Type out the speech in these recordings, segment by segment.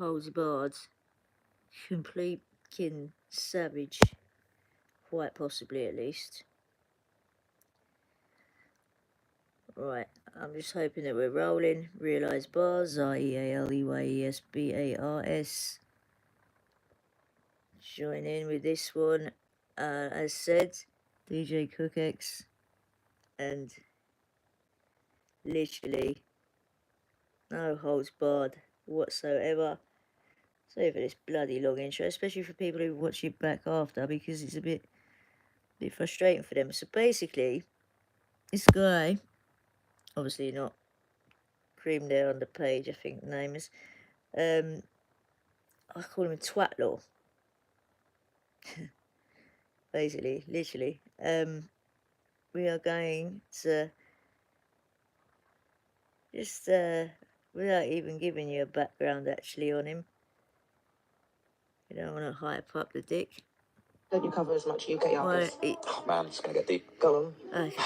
holds barred. Complete kin savage. Quite possibly, at least. Right, I'm just hoping that we're rolling. Realise bars, REALEYESBARS. Join in with this one. As said, DJ CookX. And literally no holds barred whatsoever. Sorry for this bloody long intro, especially for people who watch it back after, because it's a bit frustrating for them. So basically, this guy, obviously not cream there on the page, I think the name is, I call him Twatlaw. Basically, literally. We are going to just, without even giving you a background actually on him. You don't want to hype up the dick. Don't you cover as much UK artists? Oh man, it's gonna get deep. Go on. Okay.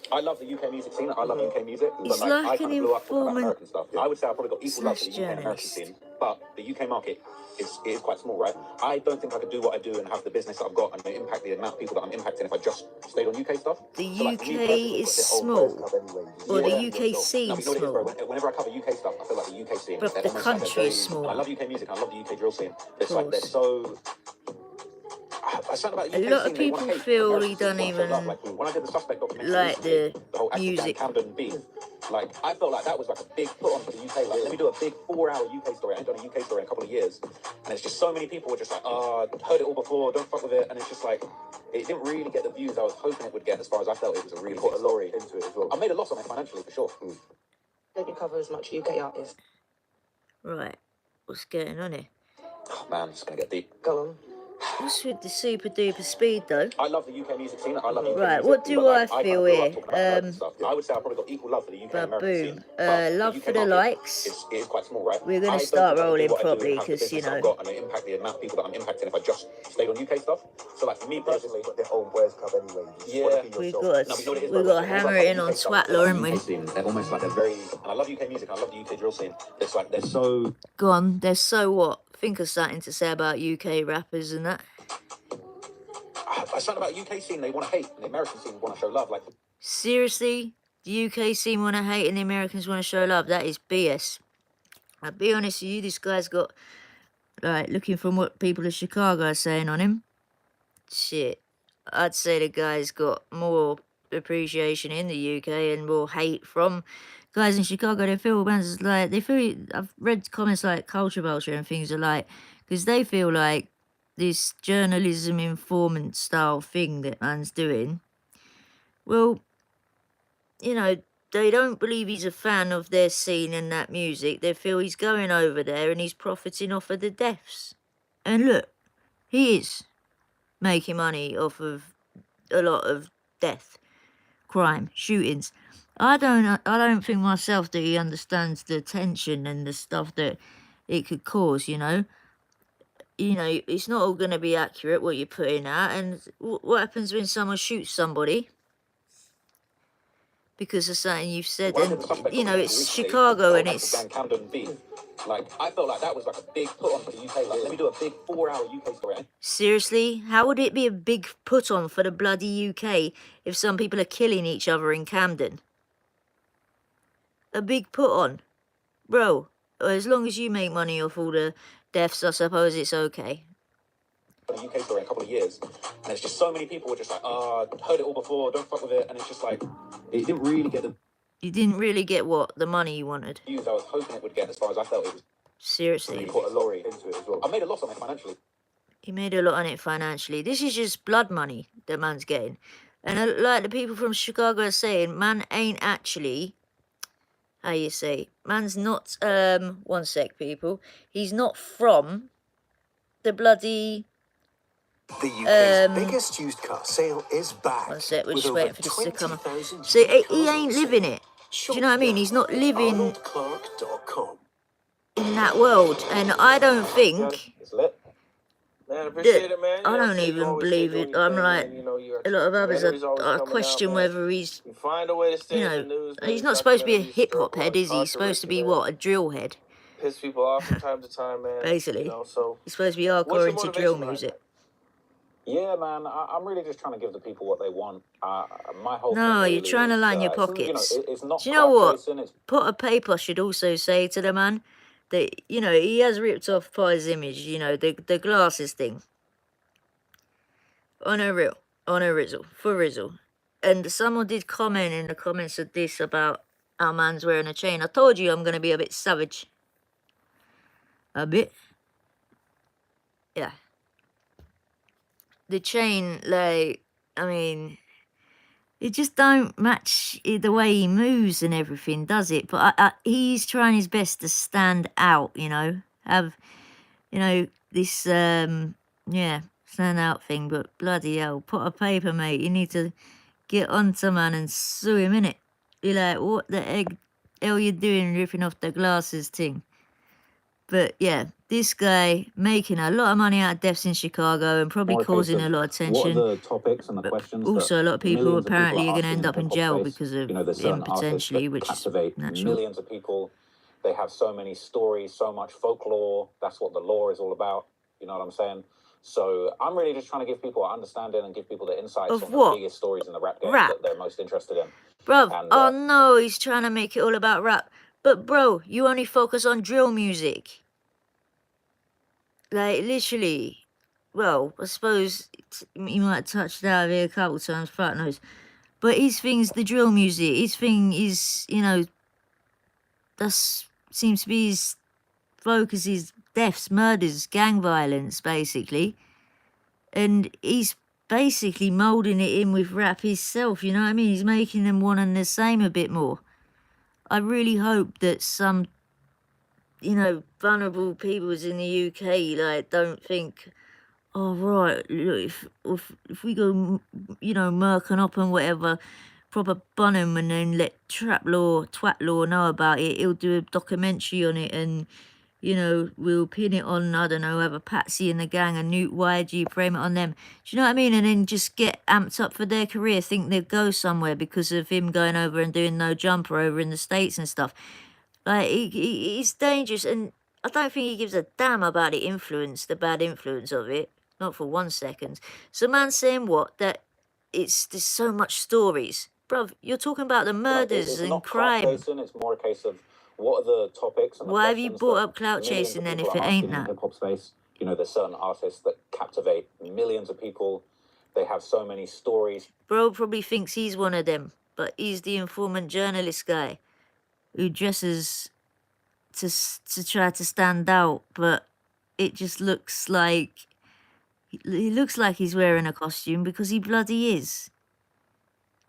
I love the UK music scene. I love UK music. He's but like I an kind of blew up with informant American stuff. I would say I probably got equal love for the UK and American journalist. scene, but the UK market is quite small, right? I don't think I could do what I do and have the business that I've got and the impact, the amount of people that I'm impacting if I just stayed on UK stuff. The So, like, UK is small, or the UK scene no, is you know what it is, small, bro? Whenever I cover UK stuff, I feel like the UK scene. but they're the almost like country very, is small. I love UK music. I love the UK drill scene. It's like they're Course. so. About A lot of people feel he don't even when I did the Suspect documentary like recently, the whole music. Camden beef. Like, I felt like that was like a big put on for the UK. Like, let me do a big 4-hour UK story. I ain't done a UK story in a couple of years, and it's just so many people were just like, heard it all before, don't fuck with it, and it's just like it didn't really get the views I was hoping it would get. As far as I felt, it was a really put a story into it as well. I made a loss on it financially for sure. Don't you cover as much UK artists? Right, what's going on here? Oh man, it's gonna get deep. Go on. What's with the super duper speed though? I love the UK music scene. I love UK Right, music. what do but, I like, feel kind of here? grew up talking about American stuff. I would say I probably got equal love for the UK and American Boom. scene. But Love the UK for the market likes. is quite small, right? We're gonna I start don't think I could rolling do what I do and properly have the because, you business I've know, got and the impact, the amount of people that I'm impacting if I just stayed on UK stuff. So like for me personally, got their own boys club anyway. we got to hammer it in on Twatlaw, haven't we? They're almost like they're very. And I love UK music. I love the UK drill scene. It's like they're so. Go on, they're so what? Think of something to say about UK rappers and that. Something about UK scene they want to hate, and the American scene want to show love. Like Seriously, the UK scene want to hate and the Americans want to show love. That is BS. I'll be honest with you, this guy's got, like, looking from what people of Chicago are saying on him, shit, I'd say the guy's got more appreciation in the UK and more hate from guys in Chicago. They feel, man's like, they feel, I've read comments like culture vulture and things are like, because they feel like this journalism informant style thing that man's doing, well, you know, they don't believe he's a fan of their scene and that music. They feel he's going over there and he's profiting off of the deaths. And look, he is making money off of a lot of death, crime, shootings. I don't think myself that he understands the tension and the stuff that it could cause, you know. You know, it's not all going to be accurate what you're putting out. And what happens when someone shoots somebody because of something you've said? And, you know, it's Chicago and it's... Camden beef. Like, I felt like that was like a big put on for the UK. Like, let me do a big 4-hour UK story. Seriously? How would it be a big put on for the bloody UK if some people are killing each other in Camden? A big put on? Bro, as long as you make money off all the deaths, I suppose it's okay. A UK story in a couple of years, and it's just so many people were just like, heard it all before, don't fuck with it, and it's just like, it didn't really get the... You didn't really get what? The money you wanted? Views I was hoping it would get, as far as I felt it was. Seriously. Put a story into it as well. I made a loss on it financially. He made a lot on it financially. This is just blood money that man's getting. And like the people from Chicago are saying, man ain't actually, how you say, man's not, one sec, people. He's not from the bloody... The UK's biggest used car sale is back. One sec, we're just waiting for this to come up. See, he ain't living it. Do you know what I mean? He's not living in that world. And I don't think... Man, appreciate it, man. I don't even believe it. I'm like, a lot of others I question whether he's, find a way to stay you in the know, news, he's not supposed to be a hip-hop head, is he? He's supposed to be, what, a drill head? piss people off from time to time, man. Basically. You know, so You're supposed to be what's hardcore your into drill motivation behind music. that? Yeah, man, I'm really just trying to give the people what they want. My whole No, thing you're really trying to is, line your it's, you know, pockets. it's not Do you know clout what? chasing. It's Potter Paper should also say to the man that, you know, he has ripped off Potter's image, you know, the glasses thing. On a Rizzle, for Rizzle. And someone did comment in the comments of this about our man's wearing a chain. I told you I'm going to be a bit savage. A bit. Yeah. The chain, like, I mean, it just don't match the way he moves and everything, does it? But he's trying his best to stand out, you know, have, you know, this, yeah, stand out thing. But bloody hell, Potter Paper, mate, you need to get onto man and sue him, innit? You're like, what the hell you doing ripping off the glasses thing? But yeah, this guy making a lot of money out of deaths in Chicago and probably more a case causing a of lot of what attention. are the topics and the But questions also, that a lot of people millions of people apparently are going to asking end in up in hip-hop jail space. because of You know, there's him certain artists potentially, that which is captivate natural. millions of people. They have so many stories, so much folklore. That's what the law is all about. You know what I'm saying? So I'm really just trying to give people an understanding and give people the insights Of on what? the biggest stories in the rap game Rap. that they're most interested in. Bruv, And oh no, he's trying to make it all about rap. But bro, you only focus on drill music. Like, literally. Well, I suppose he might have touched out here a couple times, fuck knows. But his thing's the drill music. His thing is, you know, that's seems to be his focus is deaths, murders, gang violence, basically. And he's basically moulding it in with rap himself, you know what I mean? He's making them one and the same a bit more. I really hope that some, you know, vulnerable peoples in the UK, like, don't think, oh, right, if we go, you know, murking up and whatever, proper bun him and then let Twat Law know about it, he'll do a documentary on it and, you know, we'll pin it on, I don't know, have a Patsy in the gang and Newt YG, frame it on them. Do you know what I mean? And then just get amped up for their career, think they'll go somewhere because of him going over and doing No Jumper over in the States and stuff. Like, he's dangerous, and I don't think he gives a damn about the bad influence of it. Not for 1 second. So man's saying what? That there's so much stories. Bruv, you're talking about the murders it's and not clout crime. chasing. It's more a case of what are the topics and the Why have you questions brought that up clout millions chasing of then people if it are ain't asking in that? hip hop space. You know, there's certain artists that captivate millions of people. They have so many stories. Bro probably thinks he's one of them, but he's the informant journalist guy who dresses to try to stand out, but it just looks like he looks like he's wearing a costume because he bloody is.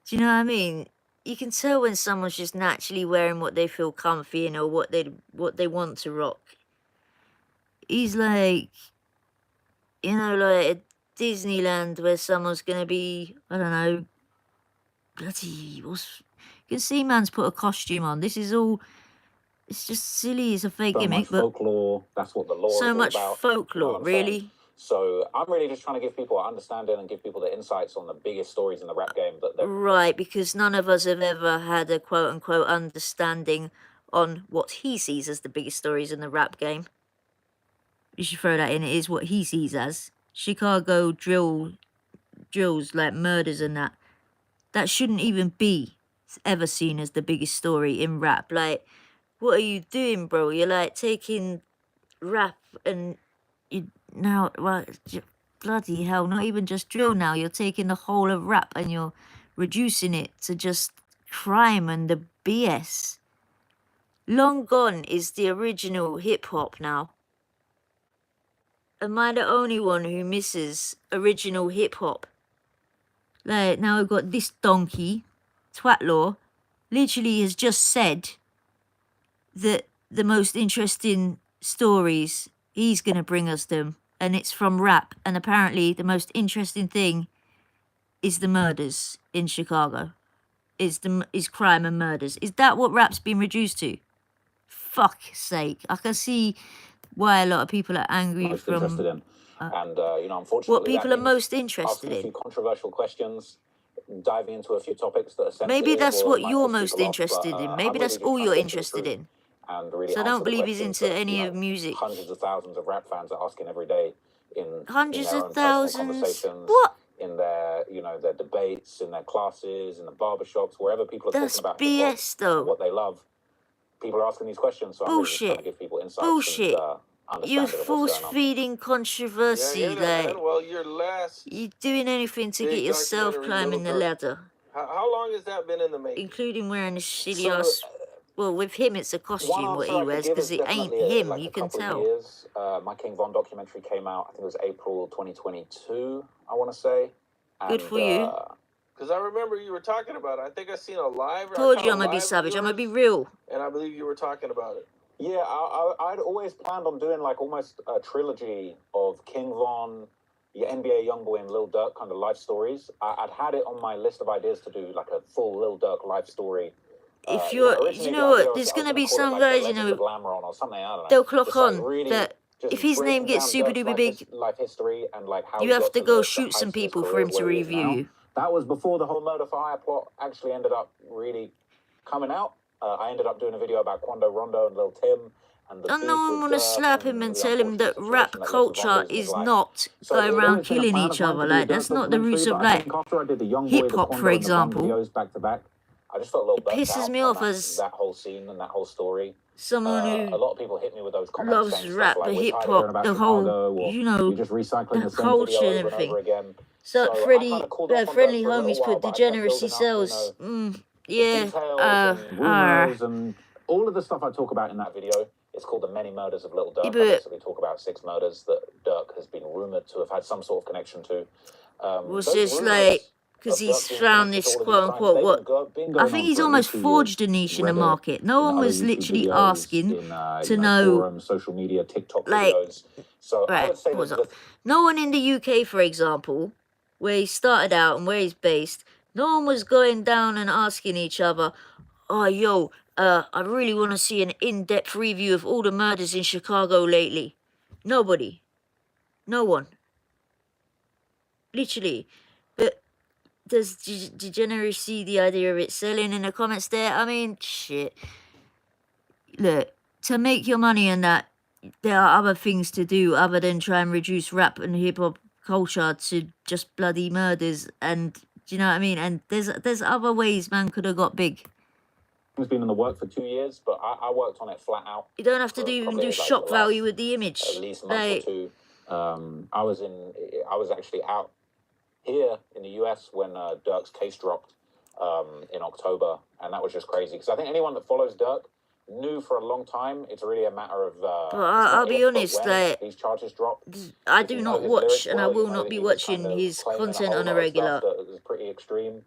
Do you know what I mean? You can tell when someone's just naturally wearing what they feel comfy in or what they want to rock. He's like, you know, like at Disneyland where someone's gonna be, I don't know, bloody what's. You can see man's put a costume on. This is all. It's just silly. It's a fake So gimmick, much but folklore. That's what the law so is all much about. You know folklore, what I'm saying? really. So I'm really just trying to give people an understanding and give people the insights on the biggest stories in the rap game that they're Right, because none of us have ever had a quote unquote understanding on what he sees as the biggest stories in the rap game. You should throw that in. It is what he sees as Chicago drills like murders and that. That shouldn't even be ever seen as the biggest story in rap. Like, what are you doing, bro? You're like taking rap and you now, well, bloody hell, not even just drill now. You're taking the whole of rap and you're reducing it to just crime and the BS. Long gone is the original hip hop now. Am I the only one who misses original hip hop? Like, now we've got this donkey, Twat Law, literally has just said that the most interesting stories, he's going to bring us them, and it's from rap. And apparently the most interesting thing is the murders in Chicago. Is crime and murders. Is that what rap's been reduced to? Fuck's sake. I can see why a lot of people are angry most from interested in. And, you know, unfortunately, what people that are means most interested asking a few in. controversial questions, diving into a few topics that are sensitive. Maybe that's or what might you're piss most people off, interested but, in. I'm Maybe really that's just all trying to you're get to the interested truth. in. and really So I answer don't the believe he's questions into that, any of music. hundreds of thousands of rap fans are asking every day in Hundreds their of own personal thousands. conversations, What? in their, their debates, in their classes, in the barbershops, wherever people are That's talking about hip-hop BS and though. what they love. People are asking these questions, so I'm really just trying to Bullshit. give people insights Bullshit. and You're understanding of what's force going on. feeding Yeah, I controversy. hear that, Like man. Well, your last you're doing anything to get big yourself documentary, Little climbing the Dirk, ladder, how long has that been in the making? including wearing this silly So, ass. Well, with him, it's a one costume what answer he I could wears give because is it ain't definitely him. like You a can couple of tell. years. My King Von documentary came out, I think it was April 2022, I want to say. Good And for you. Because I remember you were talking about it. I think I seen a live. Told I you caught I'm a gonna be live of savage. I'm gonna be yours, real. and I believe you were talking about it. yeah, I'd always planned on doing like almost a trilogy of King Von, NBA Youngboy, and Lil Durk kind of life stories. I'd had it on my list of ideas to do like a full Lil Durk life story. If you're, Originally you the know idea what, was there's I was gonna be call it some like the guys, you Legend of know, Lamron or something. I don't know. they'll clock Just like on really, that just if his name breaking gets down super Durk's duper big, life history and like how you he have got to to go the shoot some heights of his people for career him to where he is review now. you. That was before the whole Murder for Hire plot actually ended up really coming out. I ended up doing a video about Quando Rondo and Lil Tim and the And beef no one with want to Durk slap and him and the tell him unfortunate that rap situation that led to Von culture losing his is life. not So going it had around always been a killing plan each of mine other. to do a Like, that's Durk not the roots documentary, of but I like think after I did the Youngboy, the hip-hop, Quando, for and the Von example. videos back to back, I just felt a little It burnt pisses out me on off as that whole scene and that whole story. someone A who lot of people hit me with those comments loves saying stuff rap, like, the we're tired of hip-hop, hearing about the whole, Chicago, or you know, you're just recycling the the same video culture and over and everything. over again. So So I kind Freddie, of cooled off on Durk friendly for a little homies while, put but I kept degeneracy building up, cells. the Yeah, details and rumors and all of the stuff I talk about in that video. It's called The Many Murders of Little Durk. yeah, I but basically talk about 6 murders that Durk has been rumored to have had some sort of connection to. was Those just like, rumors because of he's Durk being found connected to this all of these quote crimes, unquote they've what been I going think on he's for at least almost 2 forged years. a niche in the Reddit, market. No one other was YouTube literally videos, asking in to know, forums, social media, TikTok like, videos. So I right, would say what was that up? No one in the UK, for example, where he started out and where he's based, no one was going down and asking each other, oh, yo, I really want to see an in-depth review of all the murders in Chicago lately. Nobody. No one. Literally. But does degeneracy, the idea of it selling in the comments there? I mean, shit. Look, to make your money and that, there are other things to do other than try and reduce rap and hip-hop culture to just bloody murders. And, do you know what I mean? And there's other ways man could have got big. It's been in the work for 2 years, but I worked on it flat out. You don't have to for even probably, do like, shock the value last with the image. at least month or Like, two. I was actually out here in the US when Dirk's case dropped in October, and that was just crazy because I think anyone that follows Dirk knew for a long time it's really a matter of but it's I'll not be if, but honest, when like, these charges drop. I If do you know not his watch lyrics and I well, you will know not that be he was watching kind of his claiming content whole on a lot of stuff regular. that was pretty extreme.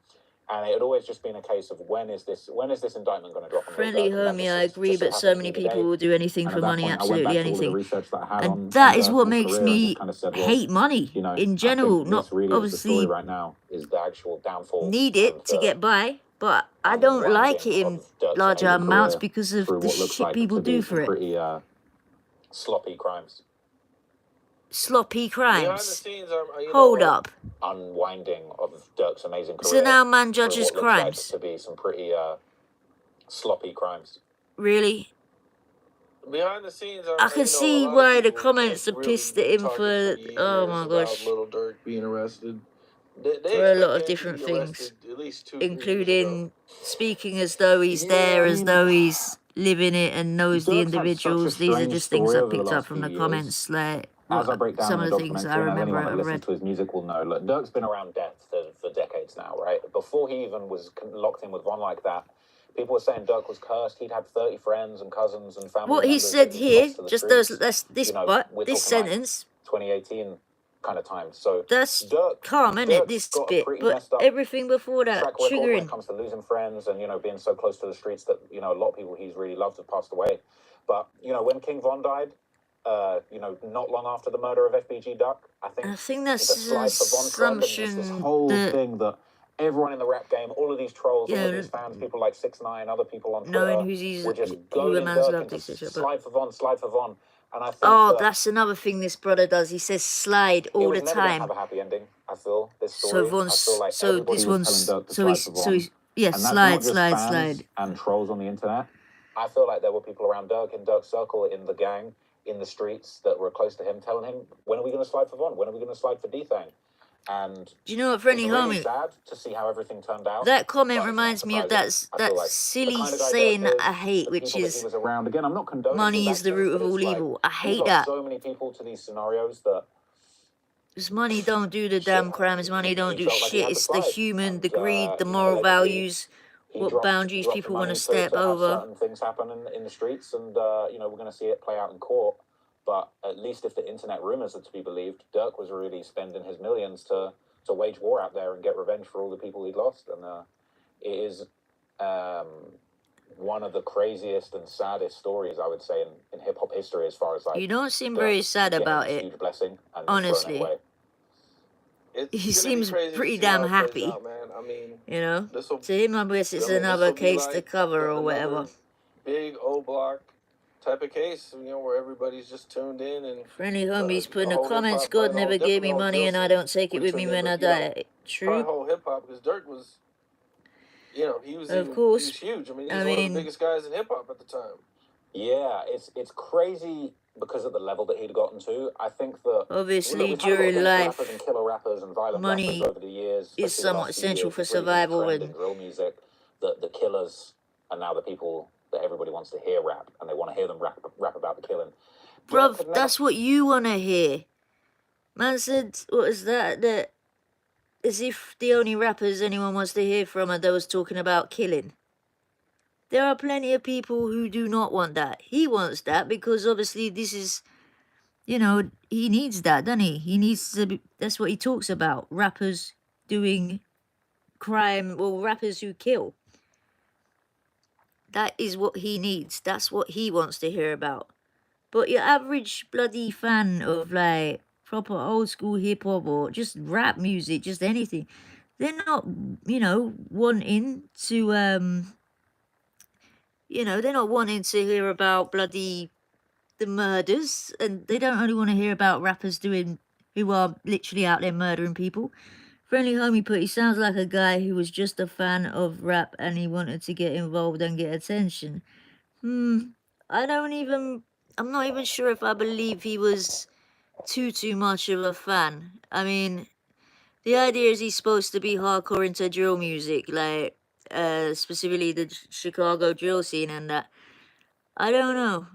And it had always just been a case of when is this indictment going to drop on Lil Friendly Durk? And that homie, I just agree, but happened so to many be the people day. will do anything And for at that money, point, I went absolutely back to all of the anything. research that I had And on that is Dirk what and his makes career and me just kind of said, well, hate money you know, in I general. think Not this really is the story obviously right now, is the actual downfall need and it to get by, but I don't like unwinding it in of Dirk's larger amazing amounts career because of through the what looks shit like people to be do some for it. pretty sloppy crimes. Sloppy Behind the crimes. scenes, you Hold know, up. Unwinding of Dirk's amazing career So now man through judges what looks like crimes. to be some pretty sloppy crimes. Really? behind the scenes, I can you know, a see lot of why the people comments are really pissed been at him talking for, oh years my about gosh, Little Durk being arrested. They for a lot expected of him to different be things, arrested at least 2-3 years ago. including speaking as though he's Yeah, there, I as mean, though he's living it and knows the Dirk's had such a individuals. These are strange just things story I over the picked up last from few the years. comments, like As I what, break down some in of the the things I documentary, and remember anyone that I listens read. to his music will know, look, Dirk's been around death for decades now, right? Before he even was locked in with Von like that, people were saying Dirk was cursed. He'd had 30 friends and cousins and family What he members said that he'd here, lost to the just those, streets. this, You know, what, we're this talking like sentence, 2018 kind of time. So that's Dirk, calm, innit, Dirk's this got a bit, pretty but messed up everything before that, track record when it triggering. comes to losing friends and, you know, being so close to the streets that, you know, a lot of people he's really loved have passed away. But, you know, when King Von died, you know, not long after the murder of FBG Duck, I think that's the an slide for Von trend and this assumption whole that, thing that everyone in the rap game, all of these trolls, you all of know, these fans, people like 6ix9ine, other people on knowing Twitter, were just who a goading man's Dirk loved, into etc. But slide for Von, slide for Von. And I think oh, that that's another thing this brother does. He says slide it all was the never going to time. have a happy ending, I feel, this So story. I Von's, feel like so everybody this was telling one's, Dirk to so slide he's, for so Von. he's, yeah, And that's not slide, just slide, fans slide. and trolls on the internet. I feel like there were people around Dirk in Dirk's circle, in the gang, in the streets that were close to him, telling him, when are we going to slide for Von? When are we going to slide for D-Thang? And Do you know what, it's friendly really homie? sad to see how everything turned out. That comment but it's not reminds me of surprising. I that feel like the silly kind of guy saying Dirk that I is, hate, the which people that he is was around. Again, I'm not condoning money his is the actions, root of but it's all like, evil. I he's hate got that. so many people to these scenarios that Because money don't do the damn crimes. Money don't he do felt like he shit. had to It's the slide. human, And, the greed, the you know, moral allegedly, values, he what boundaries dropped the people want money to step to have over. certain things happen in the streets, and you know, we're going to see it play out in court. But at least if the internet rumors are to be believed, Dirk was really spending his millions to wage war out there and get revenge for all the people he'd lost. And it is one of the craziest and saddest stories, I would say, in hip hop history, as far as like You don't seem Dirk very sad getting about this it, huge blessing and honestly. throwing it away. It's He gonna be seems crazy to pretty see how damn it plays happy. out, man. I mean, You know? this will. To him, I guess it's I mean, this another will be case to like cover or whatever. another big O Block type of case, you know, where everybody's just tuned in and Friendly homies put in the the whole comments, hip-hop, God never gave me money and I don't take it we with me tuned in, when I but, you know, die. probably True? whole hip hop, because Dirk was, you know, he was Of he course. was huge. I mean, he I was one of mean- the biggest guys in hip hop at the time. Yeah, it's crazy because of the level that he'd gotten to. I think that Obviously, we've had a lot of during gangster life, rappers and killer rappers and violent money rappers over the years, is especially the somewhat last few essential years. for It's really been a survival trend and- in drill music that the killers are now the people that everybody wants to hear rap, and they want to hear them rap about the killing. Dirk could Bruv, never- that's what you want to hear. Man said, what is that? That as if the only rappers anyone wants to hear from are those talking about killing. There are plenty of people who do not want that. He wants that because obviously this is, you know, he needs that, doesn't he? He needs to be, that's what he talks about. Rappers doing crime, or rappers who kill. That is what he needs. That's what he wants to hear about. But your average bloody fan of like proper old school hip hop or just rap music, just anything, they're not, you know, wanting to you know, they're not wanting to hear about bloody the murders, and they don't only want to hear about rappers who are literally out there murdering people. Friendly homie put, he sounds like a guy who was just a fan of rap and he wanted to get involved and get attention. I'm not even sure if I believe he was too much of a fan. I mean, the idea is he's supposed to be hardcore into drill music, like specifically the Chicago drill scene and that. I don't know.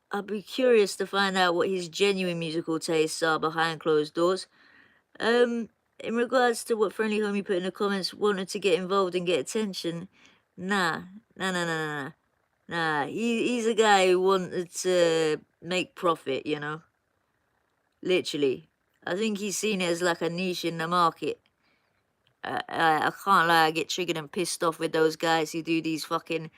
I'd be curious to find out what his genuine musical tastes are behind closed doors. In regards to what Friendly Homie put in the comments, wanted to get involved and get attention, nah. He's a guy who wanted to make profit, you know. Literally. I think he's seen it as like a niche in the market. I can't lie, I get triggered and pissed off with those guys who do these fucking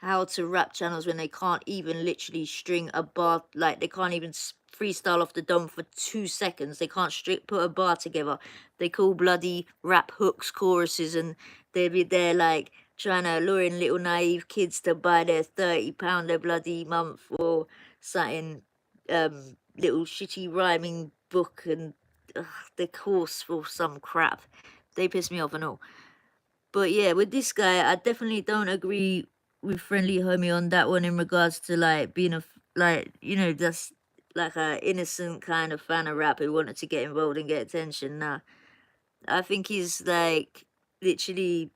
how to rap channels when they can't even literally string a bar, like they can't even freestyle off the dome for 2 seconds. They can't put a bar together. They call bloody rap hooks choruses, and they be there like trying to lure in little naive kids to buy their £30 a bloody month or something, little shitty rhyming book, and the course for some crap. They piss me off and all. But yeah, with this guy, I definitely don't agree with Friendly Homie on that one in regards to like being like, you know, just like a innocent kind of fan of rap who wanted to get involved and get attention. Nah, I think he's like literally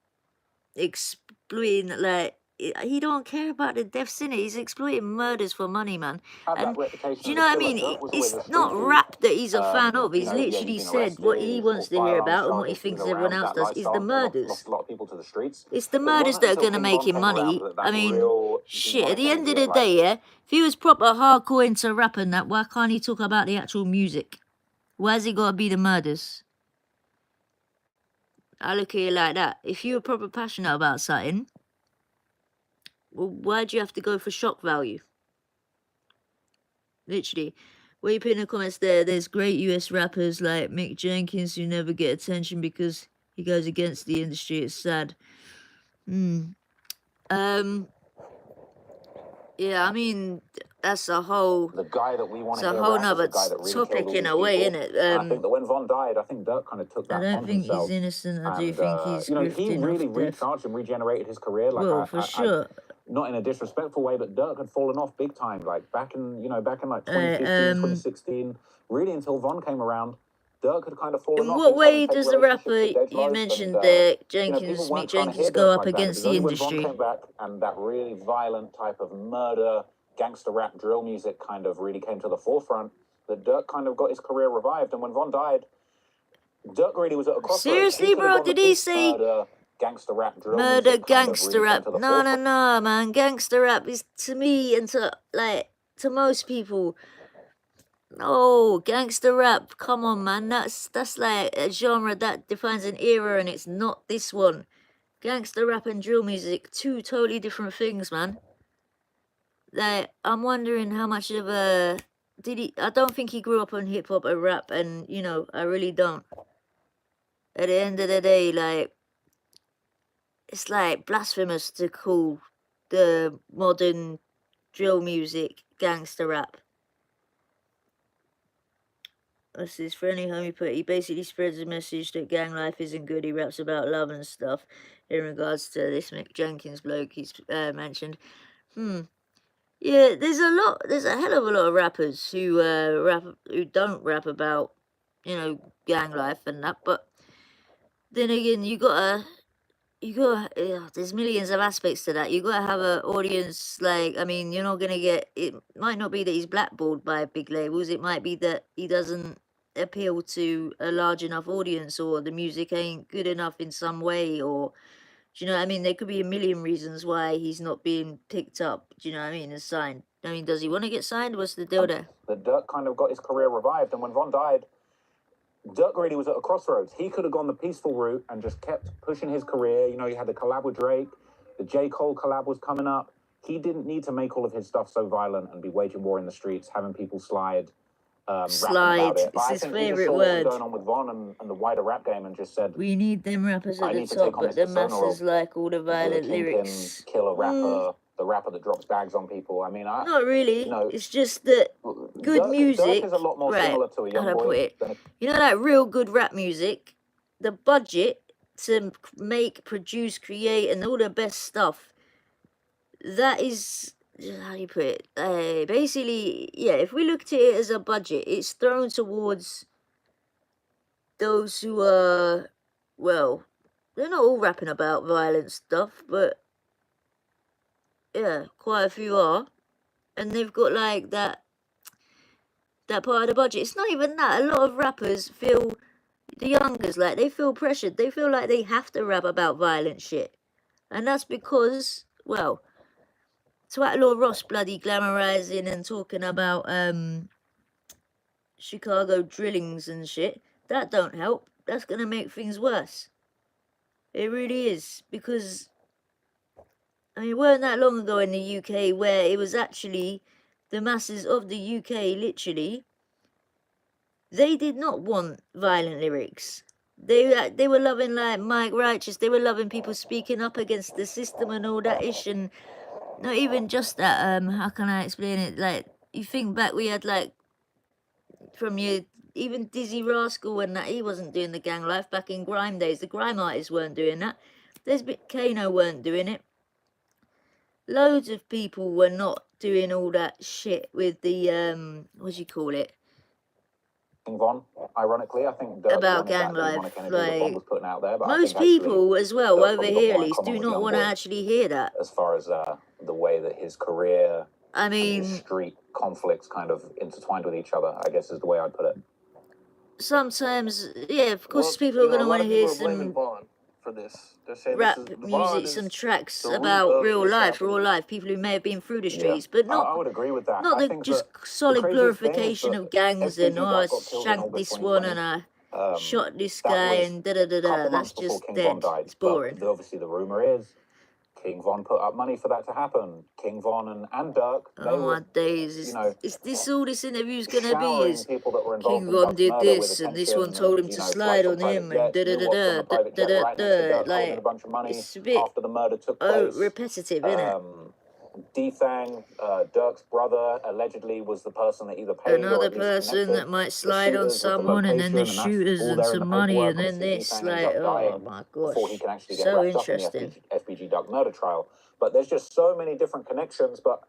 exploiting, like he don't care about the deaths in it. He's exploiting murders for money, man. Had that And reputation do you as know a what I killer. mean? Dirk was always It's a not street dude. rap that he's a fan of. You He's know, yeah, literally he's been said what he arrested wants for to hear firearms about and what he charges. He thinks was everyone around else that does is the lifestyle, murders. lost a lot of people to the streets. It's the It murders wasn't that are until going to King make Von him came money. around that I mean, real shit, at the demonic end of energy the day, like- yeah, if he was proper hardcore into rap and that, why can't he talk about the actual music? Why's it got to be the murders? I look at it like that. If you were proper passionate about something, well, why'd you have to go for shock value? Literally. What you put in the comments there's great US rappers like Mick Jenkins who never get attention because he goes against the industry. It's sad. Yeah, I mean, that's a whole... The guy that we want It's to a hear whole rap is the nother guy that really topic killed all in these a way, people. innit? And I think that when Von died, I think Dirk kind of took that I don't on think himself. he's innocent. I do And, think he's you know, he grifting really off death. recharged and regenerated his career. Like, Well, for sure. not in a disrespectful way, but Dirk had fallen off big time, like back in like 2015, 2016, really until Von came around. Dirk had kind of fallen in off. what way He was does having the fake rapper relationships with you Deadloaf, mentioned and, there, people Jenkins, weren't Mick trying to hear Jenkins, go Dirk up like that. It against was the only when Von industry? came back and that really violent type of murder, gangster rap, drill music kind of really came to the forefront that Dirk kind of got his career revived. And when Von died, Dirk really was at a crossroads. Seriously, bro? Did he say murder, gangster rap, drill murder, music kind of gangster really came rap? to the No, forefront. man. Gangster rap is, to me and to most people, no, gangster rap. Come on, man. That's like a genre that defines an era, and it's not this one. Gangster rap and drill music, two totally different things, man. Like, I'm wondering how much of a I don't think he grew up on hip hop or rap, and I really don't. At the end of the day, like, it's like blasphemous to call the modern drill music gangster rap. That's his friendly homie put. He basically spreads a message that gang life isn't good. He raps about love and stuff in regards to this Mick Jenkins bloke he's mentioned. Yeah, there's a hell of a lot of rappers who who don't rap about, gang life and that. But then again, there's millions of aspects to that. You gotta have an audience. Like, I mean, you're not gonna get. It might not be that he's blackballed by big labels. It might be that he doesn't appeal to a large enough audience, or the music ain't good enough in some way, or do you know what I mean? There could be a million reasons why he's not being picked up. Do you know what I mean? And signed. I mean, does he want to get signed? What's the deal there? That Dirk kind of got his career revived, and when Von died, Dirk really was at a crossroads. He could have gone the peaceful route and just kept pushing his career. He had the collab with Drake. The J. Cole collab was coming up. He didn't need to make all of his stuff so violent and be waging war in the streets, having people slide. Slide. It's his favourite word. Going on with Von and the wider rap game, and just said, we need them rappers at the top, but the masses like all the violent lyrics. Killer rapper, the rapper that drops bags on people. I mean, not really. It's just that good music. Dirk is a lot more similar to a young how do I boy. put it? That real good rap music, the budget to make, produce, create, and all the best stuff. That is, how do you put it? Basically, yeah. If we looked at it as a budget, it's thrown towards those who are, well, they're not all rapping about violent stuff, but yeah, quite a few are, and they've got like that part of the budget. It's not even that. A lot of rappers feel, the youngers, like, they feel pressured. They feel like they have to rap about violent shit, and that's because, well, Twatlaw Ross bloody glamorizing and talking about Chicago drillings and shit. That don't help. That's gonna make things worse. It really is, because I mean, it weren't that long ago in the UK where it was actually the masses of the UK, literally, they did not want violent lyrics. They were loving, like, Mike Righteous. They were loving people speaking up against the system and all that ish. And not even just that. How can I explain it? Like, you think back, we had, like, from your, even Dizzy Rascal, when that, he wasn't doing the gang life back in grime days. The grime artists weren't doing that. Kano weren't doing it. Loads of people were not doing all that shit with the what do you call it? Von, ironically, I think Dirk about gang life, like, was putting out there, but most people as well over here, at least, do not want to actually hear that. As far as the way that his career, I mean, and his street conflicts kind of intertwined with each other, I guess is the way I'd put it. Sometimes, yeah, of course, people are going to want to hear some for this. They're saying rap this is, music, some tracks about real life, people who may have been through the streets, but not. I would agree with that. Not the just solid glorification of gangs and I shanked this one and I shot this guy and da da da da. That's just dead. It's boring. But obviously, the rumor is King Von put up money for that to happen. King Von and Dirk. Oh my days! Is this all this interview's gonna be? Is King Von did this and this one told him to slide on him and da da da da da da da. Like, it's a bit repetitive, isn't it? D-Thang, Dirk's brother, allegedly was the person that either paid another person that might slide on someone, and then the shooters and some money, and then this, like, oh my gosh, so interesting. FBG Duck murder trial. But there's just so many different connections. But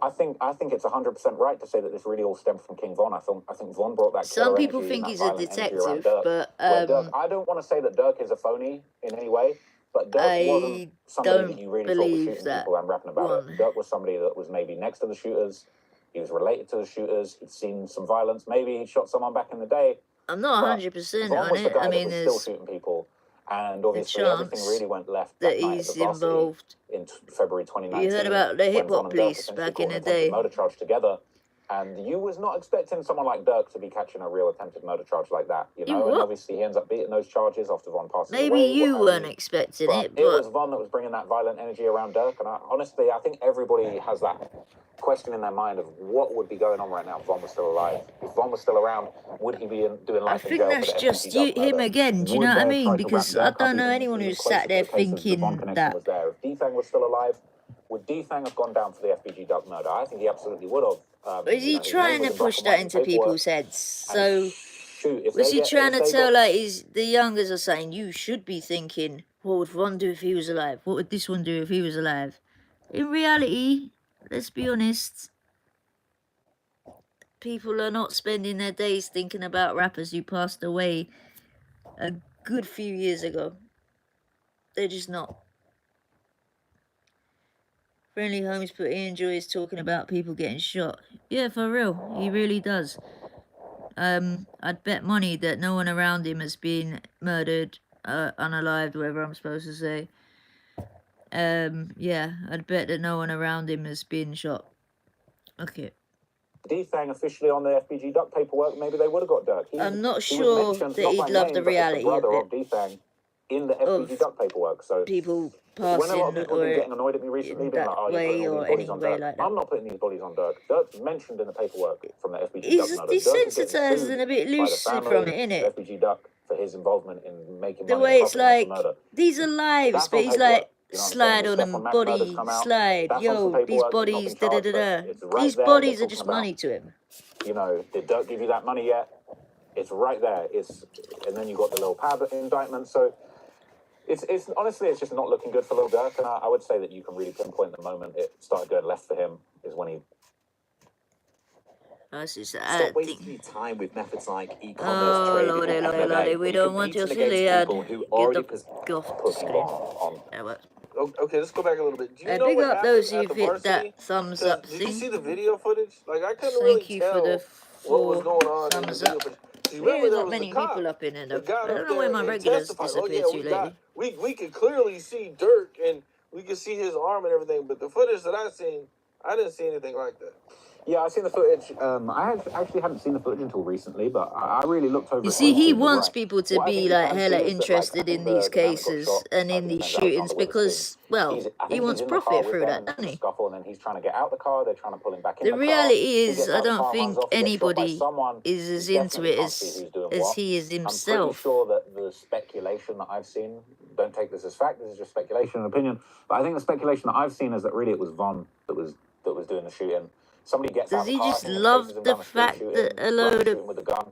I think it's 100% right to say that this really all stemmed from King Von. I think Von brought that. Some killer people energy think and he's that a violent energy around detective, Dirk, but where Dirk, I don't want to say that Dirk is a phony in any way, but Dirk wasn't I somebody that don't you really thought was believe shooting that people and rapping about one. it. Dirk was somebody that was maybe next to the shooters. He was related to the shooters. He'd seen some violence. Maybe he shot someone back in the day. I'm not But 100% Von on was the it. guy I mean, that was still there's shooting people. And the obviously everything chance really went left that that night at the he's Varsity involved. in February You heard 2019 about the when hip Von hop and Dirk police essentially back in caught an the attempted day. murder charge together. And you was not expecting someone like Dirk to be catching a real attempted murder charge like that, you You know? And what? obviously he ends up beating those charges after Von passes Maybe away. you what have weren't you. expecting But it, it was but Von that was bringing that violent energy around Dirk. And honestly, I think everybody has that question in their mind of what would be going on right now if Von was still alive. If Von was still around, would he be doing I life in think jail for that's the just FBG Duck him murder? again. Do you Would know what I they mean? try to wrap Because I Dirk up don't know even anyone who's closer sat to there the case as the Von thinking connection that. was there? If D-Fang was still alive, would D-Fang have gone down for the FBG Duck murder? I think he absolutely would have. Is he His name trying was to in black push and that white in into paperwork. people's heads? And So shoot, if was they he trying to tell, got... like, the youngers are saying, you should be thinking, what would Ron do if he was alive? What would this one do if he was alive? In reality, let's be honest, people are not spending their days thinking about rappers who passed away a good few years ago. They're just not. Friendly Homes put he enjoys talking about people getting shot. Yeah, for real, he really does. I'd bet money that no one around him has been murdered, unalived, whatever I'm supposed to say. Yeah, I'd bet that no one around him has been shot. Okay. D-Fang officially on the FBG Duck paperwork, maybe they would have got Dirk. I'm not He was sure mentioned, that not he'd by love name, the but as the reality of brother it, of D-Fang in the FBG of Duck paperwork. So people when a lot of passing people have been or getting annoyed at me recently, in being like, that oh, you're putting way all or these bodies any on way Dirk. like that. I'm not putting these bodies on Dirk. Dirk's mentioned in the paperwork from the FBG He's Duck murder. Dirk is getting desensitized sued and a bit by the loose from family it, of innit? FBG Duck for his involvement in making The money way and it's profiting off the like, murder. these are lives, That's but on he's paperwork. like, You know what I'm saying? slide The on Stefan him, Mack murder's body, come out. slide, That's on some yo, these paperwork. He's not bodies, been charged, but da-da-da-da. it's right These there. They're bodies are talking just about, money to him. you know, did Dirk give you that money yet? It's right there. And then you got the little pad indictment. So it's honestly, it's just not looking good for Lil Durk. And I would say that you can really pinpoint the moment it started going left for him is when he... That's just Stop wasting acting. your time with methods like e-commerce Oh, trading lordy, or lordy, M&A, lordy, we when you're don't want your competing silly against ad. people who Get already the off the putting screen. on. Yeah, well. Okay, let's go back a little bit. Do you know Big what up happened those at who've the hit Varsity? that thumbs 'Cause up did you thing. see the video footage? Like, I couldn't Thank really you tell for the what was 4 going on in the thumbs video. up. But you We remember ain't there got was a many cop people up in there though. that got I up don't know where there my and regulars testified. Oh yeah, disappeared to lately. we could clearly see Dirk and we could see his arm and everything. But the footage that I seen, I didn't see anything like that. Yeah, I've seen the footage. I actually hadn't seen the footage until recently, but I really looked over You it see, closely, he and you're wants right. people to What I be think you like can hella see is that, like, I interested think in these the man that got cases shot, and I in think these his name's shootings Alexander Witherspoon. because, well, I he think wants he's in the car profit with through them, that, doesn't the he? scuffle, and then he's trying to get out the car. They're trying to pull him back in The the car. reality He is, gets I out the don't car, runs think off. He gets shot by anybody someone. is as You into definitely it can't see who's doing as what. he is I'm pretty himself. sure that the speculation that I've seen, don't take this as fact, this is just speculation and opinion, but I think the speculation that I've seen is that really it was Von that was doing the shooting. Somebody gets out Does the he car, I just think, and love chases him the down the street fact shooting, that a rather load than of shooting with a gun.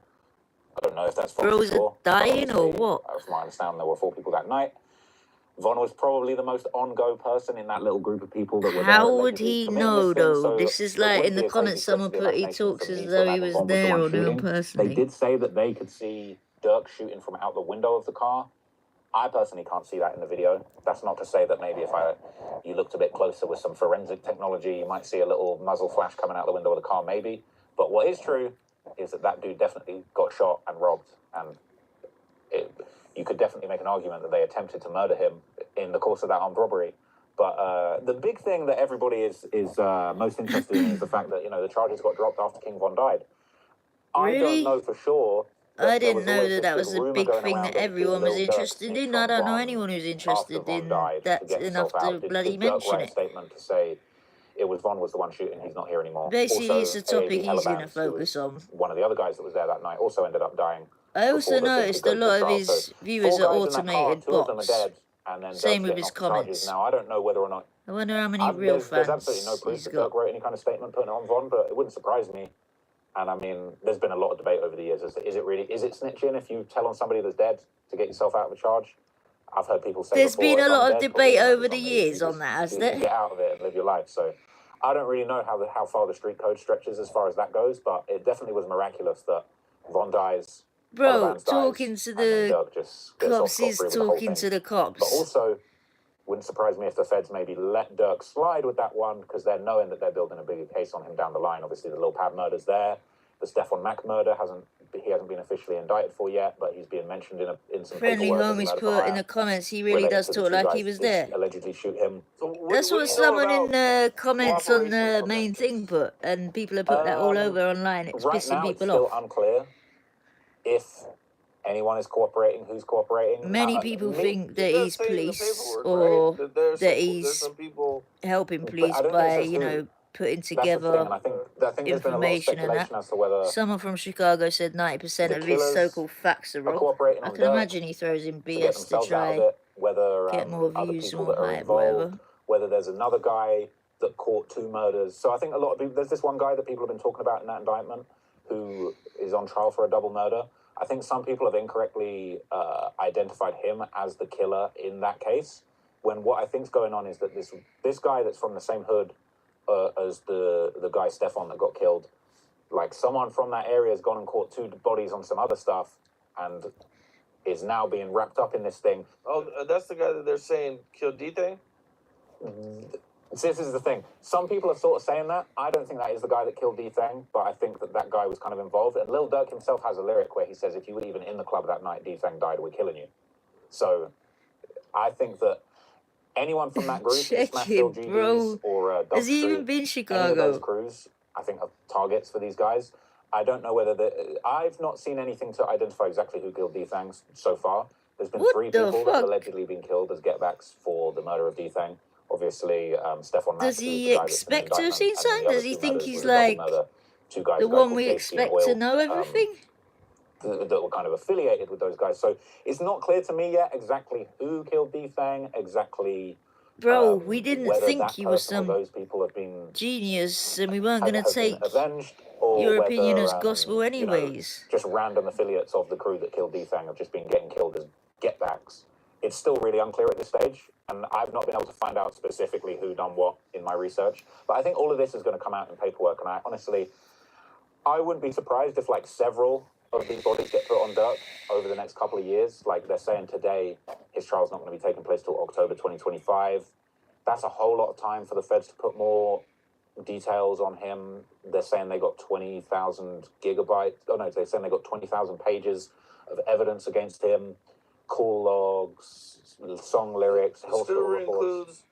I don't know if that's Von for bros are sure. dying or Obviously, what? from my understanding, there were 4 people that night. Von was probably the most on-go person in that little group of people that were there How would allegedly he committing know this thing, though? so This is it like wouldn't in the be a crazy comments stretch someone of the put he imagination talks for me as to though he imagine was Von was the there one or knew him shooting. They personally. did say that they could see Dirk shooting from out the window of the car. I personally can't see that in the video. That's not to say that maybe if you looked a bit closer with some forensic technology, you might see a little muzzle flash coming out the window of the car, maybe. But what is true is that dude definitely got shot and robbed, and you could definitely make an argument that they attempted to murder him in the course of that armed robbery. But the big thing that everybody is most interested in is the fact that, you know, the charges got dropped after King Von died. I don't Really? know for sure. I There didn't was know always that this that big was a rumor big going thing around that that everyone was Lil Durk interested snitched in. I on don't know Von anyone who's after interested Von in died to that get enough himself to out. bloody Did Dirk mention write a it. statement to say it was Von was the one shooting, he's not here anymore? Basically, it's Also, a topic AAB he's going to Hellabans, who focus was on. one of the other guys that was there that night, also ended up dying I also before the thing could noticed go a to the lot of trial. So his viewers 4 are guys in that car, automated 2 of them are bots. dead, and then Same Dirk's with getting his off the charges. comments. Now, I don't know whether or not... I wonder how many real there's absolutely no fans proof he's that got. Dirk wrote any kind of statement putting it on Von, but it wouldn't surprise me. And I mean, there's been a lot of debate over the years as to, is it snitching if you tell on somebody that's dead to get yourself out of a charge? I've heard people say There's before, been a if I'm lot of dead, put debate all over murders the on me. years You on just- that, hasn't you can there? get out of it and live your life. So I don't really know how far the street code stretches as far as that goes, but it definitely was miraculous that Von dies, Bro, Oliver dies, talking to and then the Dirk just gets off cops is scot-free with the whole talking thing. to the But cops. also, wouldn't surprise me if the feds maybe let Dirk slide with that one because they're knowing that they're building a bigger case on him down the line. Obviously, the Lil Pab murder's there. The Stefan Mack murder hasn't been officially indicted for yet, but he's being mentioned in some Friendly paperwork as a homies murder for put in hire the comments he really related does to the talk two like guys he was that did there. allegedly shoot him. So That's what what do you know someone in about the comments on cooperation the from main that thing case? put, and people have put that all over online. It's Right pissing now, it's people still off. unclear if anyone is cooperating, who's cooperating. Many people think It that does he's say in the police paperwork, or right? That there's that there's some people. helping But police I don't think it by, says you who. know, putting That's the thing, together and I think there's been a lot of information and that. speculation as to whether Someone from Chicago said 90% the of his killers so-called facts are are wrong. cooperating I on can Dirk imagine he throws in to get BS to themselves out of try it, whether get more other views, people more that are hype, whatever. involved, whether there's another guy that caught 2 murders. So I think a lot of people, there's this one guy that people have been talking about in that indictment who is on trial for a double murder. I think some people have incorrectly identified him as the killer in that case, when what I think's going on is that this guy that's from the same hood as the guy Stefan that got killed, like someone from that area has gone and caught 2 bodies on some other stuff and is now being wrapped up in this thing. Oh, that's the guy that they're saying killed D-Thing? So this is the thing. Some people are sort of saying that. I don't think that is the guy that killed D-Thang, but I think that guy was kind of involved. And Lil Durk himself has a lyric where he says, if you were even in the club that night, D-Thang died, we're killing you. So I think that anyone from that group, Check Smashville it, bro. GDs or Dub Has he Street, even been any of those Chicago? crews, I think are targets for these guys. I don't know whether I've not seen anything to identify exactly who killed D-Thang so far. There's been What 3 the people that have fuck? allegedly been killed as get-backs for the murder of D-Thang. Obviously, Stefan Mack Does is he the guy that's in the expect to have indictment, seen and then something? the other Does he 2 think murders he's was a double like murder. 2 guys, the a guy one called we JC and expect Oil, to know everything? that were kind of affiliated with those guys. So it's not clear to me yet exactly who killed D-Thang, exactly Bro, we didn't whether think that you were person or some those people have been genius and we weren't going to have been take avenged, or your whether opinion as gospel you know, anyways. just random affiliates of the crew that killed D-Thang have just been getting killed as get-backs. It's still really unclear at this stage, and I've not been able to find out specifically who done what in my research. But I think all of this is going to come out in paperwork, and I wouldn't be surprised if like several of these bodies get put on Dirk over the next couple of years. Like they're saying today, his trial's not going to be taking place till October 2025. That's a whole lot of time for the feds to put more details on him. They're saying they got 20,000 gigabytes. Oh no, they're saying they got 20,000 pages of evidence against him, call logs, song lyrics, The hospital story reports. includes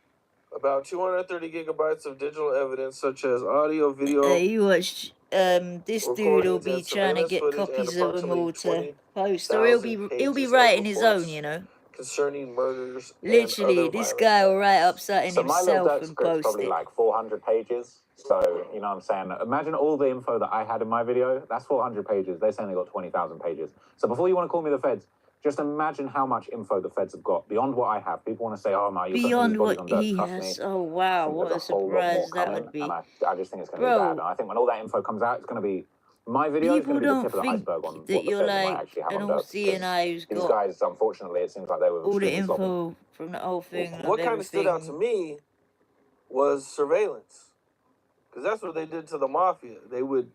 about 230 gigabytes of digital evidence, such as audio, video, You watch, this dude will recordings, be and trying to surveillance get footage, and copies of them approximately all to post, or he'll be 20,000 writing pages his of own, reports you know. concerning murders Literally, and other this violent guy will write up acts. something So my Lil himself Durk and script's post probably it. like 400 pages. So, you know what I'm saying? Imagine all the info that I had in my video. That's 400 pages. They're saying they got 20,000 pages. So before you want to call me the feds, just imagine how much info the feds have got beyond what I have. People want to say, oh, no, you're putting these Beyond bodies what on Dirk. he Trust me. has. Oh, I wow, think what there's a a whole lot more surprise that coming. would be. And I just think it's going to be bad. And Bro, I think when all that info comes out, it's going to be... My video is people going to be the don't tip of the think iceberg on that what the you're feds might like actually have an on Dirk. all-seeing Because eye who's these got guys, unfortunately, it seems like they were all the extremely sloppy. info from the whole thing of What kind of stood out to everything. me was surveillance, because that's what they did to the mafia. They would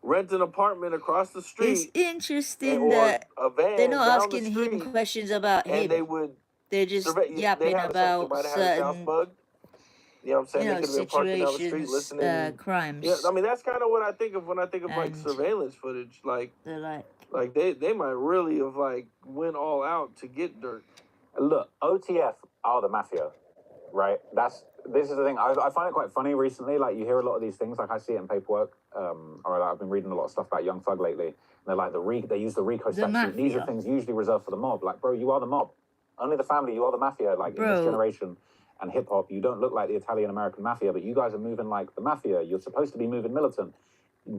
rent an apartment across the It's street interesting or that a they're van not down the asking him street, questions about and they him. would They're just they yapping have they about might have had his house certain, bugged. You know what I'm saying? you They know, could have been parking down the street situations, listening. Yeah, I crimes, mean that's kind of what I think of when I think of like and surveillance footage. Like they're like, they might really have like went all out to get Dirk. Look, OTF are the mafia, right? This is the thing. I find it quite funny recently. Like you hear a lot of these things. Like I see it in paperwork. Or like, I've been reading a lot of stuff about Young Thug lately. And they're like they use the RICO the statute. These are mafia. things usually reserved for the mob. Like, bro, you are the mob. Only the family. You are the mafia. Like in this Bro, generation and hip hop, you don't look like the Italian American mafia, but you guys are moving like the mafia. You're supposed to be moving militant.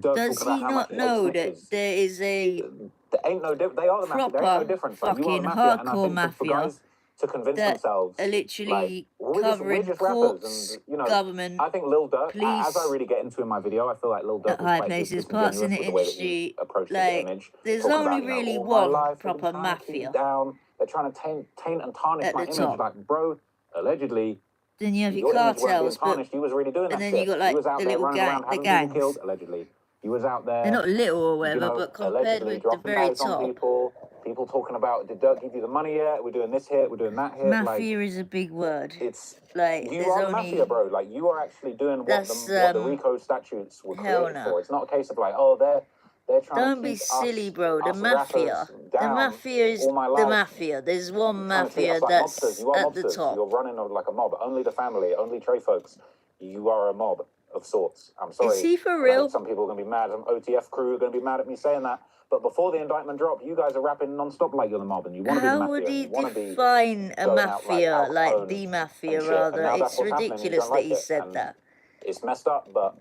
Dirk does talking about he how much not he know hates that snitches. there is a There ain't no difference. They are the mafia. There ain't no proper difference. Like you are the fucking mafia, and I hardcore think for mafia guys to convince that themselves, are like literally we're covering just rappers, courts, and you know, government, I think Lil Durk, as I police, really get into in my video, I feel like Lil Durk at was high quite places, parts in disingenuous the with the way that he industry. approached his Like, image, there's talking only about, you know, really all my one life I've been proper trying to keep mafia. down. They're trying to taint and tarnish At my the image. top. Like, bro, allegedly, Then you have your your image weren't being cartels, but tarnished. You was really doing that and then shit. you got like You was out the there little running around the having people gangs. killed, allegedly. You was out there, They're not little or you whatever, know, but compared allegedly with the dropping very bags on top, people talking about, did Dirk give you the money yet? We're doing this hit, we're doing that hit. mafia is a big word. It's Like you there's are the only mafia, bro. Like you are actually doing what that's the RICO statutes were hell created no. for. It's not a case of like, oh, they're trying Don't to be keep silly, bro. The us mafia. rappers The down mafia is all my the life. mafia. There's one Trying to treat mafia us like mobsters. that's You are at the mobsters. top. You're running like a mob. Only the family, only Trey folks. You are a mob of sorts. I'm sorry. Is he for I know real? some people are going to be mad. Some OTF crew are going to be mad at me saying that. But before the indictment dropped, you guys are rapping non-stop like you're the mob, and you want to be the How mafia. would he You want to be define a going out like mafia, Al like Capone the mafia, and shit. And rather? now that's It's what's happening. You ridiculous don't that like he it. said And that. it's messed up, but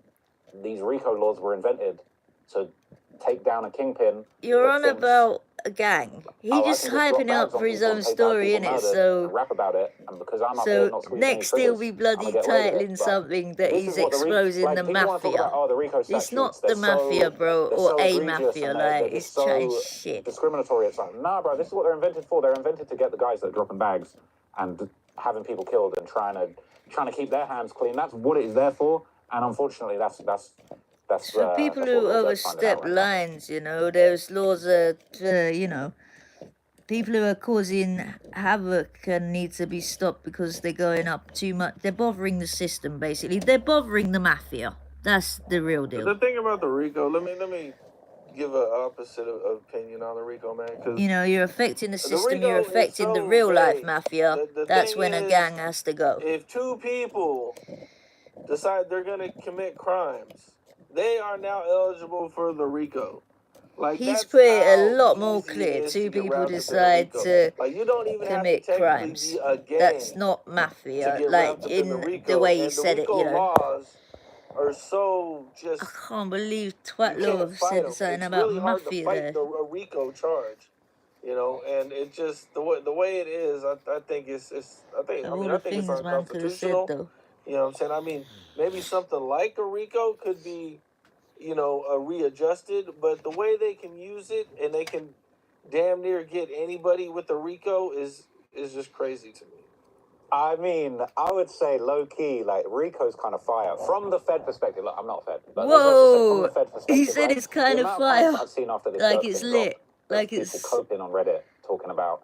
these RICO laws were invented to take down a kingpin. You're that on thinks, about a gang. He oh, I just can just drop hyping it up bags on for his people own and take out story, people innit? murdered So, and rap about it. And because I'm up here so not squeezing any next he'll triggers, be I'm bloody gonna get away with titling it. But something that this he's is what exposing the people want to talk about. mafia. Oh, the RICO statutes. It's not they're the mafia, so, bro, they're or so a egregious mafia. and Like they're it's just so shit. discriminatory. It's like, nah, bro. This is what they're invented for. They're invented to get the guys that are dropping bags and having people killed and trying to keep their hands clean. That's what it is there for. And unfortunately, that's It's for people that's who what Lil Durk's finding out overstep right now. lines, you know. There's laws that, people who are causing havoc and need to be stopped because they're going up too much. They're bothering the system, basically. They're bothering the mafia. That's the real deal. The thing about the RICO, let me give an opposite of opinion on the RICO, man. Because You know, you're affecting the system, you're RICO is affecting the so real life vague. mafia. The That's thing when a is, gang has to go. if two people decide they're gonna commit crimes, they are now eligible for the RICO. Like He's that's put it a how lot more easy it clear. is Two to get people wrapped up in the decide RICO. to Like you don't even have to commit technically crimes. be a gang That's not to mafia. get Like wrapped up in the in RICO. the way he And the said it, RICO you know. laws are so I just can't believe you Twatlaw can't fight said them. something It's about really hard to mafia fight there. a RICO charge, you know. And it just the way it is, I think it's Of all I the think it's things man could have said, unconstitutional. though. You know what I'm saying? I mean, maybe something like a RICO could be, you know, readjusted, but the way they can use it and they can damn near get anybody with a RICO is just crazy to me. I mean, I would say low key, like Rico's kind of fire from the Fed perspective. Look, I'm not a Fed, but let's just say from the Whoa! Fed perspective, He said right? it's kind The of amount of comments fire. that I've seen after this Like Dirk it's thing dropped, lit. of Like people it's... coping on Reddit talking about,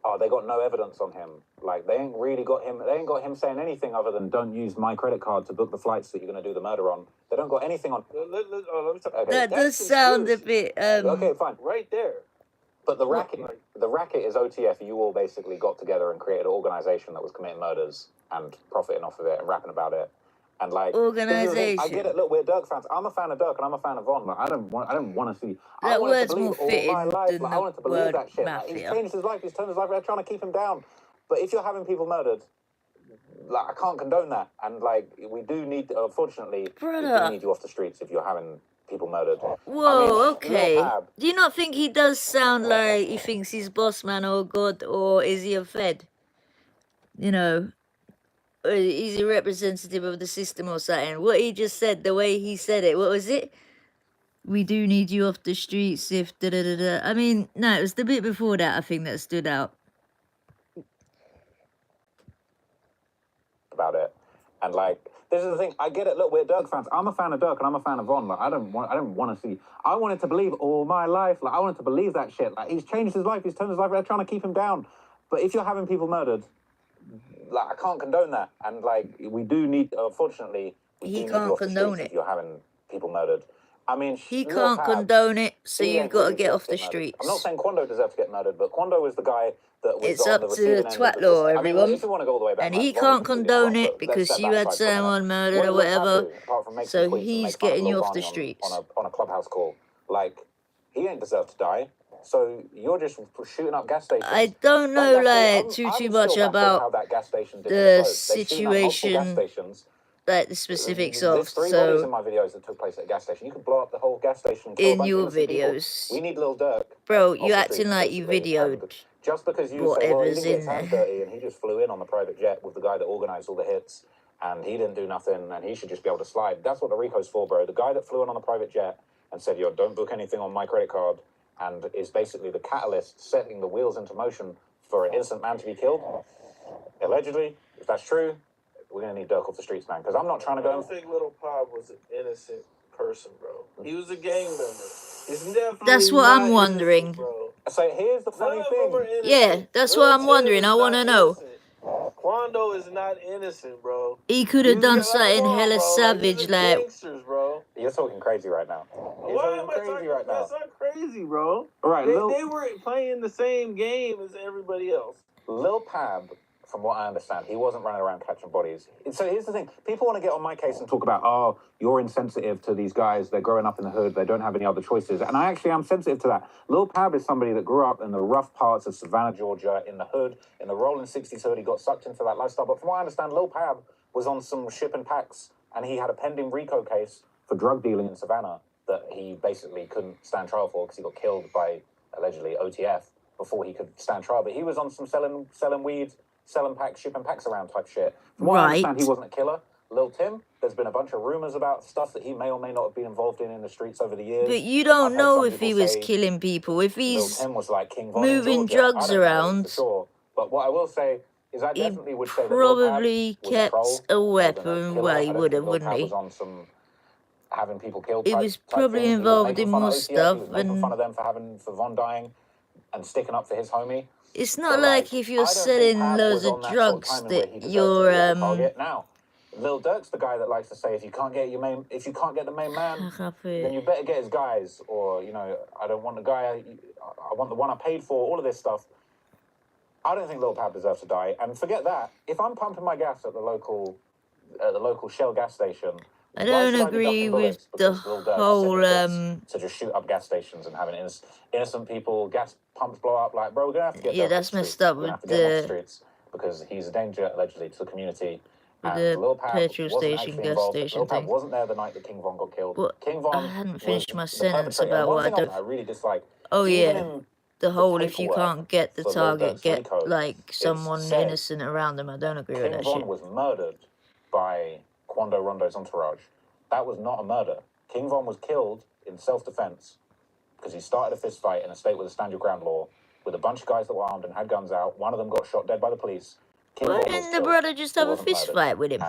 oh, they got no evidence on him. Like they ain't really got him. They ain't got him saying anything other than don't use my credit card to book the flights that you're going to do the murder on. They don't got anything on. Let me talk. Okay. That That's does sound a conspiracy. bit, Okay, fine. Right there. But the What? racket is OTF. You all basically got together and created an organization that was committing murders and profiting off of it and rapping about it. And like, this is the thing, I Organization. get it. Look, we're Dirk fans. I'm a fan of Dirk and I'm a fan of Von. Like, I don't want to see. I That wanted to word's more believe all my fitting life. than Like, I the wanted to believe word that shit. Like, he's mafia. changed his life. He's turned his life. They're trying to keep him down. But if you're having people murdered, like, I can't condone that. And like, we do need, unfortunately, we do Brother. need you off the streets if you're having people murdered. Whoa, okay. Lil Pab, Do you not think he does sound like he thinks he's boss man or god, or is he a Fed? You know, or is he representative of the system or something? What he just said, the way he said it, what was it? We do need you off the streets if da da da da. I mean, no, it was the bit before that I think that stood out. about it. And like, this is the thing. I get it. Look, we're Dirk fans. I'm a fan of Dirk and I'm a fan of Von. Like, I don't want to see. I wanted to believe all my life. Like, I wanted to believe that shit. Like, he's changed his life. He's turned his life. They're trying to keep him down. But if you're having people murdered, like, I can't condone that. And like, we do need. Unfortunately, we He do need you can't off the condone streets it. if you're having people murdered. I mean, He Lil can't Pab, condone it, so he you've ain't got to really get deserve off to the get murdered. I'm not streets. saying Quando deserves to get murdered, but Quando was the guy that was It's on up the to receiving end of the Twatlaw, I mean, everyone. if you want to go all the way back, And like, he Von was can't completely condone wrong, it but let's because set you that had aside for a minute. someone murdered What or did Lil Pab whatever. do, apart from make So some tweets and he's make fun of getting you Lil off the Vani streets. on a clubhouse call? Like, he ain't deserved to die. So you're just shooting up gas stations. I don't That know, gas station, like, too I'm still much baffled how about that gas station didn't the explode. They're shooting up multiple gas situation, stations. like the specifics of. There's 3 bodies in So, my videos that took place at a gas station. You could blow up the whole gas station and kill a in bunch of your innocent people. videos, We need Lil Durk bro, off you the acting streets, like you basically. videoed And just because you say, well, he whatever's didn't get his in hands there. dirty and he just flew in on the private jet with the guy that organised all the hits and he didn't do nothing and he should just be able to slide. That's what the RICO's for, bro. The guy that flew in on the private jet and said, yo, don't book anything on my credit card, and is basically the catalyst setting the wheels into motion for an innocent man to be killed, allegedly, if that's true, we're going to need Dirk off the streets, man, because I'm not trying to I go... don't think Little Pop was an innocent person, bro. He was a gang member. He's definitely That's what not I'm wondering. innocent, bro. So here's the None funny of them are thing. innocent. Yeah, that's what Lil I'm Tim wondering. is I want to not know. innocent. Quando is not innocent, bro. He could have These done guys- like, something come on, hella bro. savage, these are like... gangsters, bro. You're talking crazy right now. You're Why talking am I crazy talking right now. That's not crazy, bro. Right, They were playing the same game as everybody else. Lil Pab, from what I understand, he wasn't running around catching bodies. So here's the thing. People want to get on my case and talk about, oh, you're insensitive to these guys. They're growing up in the hood. They don't have any other choices. And I actually am sensitive to that. Lil Pab is somebody that grew up in the rough parts of Savannah, Georgia, in the hood, in the rolling 60s hood. He got sucked into that lifestyle. But from what I understand, Lil Pab was on some shipping packs, and he had a pending RICO case for drug dealing in Savannah that he basically couldn't stand trial for because he got killed by, allegedly, OTF before he could stand trial. But he was on some selling weed, selling packs, shipping packs around type shit. From what I understand, he wasn't a killer. Lil Tim, there's been a bunch of rumors about stuff that he may or may not have been involved in the streets over the years. But you don't I've heard know some if he people was say killing people. If Lil he's Tim was like King Von in moving Georgia. I drugs don't know around, for sure. But what I will say is I he definitely would say that Lil Pab probably was a kept troll a more than a weapon. killer. Well, I he don't would think have, Lil wouldn't Pab he? was on some having people killed He type was probably thing. He was involved in making fun more of OTF. stuff, He was making and fun of them for Von dying and sticking up for his homie. it's not But like if you're I don't think selling Pab loads was of on that sort of drugs timing where that he deserved to be you're a target. Now, Lil Durk's the guy that likes to say, if you can't get the main man, then you better get his guys, or I don't want the guy, I want the one I paid for. All of this stuff. I don't think Lil Pab deserves to die. And forget that. If I'm pumping my gas at the local Shell gas station, I why don't should I be agree ducking with bullets? the Because Lil Durk whole to just shoot up gas stations and having innocent people, gas pumps blow up. Like, bro, we're gonna have to get yeah, Durk off that's the messed streets. up We're gonna with have to get him off the the streets because he's a danger allegedly to the community. And the Lil Pab petrol wasn't station, actually gas involved. station Lil Pab thing. wasn't there the night that King Von got killed. But King I Von hadn't was finished my the sentence perpetrator. about One what I thing don't. I really dislike. Oh even yeah, in the the whole if you paperwork can't get the for Lil target, Durk's get RICO, like it someone said innocent around them. I don't agree with King that Von shit. was murdered by Quando Rondo's entourage. That was not a murder. King Von was killed in self-defense because he started a fist fight in a state with a stand your ground law with a bunch of guys that were armed and had guns out. One of them got shot dead by the police. King Why Von was didn't the killed. brother just He have a wasn't fist murdered. fight with him?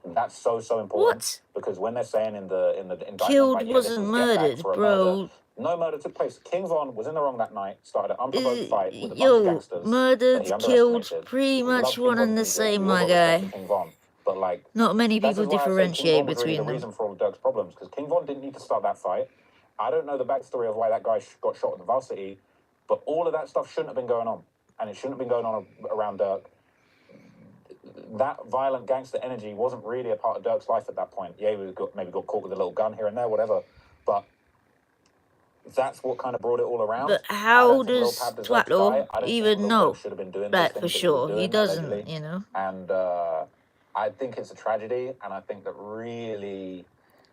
And that's so important. What? Because when they're saying in the indictment, Killed like, this wasn't was get back murdered, for a bro. murder. No murder took place. King Von was in the wrong that night, started an unprovoked fight with a bunch of Yo, gangsters that murdered, he killed, underestimated. pretty We much love King one Von's and the music. same, We all my got respect guy. for King Von. But like, Not many this people is why I say King differentiate Von was really between the them. reason for all of Dirk's problems, because King Von didn't need to start that fight. I don't know the backstory of why that guy got shot in the varsity, but all of that stuff shouldn't have been going on, and it shouldn't have been going on around Dirk. That violent gangster energy wasn't really a part of Dirk's life at that point. Yeah, he maybe got caught with a little gun here and there, whatever. But that's what kind of brought it all around. But I how don't think Lil does Pab deserves to die. Twatlo I don't even think Lil know Durk should have been doing that those for things that sure? he was He doing, doesn't, allegedly. you know. And I think it's a tragedy, and I think that really...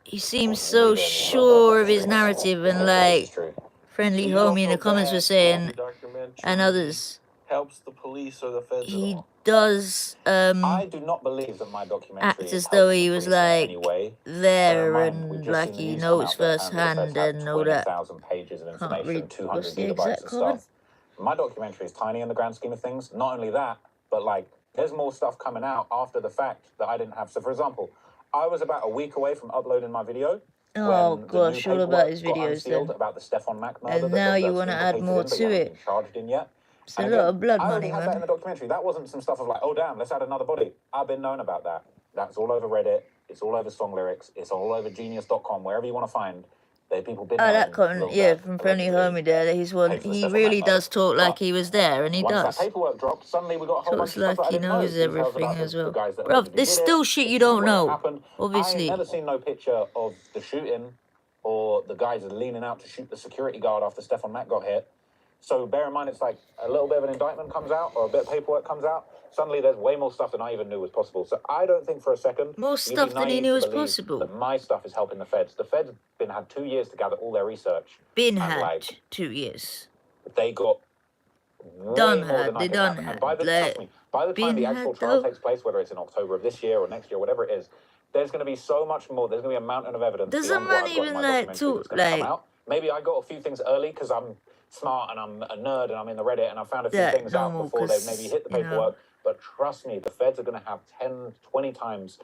He seems we so really need Lil Durk sure off of the his streets. narrative, and This like is true. friendly So you don't homie in the feel comments were bad saying, the documentary and others, helps the police or the feds at he all? does I do not believe that my documentary act as helped though the he was police in any like way. there Bear in mind, we've and just like seen the he news come knows out that apparently the feds firsthand have and all that. 20,000 pages of Can't read. information, 200 What's the gigabytes exact of comment? stuff. My documentary is tiny in the grand scheme of things. Not only that, but like there's more stuff coming out after the fact that I didn't have. So for example, I was about a week away from uploading my video. Oh When the gosh, new all about his paperwork got videos unsealed then. about the Stefan Mack murder And that now you Dirk's want to add implicated more in, but he to hasn't it. been charged in yet. It's a And lot again, of blood I money, already had that in man. the documentary. That wasn't some stuff of like, oh damn, let's add another body. I've been known about that. That's all over Reddit. It's all over song lyrics. It's all over genius.com, wherever you want to find. There people been Oh, that knowing comment, Lil yeah, Durk from Friendly allegedly Homie there. That he's one. paid for the He Stefan Mack really murder. does talk like But he was there, and he once that does. paperwork dropped, suddenly we got a whole bunch Talks of stuff like that I he didn't know. knows Details everything about as the well. guys that Bruv, allegedly there's did still it. shit you This is don't where it know. happened. I ain't Obviously. never seen no picture of the shooting or the guys leaning out to shoot the security guard after Stefan Mack got hit. So bear in mind, it's like a little bit of an indictment comes out or a bit of paperwork comes out. Suddenly there's way more stuff than I even knew was possible. So I don't think for a second More you'd stuff be than he naive knew to was believe possible. that my stuff is helping the feds. The feds had 2 years to gather all their research. Been And had like 2 years. they got way Done more had. than I They could done have. had. And by the Like, trust me, by the time been the actual had trial though. takes place, whether it's in October of this year or next year, whatever it is, there's going to be so much more. There's going to be a mountain of evidence Doesn't beyond what man I've got in even my like documentary talk that's going to come like out. Maybe I got a few things early because I'm smart and I'm a nerd and I'm in the Reddit and I found a few that things out normal before they 'cause, maybe hit the you know, paperwork. But trust me, the feds are going to have 10, 20 times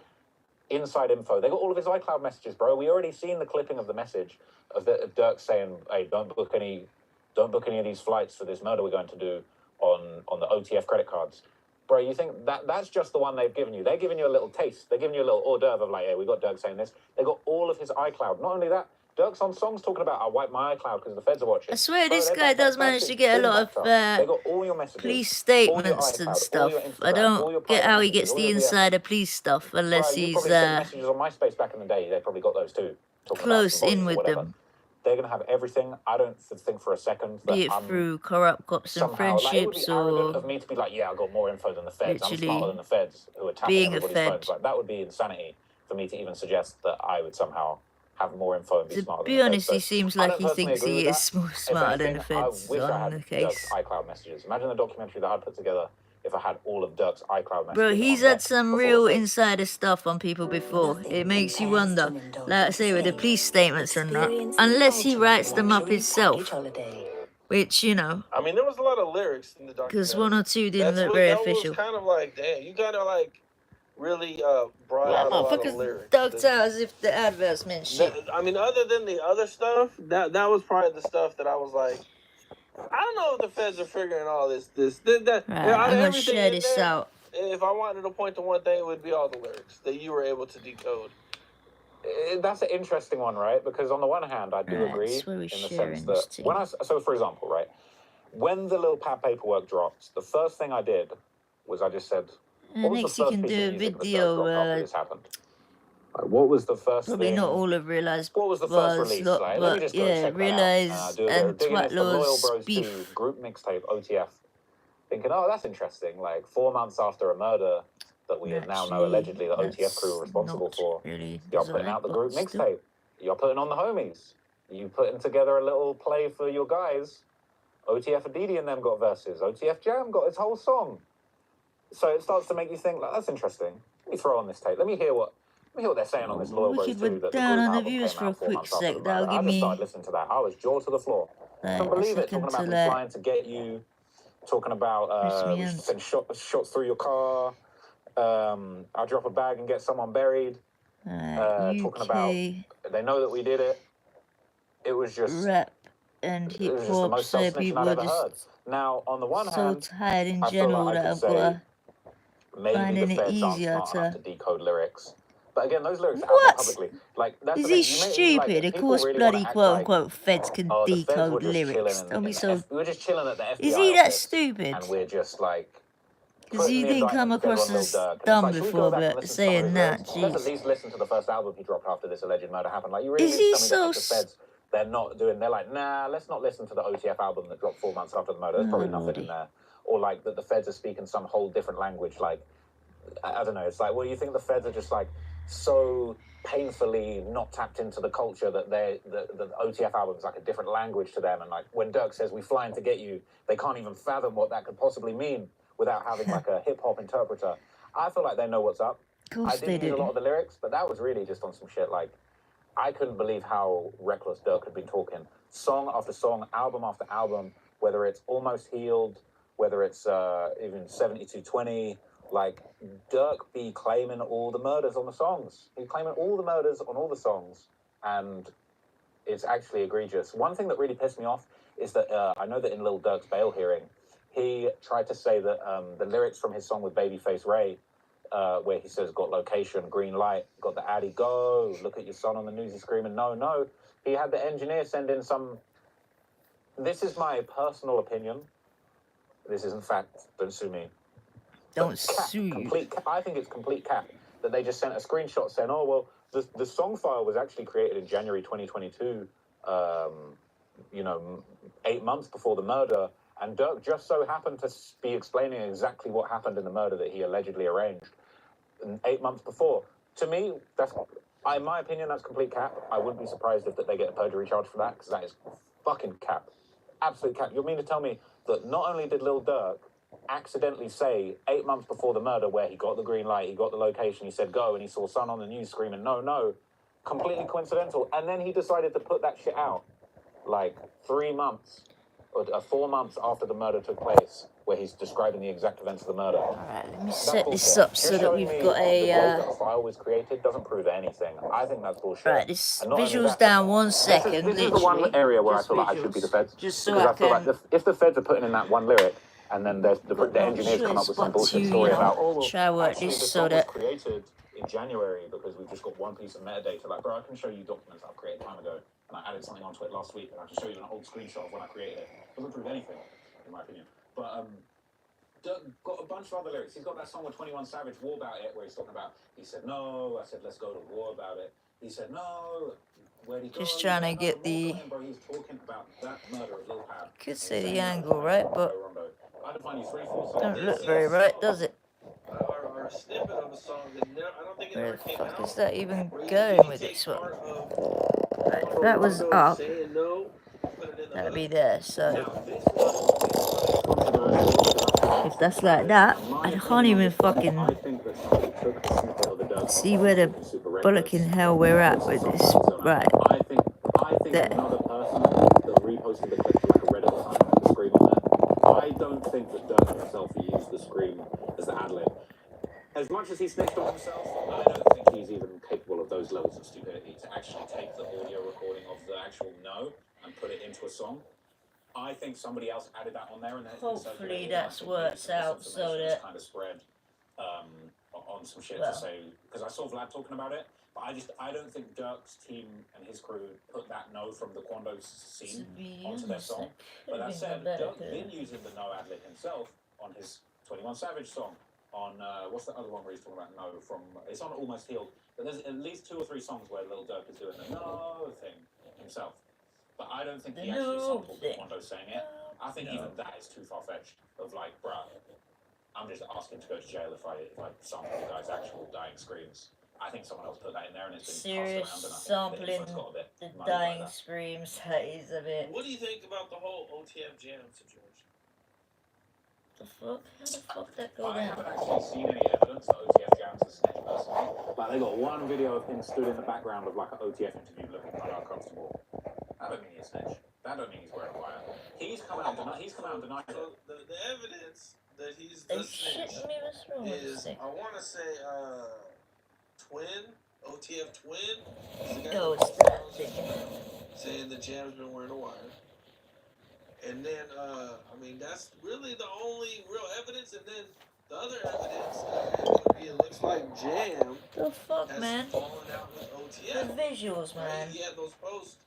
inside info. They got all of his iCloud messages, bro. We already seen the clipping of the message of Dirk saying, "Hey, don't book any of these flights for this murder we're going to do on the OTF credit cards." Bro, you think that's just the one they've given you? They're giving you a little taste. They're giving you a little hors d'oeuvre of like, "Hey, we got Dirk saying this." They got all of his iCloud. Not only that, Dirk's on songs talking about, "I wiped my iCloud because the feds are watching." I swear Bro, this they guy back does that manage to shit get a fully lot backed of up. They got all your messages, police all your statements and iCloud, all your stuff. I Instagram, all your don't get private how he messages, gets all the your DMs. insider police stuff Bro, unless you he's probably sent messages on MySpace back in the day. They probably got those too, talking about some close in bodies or with whatever. them, They're going to have everything. I don't think for a second that be it I'm through corrupt cops and somehow, like, it would be friendships arrogant of or me to be like, yeah, I got more info than the feds. I'm smarter than literally the feds who are tapping being a everybody's phones. fed. Like, that would be insanity for me to even suggest that I would somehow have more info and be To smarter than be the feds. honest, he So seems I like don't he personally thinks agree with he that. is more If smarter than anything, the I feds wish I on had the Dirk's case. iCloud messages. Imagine the documentary that I'd put together if I had all of Dirk's iCloud messages Bro, he's on had deck some before real the feds. insider stuff on people before. It Nothing makes you compares to wonder, an like I indulgent say, with the stay. police statements and that, Experience the unless he ultimate writes them up luxury package himself, holiday. which, you know, I mean, there was a lot of lyrics in the because one documentary. or two didn't look very That was official. kind of like, damn, you kind of like really brought Well, out a lot of motherfuckers lyrics. ducked out as if the adverts meant shit. I mean, other than the other stuff, that was probably the stuff that I was like, I don't know if the feds are figuring all this. That Right, out I'm of gonna everything share in this there, out. if I wanted to point to one thing, it would be all the lyrics that you were able to decode. That's an interesting one, right? Because on the one hand, I do Right, agree that's where we're in the sense sharing that this when to. so for example, right, when the little pad paperwork dropped, the first thing I did was I just said, what was the Next you first can piece do of a music that video, dropped after this happened? Like, what was the first probably thing? not all of Realize What was the first bars, release? lot, Like, let me but just go yeah, check that out. Realize Do a bit and of digging. Twat It's the Loyal Laws Bros 2 beef. group mixtape, OTF. Thinking, oh, that's interesting. Like 4 months after a murder that we now know allegedly the OTF crew That's are responsible not for, really you're putting desired, out the but group still. mixtape. You're putting on the homies. You putting together a little play for your guys. OTF Adidi and them got verses. OTF Jam got its whole song. So it starts to make you think, like, that's interesting. Let me throw on this tape. Let me hear what they're saying on this Loyal We Bros could 2 put that the down group on the album views came for a out 4 quick months after the sec. murder. That'll I give just started me listening to that. I was jaw to the floor. like Couldn't a believe it. second Talking about to them flying to get you. Talking about we should send shots through your car. I'll drop a bag and get someone buried. Talking about they know that we did it. It was just rap and it hip was just the hop, most so self-snitching people I'd are ever heard. just Now, on the one so hand, tired in I feel general like I that could I've say got maybe the finding it feds aren't easier smart enough to to. decode lyrics. But again, those lyrics are out there What? publicly. Like that's Is the he thing. You may stupid? like Of people course, really want bloody to act quote like, unquote feds can oh, the feds were decode just lyrics. chilling Don't be in so. we were just chilling at the FBI Is he that office, stupid? and we're just like Because putting he the didn't come indictment together across on Lil as Durk. And it's dumb like, should we go before, back and but listen to some of his saying lyrics? that, Let's at jeez. least listen to the first album he dropped after this alleged murder happened. Like, you really Is mean he to tell me that so. like, the feds, they're like, nah, let's not listen to the OTF album that dropped 4 months after the murder. There's probably Oh, nothing in lordy. there. Or like that the feds are speaking some whole different language. Like, I don't know. It's like, well, you think the feds are just like so painfully not tapped into the culture that the OTF album is like a different language to them. And like when Dirk says we flying to get you, they can't even fathom what that could possibly mean without having like a hip hop interpreter. I feel like they know what's up. Of course I they didn't use a lot do. of the lyrics, but that was really just on some shit. Like, I couldn't believe how reckless Dirk had been talking. Song after song, album after album, whether it's Almost Healed, whether it's even 7220, like Dirk be claiming all the murders on the songs. He's claiming all the murders on all the songs, and it's actually egregious. One thing that really pissed me off is that I know that in Lil Durk's bail hearing, he tried to say that the lyrics from his song with Babyface Ray, where he says, got location, green light, got the Addy, go, look at your son on the news, he's screaming, no, no. He had the engineer send in some, this is my personal opinion. This isn't fact, don't sue me. Don't sue you. I think it's complete cap that they just sent a screenshot saying, oh, well, the song file was actually created in January 2022, 8 months before the murder. And Dirk just so happened to be explaining exactly what happened in the murder that he allegedly arranged 8 months before. To me, in my opinion, that's complete cap. I wouldn't be surprised if they get a perjury charge for that, because that is fucking cap. Absolute cap. You mean to tell me that not only did Lil Durk accidentally say 8 months before the murder where he got the green light, he got the location, he said go, and he saw son on the news screaming, no, no, completely coincidental. And then he decided to put that shit out like 3 months 4 months after the murder took place, where he's describing the exact events of the murder. Alright, let me That's set this bullshit. up so You're that showing we've me got the way a that a file was created doesn't prove anything. I think that's bullshit. right, this And not only visuals that, down 1 this second, is literally. the one area where I Just feel like I should be the visuals. feds. Just so Because I I feel can like if the feds are putting in that one lyric, and then the got no engineers come up choice with some but to, bullshit you story know, about, oh, well, try work actually this the so song that was created in January because we've just got one piece of metadata. Like, bro, I can show you documents I've created time ago, and I added something onto it last week, and I can show you an old screenshot of when I created it. Doesn't prove anything, in my opinion. But got a bunch of other lyrics. He's got that song with 21 Savage, War About It, where he's talking about, he said no, I said let's go to war about it. He said no, where'd he go? just trying to get the, Bro, he's talking about that murder at Lil Pab. could say the angle, right? But I had to find you 3 full songs. don't look very right, does it? Or a snippet of a song that I don't think it Where ever the came fuck out. is that even Where going with take this one? part of Right, if that was Rondo up, saying no, put it in the that'd be hook. there. So Now, this one is controversial. if that's like that, I can't even fucking I think that somebody took a snippet of the Dirk see song where the talking super reckless. bollocking hell we're at with this. Right, I think there. another person that reposted the clip to like a Reddit or something with the scream on there. I don't think that Dirk himself used the scream as the ad lib. As much as he snitched on himself, I don't think he's even capable of those levels of stupidity to actually take the audio recording of the actual no and put it into a song. I think somebody else added that on there, and then Hopefully that's works out so that, kind of spread on some shit well, to say, because I saw Vlad talking about it, but I don't think Dirk's team and his crew put that no from the Quando scene onto their song. But that said, Dirk's been using the no ad lib himself on his 21 Savage song. On what's the other one where he's talking about no from? It's on Almost Healed, but there's at least 2 or 3 songs where Lil Durk is doing the no thing himself. But I don't think he actually sampled the Quando saying it. I think even that is too far-fetched. Of like, bruh, I'm just asking to go to jail if I sample the guy's actual dying screams. I think someone else put that in there and it's been serious passed around. sampling the dying screams. That is a bit. What do you think about the whole OTF Jam situation? The fuck? How the fuck that go I down? haven't actually seen any evidence that OTF Jam's a snitch personally. Like, they got one video of him stood in the background of like an OTF interview looking kind of uncomfortable. That don't mean he's a snitch. That don't mean he's wearing a wire. He's come out and denied it. So the evidence that he's They the snitch shitting me, what's wrong with this is, thing? I want to say, Twin, OTF Twin, is the guy Yo, that it's posted that on thing. Instagram saying that Jam's been wearing a wire. And then, I mean, that's really the only real evidence. And then the other evidence would be, it looks like Jam The fuck, has man? fallen out with The OTF. visuals, man. Right? He had those posts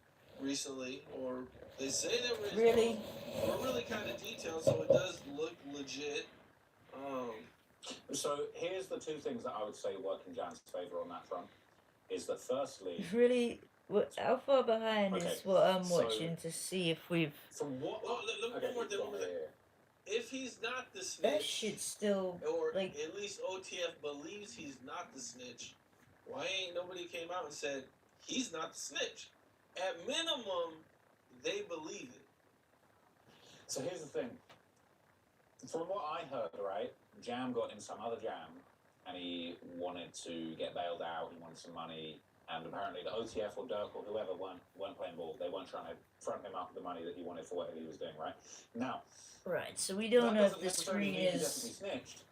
recently, or they say they were Really? We're really kind of detailed, so it does look legit. So here's the 2 things that I would say work in Jan's favor on that front. Is that firstly, Really? How far behind is what I'm watching to see if we've... from what? Well, one more thing. If he's not the snitch, That shit's still, or like... at least OTF believes he's not the snitch, why ain't nobody came out and said he's not the snitch? At minimum, they believe it. So here's the thing. From what I heard, right, Jam got in some other jam, and he wanted to get bailed out. He wanted some money, and apparently the OTF or Dirk or whoever weren't playing ball. They weren't trying to front him up the money that he wanted for whatever he was doing, right? Now, Right, so we don't know if the screen is... definitely snitched,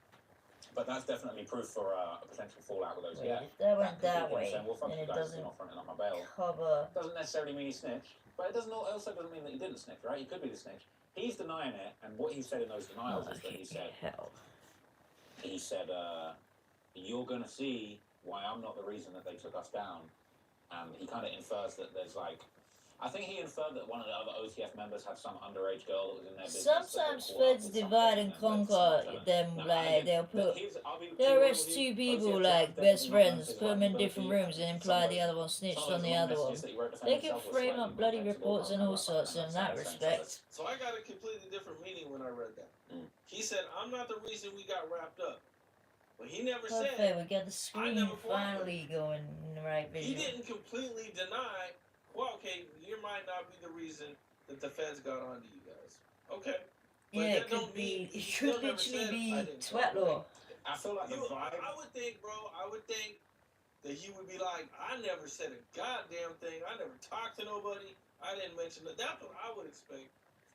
but that's definitely proof for a potential fallout with OTF. If that went could be that him way, saying, well, fuck then you it guys, doesn't you're not fronting up my bail. cover... Doesn't necessarily mean he snitched, but it also doesn't mean that he didn't snitch, right? He could be the snitch. He's denying it, and what he said in those denials is that he said, you're gonna see why I'm not the reason that they took us down, and he kind of infers that there's like, I think he inferred that one of the other OTF members had some underage girl that was in their business. Sometimes feds divide and conquer them, like, they'll arrest 2 people, like, best friends, put them in different rooms and imply the other one snitched on the other one. They can frame up bloody reports and all sorts in that respect. So I got a completely different meaning when I read that. He said, I'm not the reason we got wrapped up. But he never Perfect, said, we got the screen finally going in the right he visual. didn't completely deny, well, okay, you might not be the reason that the feds got onto you guys. Okay. But Yeah, that it could be, it could literally be twat law. I feel like the vibe. I would think, bro, that he would be like, I never said a goddamn thing. I never talked to nobody. I didn't mention that. That's what I would expect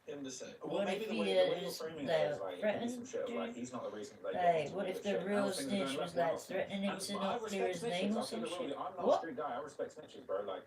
him to say? Well, What maybe if the he way you're is framing it is like it could be some threatened? shit of like he's not the reason they got Like, into what all if this the shit. Now real things are going snitch left, was why like not snitch? threatening him And to I not clear respect his snitches. name or I'll keep some it real with shit? you. I'm not a What? street guy. I respect snitches, bro. Like,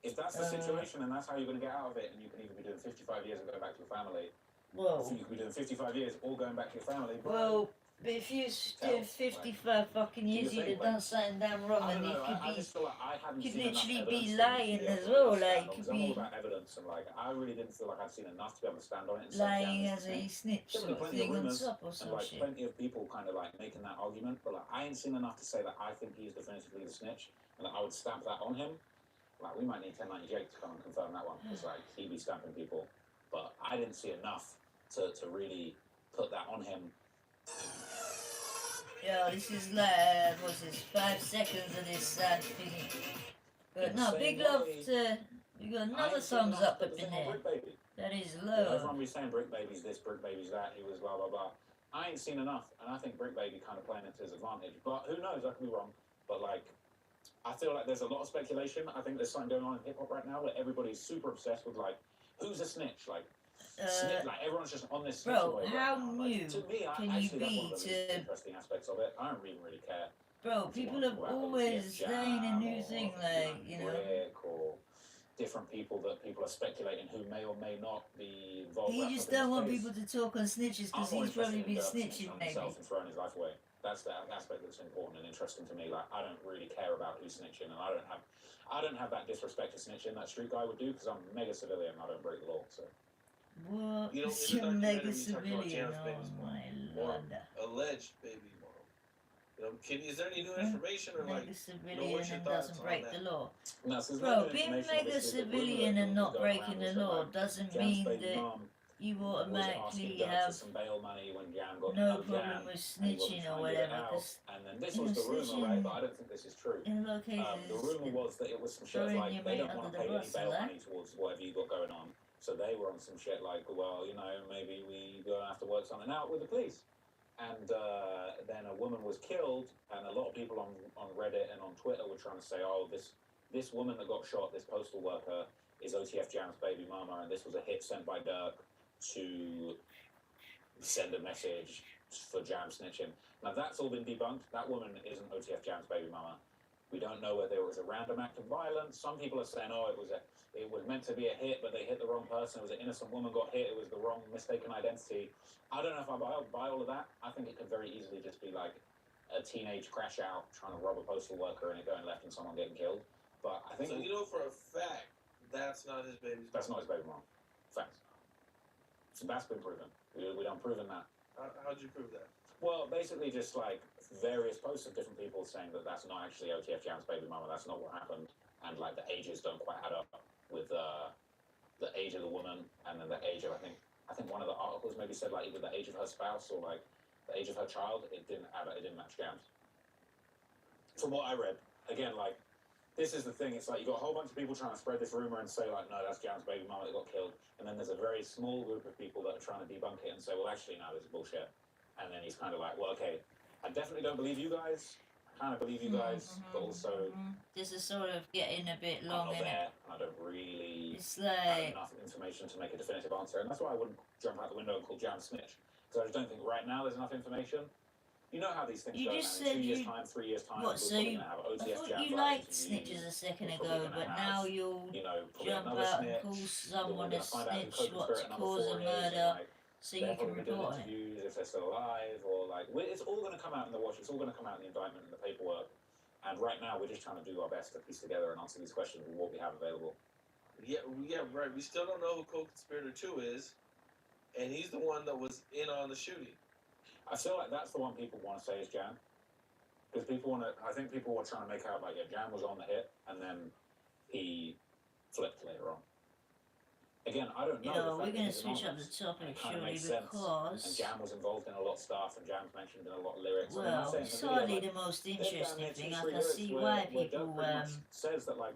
if that's the situation and that's how you're going to get out of it, and you can either be doing 55 years and going back to your family, Whoa. you could be doing 55 years or going back to your family, bro. Well, but if you're doing 55 fucking years, you'd have done something damn wrong, I and don't you know. could I be, just feel like I hadn't could seen enough literally evidence be for me to lying be able as to well. stand Like, on, could 'cause I'm all be about evidence, and like I really didn't feel like I'd seen enough to be able to stand on it and say lying Jam as is the a snitch. snitch Definitely sort of plenty of thing on rumors top or and some like shit. plenty of people kind of like making that argument, but like I ain't seen enough to say that I think he's definitively the snitch, and that I would stamp that on him. Like we might need 1090 Jake to come and confirm that one, because like he'd be stamping people, but I didn't see enough to really put that on him. Yo, this is like, what's this, 5 seconds of this sad thingy. But no, big love to, we got another thumbs up up in there. That is low. Everyone was saying Brick Baby's this, Brick Baby's that, he was blah blah blah. I ain't seen enough, and I think Brick Baby kind of playing into his advantage. But who knows, I could be wrong. But like, I feel like there's a lot of speculation. I think there's something going on in hip hop right now where everybody's super obsessed with like, who's a snitch? Like, like everyone's just on this. Bro, wave how right now. new like, to me, can you actually, that's one be of the least interesting aspects of it. I don't even really care. Bro, people have always saying a new thing, like, you know. Or different people that people are speculating who may or may not be involved. He just don't want people to talk on snitches because he's probably been snitching, maybe. Himself and throwing his life away. That's the aspect that's important and interesting to me. Like, I don't really care about who's snitching, and I don't have that disrespect to snitching that street guy would do, because I'm mega civilian and I don't break the law. So. What? You know, It's your in the mega documentary, you talked about civilian. Jam's Oh baby's my or lord. alleged baby mom. You know, is there any new information or like? Mega civilian and doesn't break the law. No, so Bro, being mega civilian and not breaking the law doesn't mean that you automatically have some bail money when Jam got no problem with snitching or whatever. And then this was the rumor, right? But I don't think this is true. In a lot of cases, the rumor was that it was some shit like they don't want to pay any bail money towards whatever you got going on. So they were on some shit like, well, you know, maybe we gonna have to work something out with the police. And then a woman was killed, and a lot of people on Reddit and on Twitter were trying to say, oh, this woman that got shot, this postal worker, is OTF Jam's baby mama, and this was a hit sent by Dirk to send a message for Jam snitching. Now that's all been debunked. That woman isn't OTF Jam's baby mama. We don't know whether it was a random act of violence. Some people are saying, oh, it was meant to be a hit, but they hit the wrong person. It was an innocent woman got hit. It was the wrong mistaken identity. I don't know if I buy all of that. I think it could very easily just be like a teenage crash out trying to rob a postal worker and it going left and someone getting killed. But I think so. You know for a fact that's not his baby. That's not his baby mom. Facts. So that's been proven. We don't proven that. How'd you prove that? Well, basically just like various posts of different people saying that that's not actually OTF Jam's baby mama. That's not what happened. And like the ages don't quite add up with the age of the woman and then the age of I think one of the articles maybe said like either the age of her spouse or like the age of her child. It didn't add up. It didn't match Jam's. From what I read, again, like this is the thing. It's like you got a whole bunch of people trying to spread this rumor and say like, no, that's Jam's baby mama that got killed. And then there's a very small group of people that are trying to debunk it and say, well, actually, no, this is bullshit. And then he's kind of like, well, okay, I definitely don't believe you guys. I kind of believe you guys, but also this is sort of getting a bit long, I'm not isn't there. it? I don't really It's have like enough information to make a definitive answer, and that's why I wouldn't jump out the window and call Jam a snitch, because I just don't think right now there's enough information. You know how these things you go, just man. In said 2 years' you time, 3 years' time, what? we're So probably you, going to have I OTF thought Jam you vibes liked interviews. snitches a second We're ago, probably but gonna now have, you'll you know, probably jump another out and snitch. call Then someone we're a going to find out who snitch, what to co-conspirator number cause 4 a is, murder, and, like, so you they're can probably doing report it. interviews if they're still alive, or like it's all going to come out in the wash. It's all going to come out in the indictment and the paperwork. And right now, we're just trying to do our best to piece together and answer these questions with what we have available. Yeah, right. We still don't know who co-conspirator 2 is, and he's the one that was in on the shooting. I feel like that's the one people want to say is Jam, because I think people were trying to make out like Jam was on the hit and then he flipped later on. Again, I don't know. You know, we're going to switch up the topic surely and because Jam was involved in a lot of stuff, and Jam's mentioned in a lot of lyrics. well, it's hardly the most interesting thing. I can see why people says that like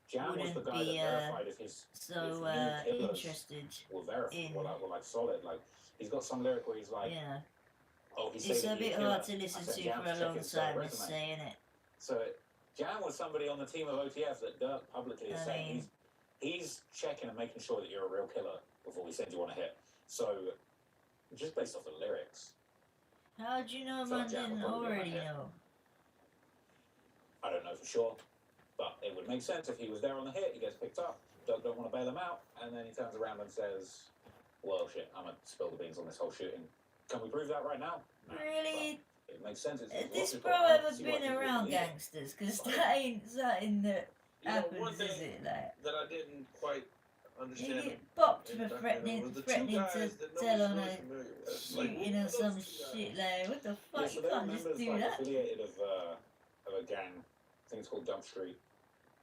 Jam was the wouldn't guy be that verified if his so if new killers interested were verified, in were like solid. Like he's got some lyric where he's like, yeah. oh, he's It's a saving bit the hard killer. to listen I said, to Jam, for a check long his time, resume. let's say, innit? So Jam was somebody on the team of OTF that Dirk publicly is I saying mean, he's checking and making sure that you're a real killer before we send you on a hit. So, just based off the lyrics, How do you know So man Jack will didn't probably go already ahead. know? I don't know for sure, but it would make sense if he was there on the hit, he gets picked up, Doug don't want to bail him out, and then he turns around and says, well, shit, I'm going to spill the beans on this whole shooting. Can we prove that right now? No, Really? but it makes sense. Has this logical. bro I ever see why been people would around believe it. gangsters? Because that ain't something that You know, one happens, is thing it? Like, that I didn't quite you understand. get bopped in for back then threatening was the two to guys that tell nobody's on really a familiar with. shooting who or were those some two guys? shit. Like, what the fuck? Yeah, You so they're can't just members do like that. affiliated of a gang. I think it's called Dump Street.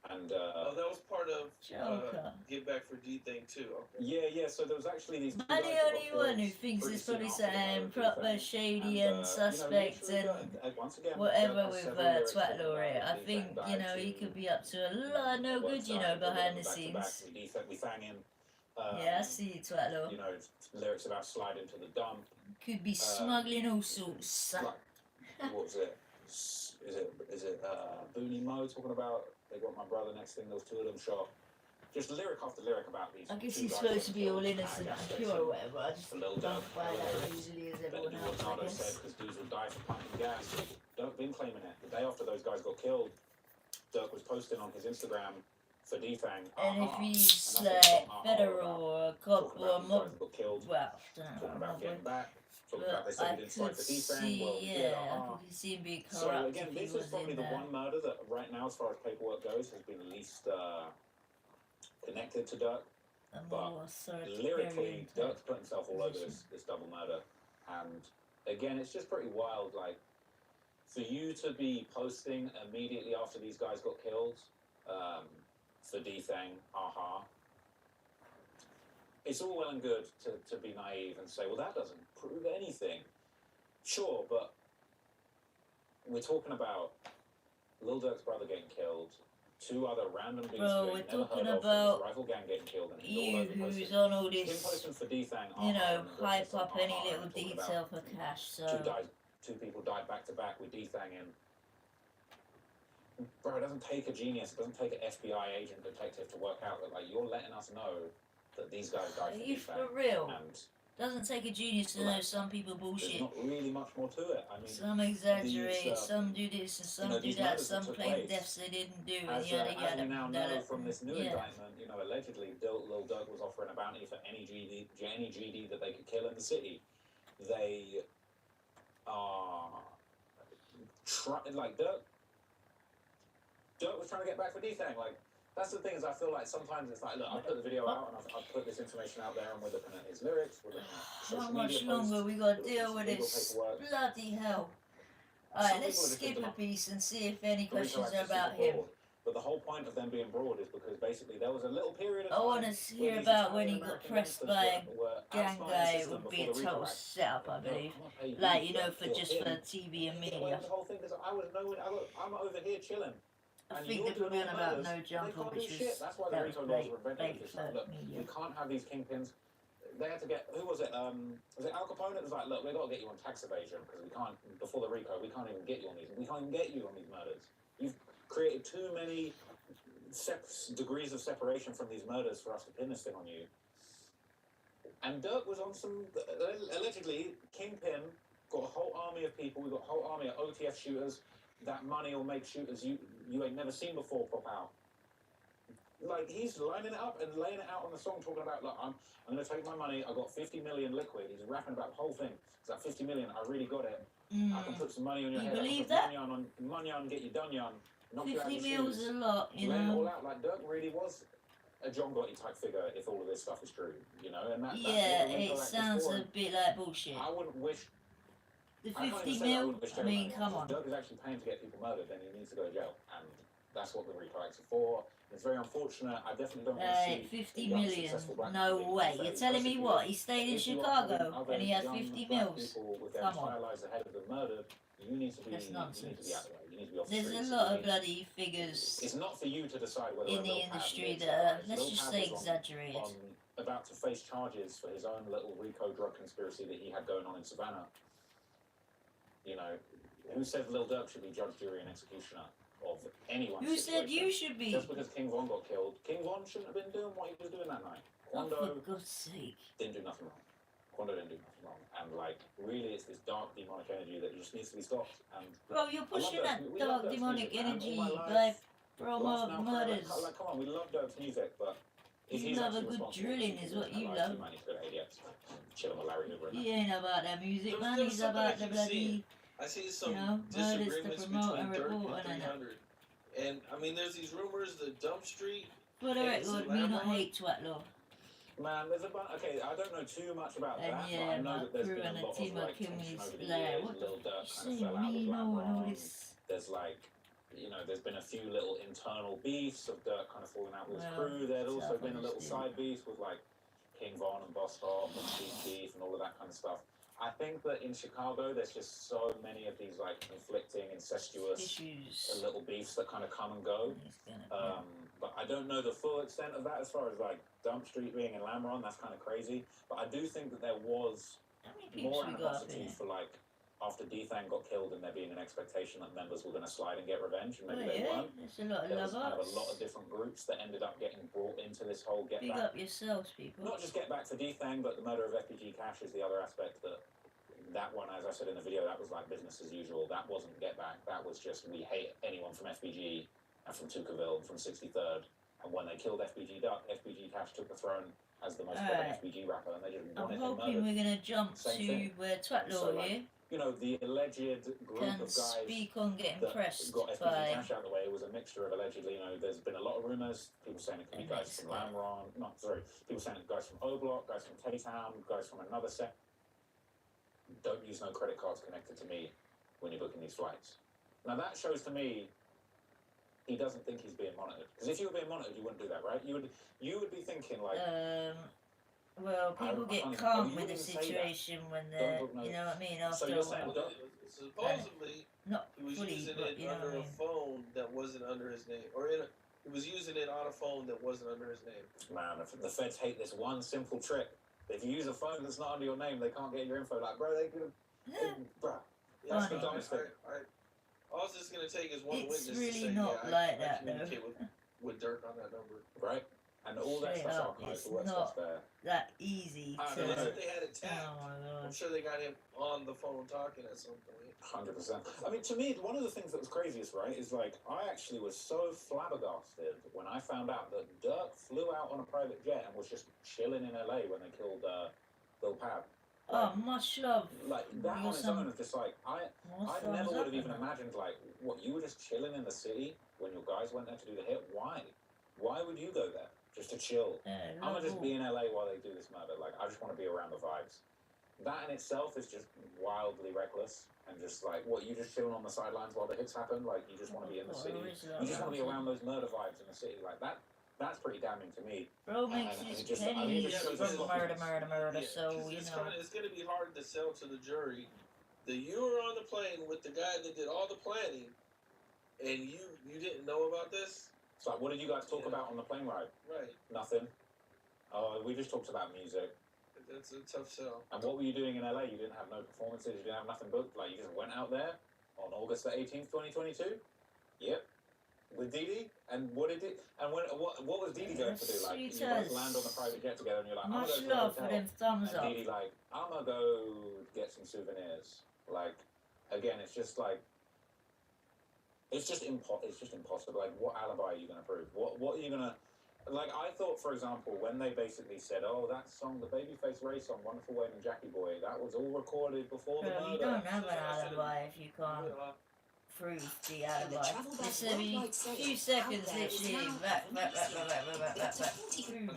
And Oh, that was part of Joker. Get Back for D thing too. Okay. yeah. So there was actually these. Am two I guys the that got only one who killed thinks pretty it's soon probably after the murder something of proper D-Thang. shady And, and suspect once again, whatever Doug has with several lyrics Twat talking Laurie? about I D-Thang think, you died know, he to could be up to a lot of no good, you know, behind the scenes. We sang in. Yeah, I see you, Twat Law. You know, lyrics about sliding to the dump. Could be smuggling all sorts. Like, what was it? Is it Booney Mo talking about they got my brother next thing? Those two of them shot. Just lyric after lyric about these. I guess two he's guys supposed to be getting all killed innocent at a and gas pure or station. whatever. I just A little don't Doug, buy that lyrics usually as that everyone else, I Leonardo guess. said because dudes would die for pumping gas. Doug been claiming it. The day after those guys got killed, Doug was posting on his Instagram for D-Thang. And if he's And that's what like about, federal or a cop talking or a about these mob, guys that got killed, well, don't talking know, about mob getting boy. back, talking But about they said I he didn't strike could for D-Thang. see, Well, he did. yeah, I could see him being So corrupt again, if he this was is probably in the there. one murder that right now, as far as paperwork goes, has been least connected to Dirk. A But more lyrically, authoritarian Dirk's put himself all over position. this double murder. And again, it's just pretty wild. Like, for you to be posting immediately after these guys got killed, for D-Thang, it's all well and good to be naive and say, well, that doesn't prove anything. Sure, but we're talking about Lil Durk's brother getting killed, two other random dudes Bro, who we're you've never talking heard about of, rival gang getting killed, and he's all you over who's posting. on all Him this, posting for D-Thang, you know, and hype referencing up any and little talking detail about for cash, so... two people died back to back with D-Thang in. Bro, it doesn't take a genius, it doesn't take an FBI agent detective to work out that, like, you're letting us know that these guys died Are for you D-Thang. for real? And Doesn't take a genius to know some people there's bullshit. not really much more to it. I mean, Some exaggerate, these, some do this and some do these that, murders some that took claim place, deaths they didn't do, and as yada yada. we now know from this new yeah. indictment, you know, allegedly Lil Durk was offering a bounty for any GD that they could kill in the city. They are like Durk was trying to get back for D-Thang. Like, that's the thing, is I feel like sometimes it's like, look, I put the video out and I've put this information out there, and we're looking at his lyrics, we're looking at social How much media longer posts, we gotta we're deal looking with at legal this? paperwork. Bloody hell. Some Alright, people let's are just skip a thinking piece and see if any the questions Rico are Acts are about super him. broad. But the whole point of them being broad is because basically there was a little period of I time want to where hear these about when he Italian got American pressed gangsters by a were gang outsmarting the guy. It system would be before a the Rico total Acts. setup, I No, believe. I'm not paying Like, you you know, to for kill just him. for TV and Get away media. with the whole thing, because I was nowhere. I'm over here chilling. I And think you're they put me doing on all about murders, No they Jumper, can't do which shit. was, That's why the that Rico was laws late, were invented. late It's for like, look, media. we can't have these kingpins. They had to get, who was it? Was it Al Capone? It was like, look, we got to get you on tax evasion because we can't, before the Rico, we can't even get you on these. We can't even get you on these murders. You've created too many degrees of separation from these murders for us to pin this thing on you. And Dirk was on some, allegedly, Kingpin got a whole army of people. We got a whole army of OTF shooters. That money will make shooters you ain't never seen before pop out. Like, he's lining it up and laying it out on the song, talking about, look, I'm going to take my money. I got 50 million liquid. He's rapping about the whole thing. It's like 50 million. I really got it. I can put some money on your You head. believe I that? can put money on, get you done, young. Knock you out 50 of your mils shoes. a lot, you Laying it all know. out. Like, Dirk really was a John Gotti type figure, if all of this stuff is true, you know. And that's Yeah, what the Rico it Act is sounds for. a bit like bullshit. I wouldn't wish. The I can't 50 even say that I mil, wouldn't wish I mean, Dirk come money. on. If Dirk is actually paying to get people murdered, then he needs to go to jail, and that's what the Rico Acts are for. It's very unfortunate. I definitely don't want to see 50 a young, million. successful black No man way. being You're telling me persecuted. what? He stayed in If you are Chicago having other and he had young 50 black mils. people with their Come on. entire lives ahead of them murdered, you need to be. That's You need to nonsense. be out there. You need to be off the There's streets. a lot You of need- bloody figures It's not for you to decide whether in a the Lil Pab industry lives that their are, lives. let's Lil just Pab say is exaggerated. about to face charges for his own little Rico drug conspiracy that he had going on in Savannah. You know, who said Lil Durk should be judge, jury, and executioner of anyone's Who said situation? you should be? Just because King Von got killed, King Von shouldn't have been doing what he was doing that night. Of Quando for God's sake. didn't do nothing wrong. Quando didn't do nothing wrong. And like, really, it's this dark demonic energy that just needs to be stopped. And Bro, you're I love pushing Dirk's that music. We love dark Dirk's demonic music, man. All energy my by life, promo laughing out crying, murders. like, come on, we love Dirk's music, but if You he's love a actually good responsible for drilling people is what in you their lives, love. you might need to go to ADX, chilling with Larry Hoover and He ain't about that music, There was- man. there was He's something I about the keep bloody, seeing. I see some you know, murders to disagreements promote between and Dirk report and and that. 300. And I mean, there's these rumors that Dump Street. For the and is it record, me not Lamron? hate twat law. Man, there's a bunch. Okay, I don't know too much about And that, but yeah, I know my that there's crew been and a the lot team of are like killing tension me. over the Like, years. what the Lil fuck Durk you kind of saying? fell out with Me, no, and all Lamron. this. There's like, you know, there's been a few little internal beefs of Dirk kind of falling out with his Well, crew. There's also South been a little understood. side beef with like King Von and Boss Hog and Chief Keef and all of that kind of stuff. I think that in Chicago, there's just so many of these like conflicting, incestuous Issues. little beefs that kind of come and go. He's gonna, But I don't know the full extent of that as far as like Dump Street being in Lamron. That's kind of crazy. But I do think that there was how many people more we got up animosity here? for like after D-Thang got killed and there being an expectation that members were going to slide and get revenge, and Oh, maybe they yeah, weren't. there's a lot of There was love kind of a arts. lot of different groups that ended up getting brought into this whole get Big back. up yourselves, people. Not just get back for D-Thang, but the murder of FPG Cash is the other aspect that one, as I said in the video, that was like business as usual. That wasn't get back. That was just we hate anyone from FPG and from Tukaville and from 63rd. And when they killed FPG Duck, FPG Cash took the throne as the most popular Alright. FPG rapper, and they just I'm wanted him hoping murdered. we're gonna jump Same to thing. where Twat Law So, like, here You know, the alleged group can of guys speak on getting that pressed got FPG by. Cash out of the way was a mixture of allegedly, you know, there's been a lot of rumours, people saying it could be And guys next from guy. Lamron, people saying it guys from O-Block, guys from K-Town, guys from another set. Don't use no credit cards connected to me when you're booking these flights. Now that shows to me he doesn't think he's being monitored. Because if you were being monitored, you wouldn't do that, right? You would be thinking like, Well, people I get can't- calm you with the wouldn't say that. situation when Don't they're, book no- you know what I mean, So after you're a saying while. Supposedly, Not he was fully, using but it you know what under I a mean. phone that wasn't under his name, or he was using it on a phone that wasn't under his name. man, the feds hate this one simple trick. If you use a phone that's not under your name, they can't get your info. Like, bro, they could have, bro. Yeah, Funny. so all it's gonna take is one It's witness really to say, not yeah, like I that, communicate with Dirk on that number. Right? And all that Straight stuff's up, archived, it's all that not stuff's there. that easy I to. don't know. If they had it tapped, Oh my I'm god. sure they got him on the phone talking at some point. 100%. I mean, to me, one of the things that was craziest, right, is like, I actually was so flabbergasted when I found out that Dirk flew out on a private jet and was just chilling in LA when they killed Lil Pab. Oh, much love. Like, that You on got its some own is just like, I more never thumbs would up have in even that. imagined, like, what, you were just chilling in the city when your guys went there to do the hit? Why? Why would you go there? Just to chill? I'm gonna just be in LA while they do this murder. Like, I just want to be around the vibes. That in itself is just wildly reckless. And just like, what, you just chilling on the sidelines while the hits happen? Like, you just want to be in the city. You just want to be around those murder vibes in the city. Like, that's pretty damning to me. Bro makes And his it just- I mean, it pennies just shows from us what murder, happens. so, 'cause you it's know. it's gonna be hard to sell to the jury that you were on the plane with the guy that did all the planning, and you didn't know about this. It's like, what did you guys talk about on the plane ride? Right. Nothing. We just talked about music. That's a tough sell. And what were you doing in LA? You didn't have no performances. You didn't have nothing booked. Like, you just went out there on August the 18th, 2022. Yep. With Didi. And what did it? And what was Didi going to do? Like, you guys land on the private jet together, and you're like, I'm Much gonna go to love the for hotel. them thumbs And up. Didi like, I'm gonna go get some souvenirs. Like, again, it's just like, it's just impossible. Like, what alibi are you gonna prove? What are you gonna? Like, I thought, for example, when they basically said, "Oh, that song, the Babyface Ray song, Wonderful Wayne and Jackie Boy, that was all recorded before the Bro, you murder." don't have an alibi if you can't prove the alibi. This will be a few seconds, literally. Back. Boom.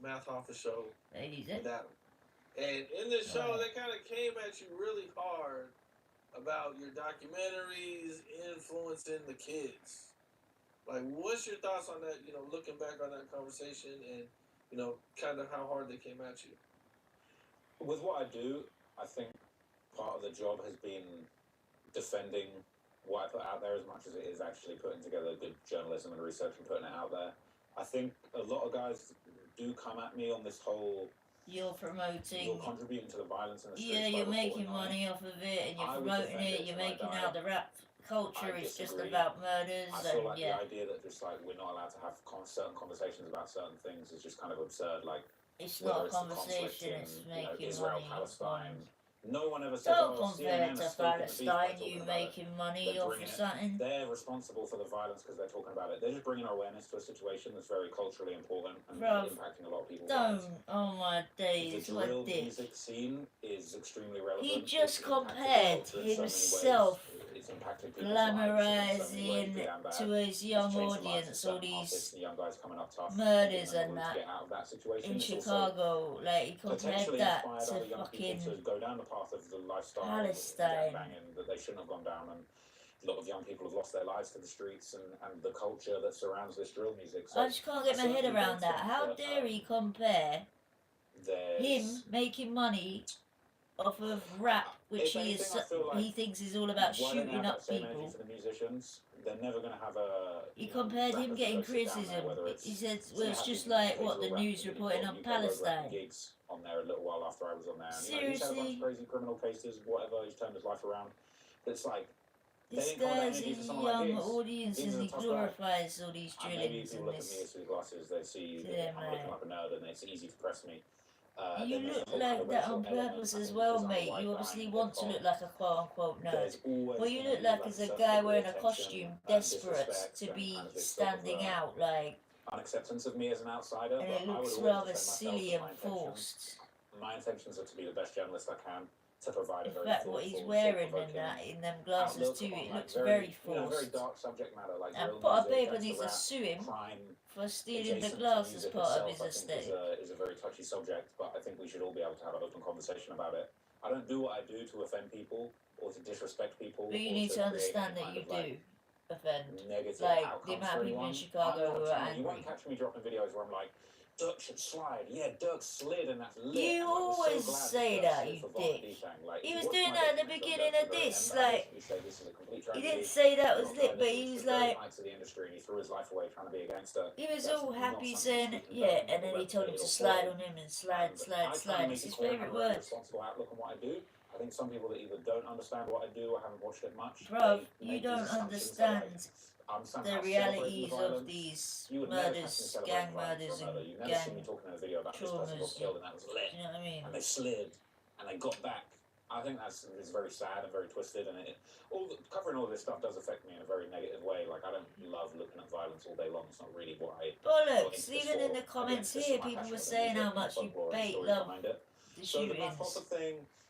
Math off the show. Ladies, eh? That. And in this show, Right. they kind of came at you really hard about your documentaries influencing the kids. Like, what's your thoughts on that? You know, looking back on that conversation, and you know, kind of how hard they came at you. With what I do, I think part of the job has been defending what I put out there as much as it is actually putting together good journalism and research and putting it out there. I think a lot of guys do come at me on this whole, You're promoting. you're contributing to the violence in the streets. Yeah, by you're making reporting on it. money off of it, and you're I would promoting defend it. it You're till I making die. out the rap culture I is just disagree. about murders, I feel and like yeah. the idea that just like we're not allowed to have certain conversations about certain things is just kind of absurd. Like, It's whether not a it's the conflict conversation, in, it's you know, making Israel, money. Palestine. No one ever says, Don't oh, compare CNN it to is stoking the beef by Palestine, you talking about it. making money They're off bringing of it. something. They're responsible for the violence because they're talking about it. They're just bringing awareness to a situation that's very culturally important and Bruv, impacting a lot of people's Don't, lives. oh my The days, what a drill dick. music scene is extremely relevant. He just It's impacted compared culture in so many himself ways. It's impacted people's lives in so many ways, glamorizing good and bad. to his It's young changed the lives of audience all certain artists these and young guys coming up tough, murders giving them a and route to that get out of that situation. in It's also Chicago. Like, he compared potentially that inspired to other young people fucking to go down the path of the lifestyle Palestine. gangbanging that they shouldn't have gone down, and a lot of young people have lost their lives to the streets and the culture that surrounds this drill music. So I just can't get my head around that. How dare he compare him making money off of rap, which he thinks is all about shooting up people. For the musicians, they're never going to have a. He compared him getting criticism. He said, well, it's just like what the news reporting on Palestine. Gigs on there a little while after I was on there. And, Seriously? he's had a bunch of crazy criminal cases, whatever. He's turned his life around. But it's like. This guy's a young audience and he glorifies all these drillings. Maybe people look at me through glasses, they see I'm looking like a nerd and it's easy to press me. You look like that on purpose as well, mate. You obviously want to look like a quote-unquote nerd. What you look like is a guy wearing a costume, desperate to be standing out, like... Unacceptance of me as an outsider, and it looks rather silly and forced. My intentions are to be the best journalist I can, to provide a very in fact, what he's wearing and that, in them glasses too, it looks very forced. Very dark subject matter, like and Potter Paper needs to sue him for stealing the glasses part of his aesthetic. Is a very touchy subject, but I think we should all be able to have an open conversation about it. I don't do what I do to offend people or to disrespect people. But you need to understand that you do offend. Like the amount of people in Chicago who are angry. You won't catch me dropping videos where I'm like, Dirk should slide. Yeah, Dirk slid and that's lit. You always say that, you dick. He was doing that at the beginning of this, like, he didn't say that was lit, but he was like, he was all happy saying, yeah, and then he told him to slide on him and slide. It's his favourite word. I think some people that either don't understand what I do or haven't watched it much. Bruv, you don't understand the realities of these murders, gang murders and gang traumas. You know what I mean? And they slid and they got back. I think that's very sad and very twisted, and covering all this stuff does affect me in a very negative way. Like, I don't love looking at violence all day long. It's not really what I. Bollocks! Even in the comments here, people were saying how much you bait love the shootings.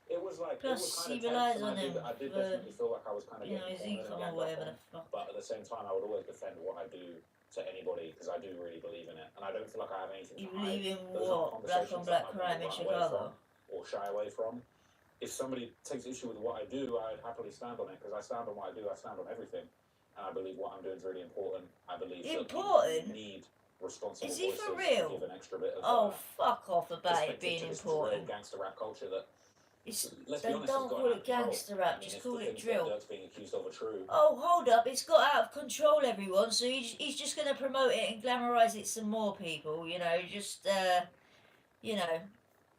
It was like, plus, he relies on him I did definitely feel like I was kind of his income or whatever the fuck. But at the same time, I would always defend what I do to anybody because I do really believe in it, and I don't feel like I have anything. You believe in what? Black on black crime in Chicago? Or shy away from. If somebody takes issue with what I do, I'd happily stand on it because I stand on what I do. I stand on everything, and I believe what I'm doing is really important. I believe that we need responsible voices. Is he for real? real? Give an extra bit of, fuck off about it being important. Gangster rap culture that. Then don't call it gangster rap, just call it drill. Being accused of are true. Oh, hold up, it's got out of control, everyone, so he's just going to promote it and glamorise it some more, people, you know, just, you know,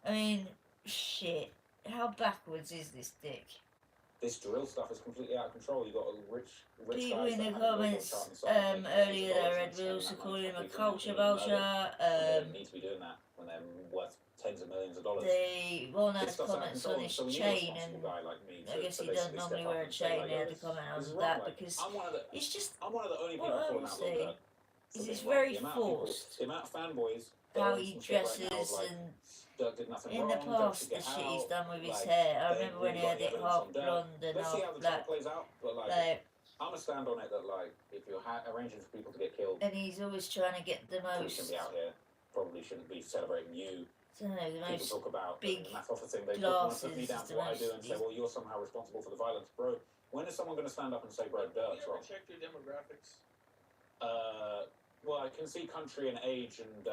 I mean, shit, how backwards is this dick? This drill stuff is completely out of control. You got a rich people in the comments earlier that I read were also calling him a culture vulture. They need to be doing that when they're worth tens of millions of dollars. One had comments on his chain, and I guess he doesn't normally wear a chain. They had to comment on that because it's just. I'm one of the only people what I would say is it's very forced. The amount of fanboys. How he dresses and. In the past, the shit he's done with his hair. I remember when he had it half blonde and half black. Like, I'm gonna stand on it that, like, if you're arranging for people to get killed, and he's always trying to get the most. Shouldn't be out here. Probably shouldn't be celebrating you. I don't know, the most people talk about big that sort of thing. They glasses. Put me down to what I do and say, well, you're somehow responsible for the violence, bro. When is someone gonna stand up and say, bro, Dirk's wrong? Check your demographics. Well, I can see country and age and.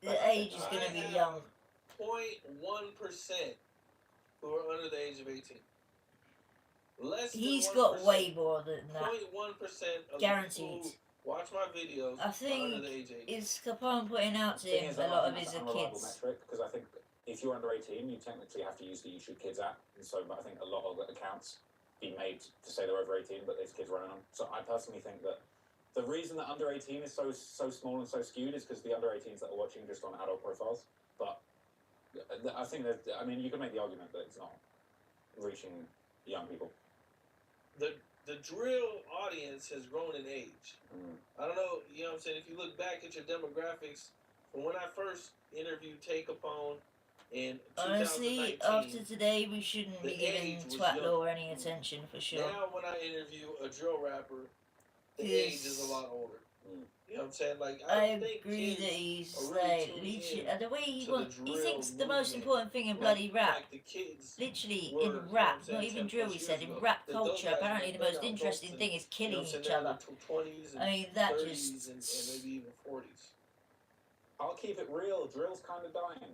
The age is gonna be young. 0.1% who are under the age of 18. He's got way more than that. 0.1% of guaranteed. People who watch my videos. I think under the age of 18. is Capone putting out to him a lot of his kids. Because I think if you're under 18, you technically have to use the YouTube Kids app, and so I think a lot of accounts be made to say they're over 18, but there's kids running them. So I personally think that the reason that under 18 is so small and so skewed is because the under 18s that are watching just on adult profiles. But I think that, I mean, you can make the argument that it's not reaching young people. The drill audience has grown in age. I don't know, you know what I'm saying? If you look back at your demographics, from when I first interviewed Take Capone in 2019, Honestly, after today, we shouldn't the be giving age was Twat young. Law any attention for sure. Now when I interview a drill rapper, the age is a lot older. You know what I'm saying? Like I think agree kids that he's are really like tuning literally, in and the way he to the wants, he drill thinks the most movement. important thing in bloody rap, Like the kids literally were, in you know what rap, I'm saying, not even 10 drill, plus he years said, in ago. rap That those culture, guys apparently were the most now interesting adults thing and, is killing you know what I'm each saying, other. they're in their 20s and I mean, that 30s just... and maybe even 40s. I'll keep it real. Drill's kind of dying.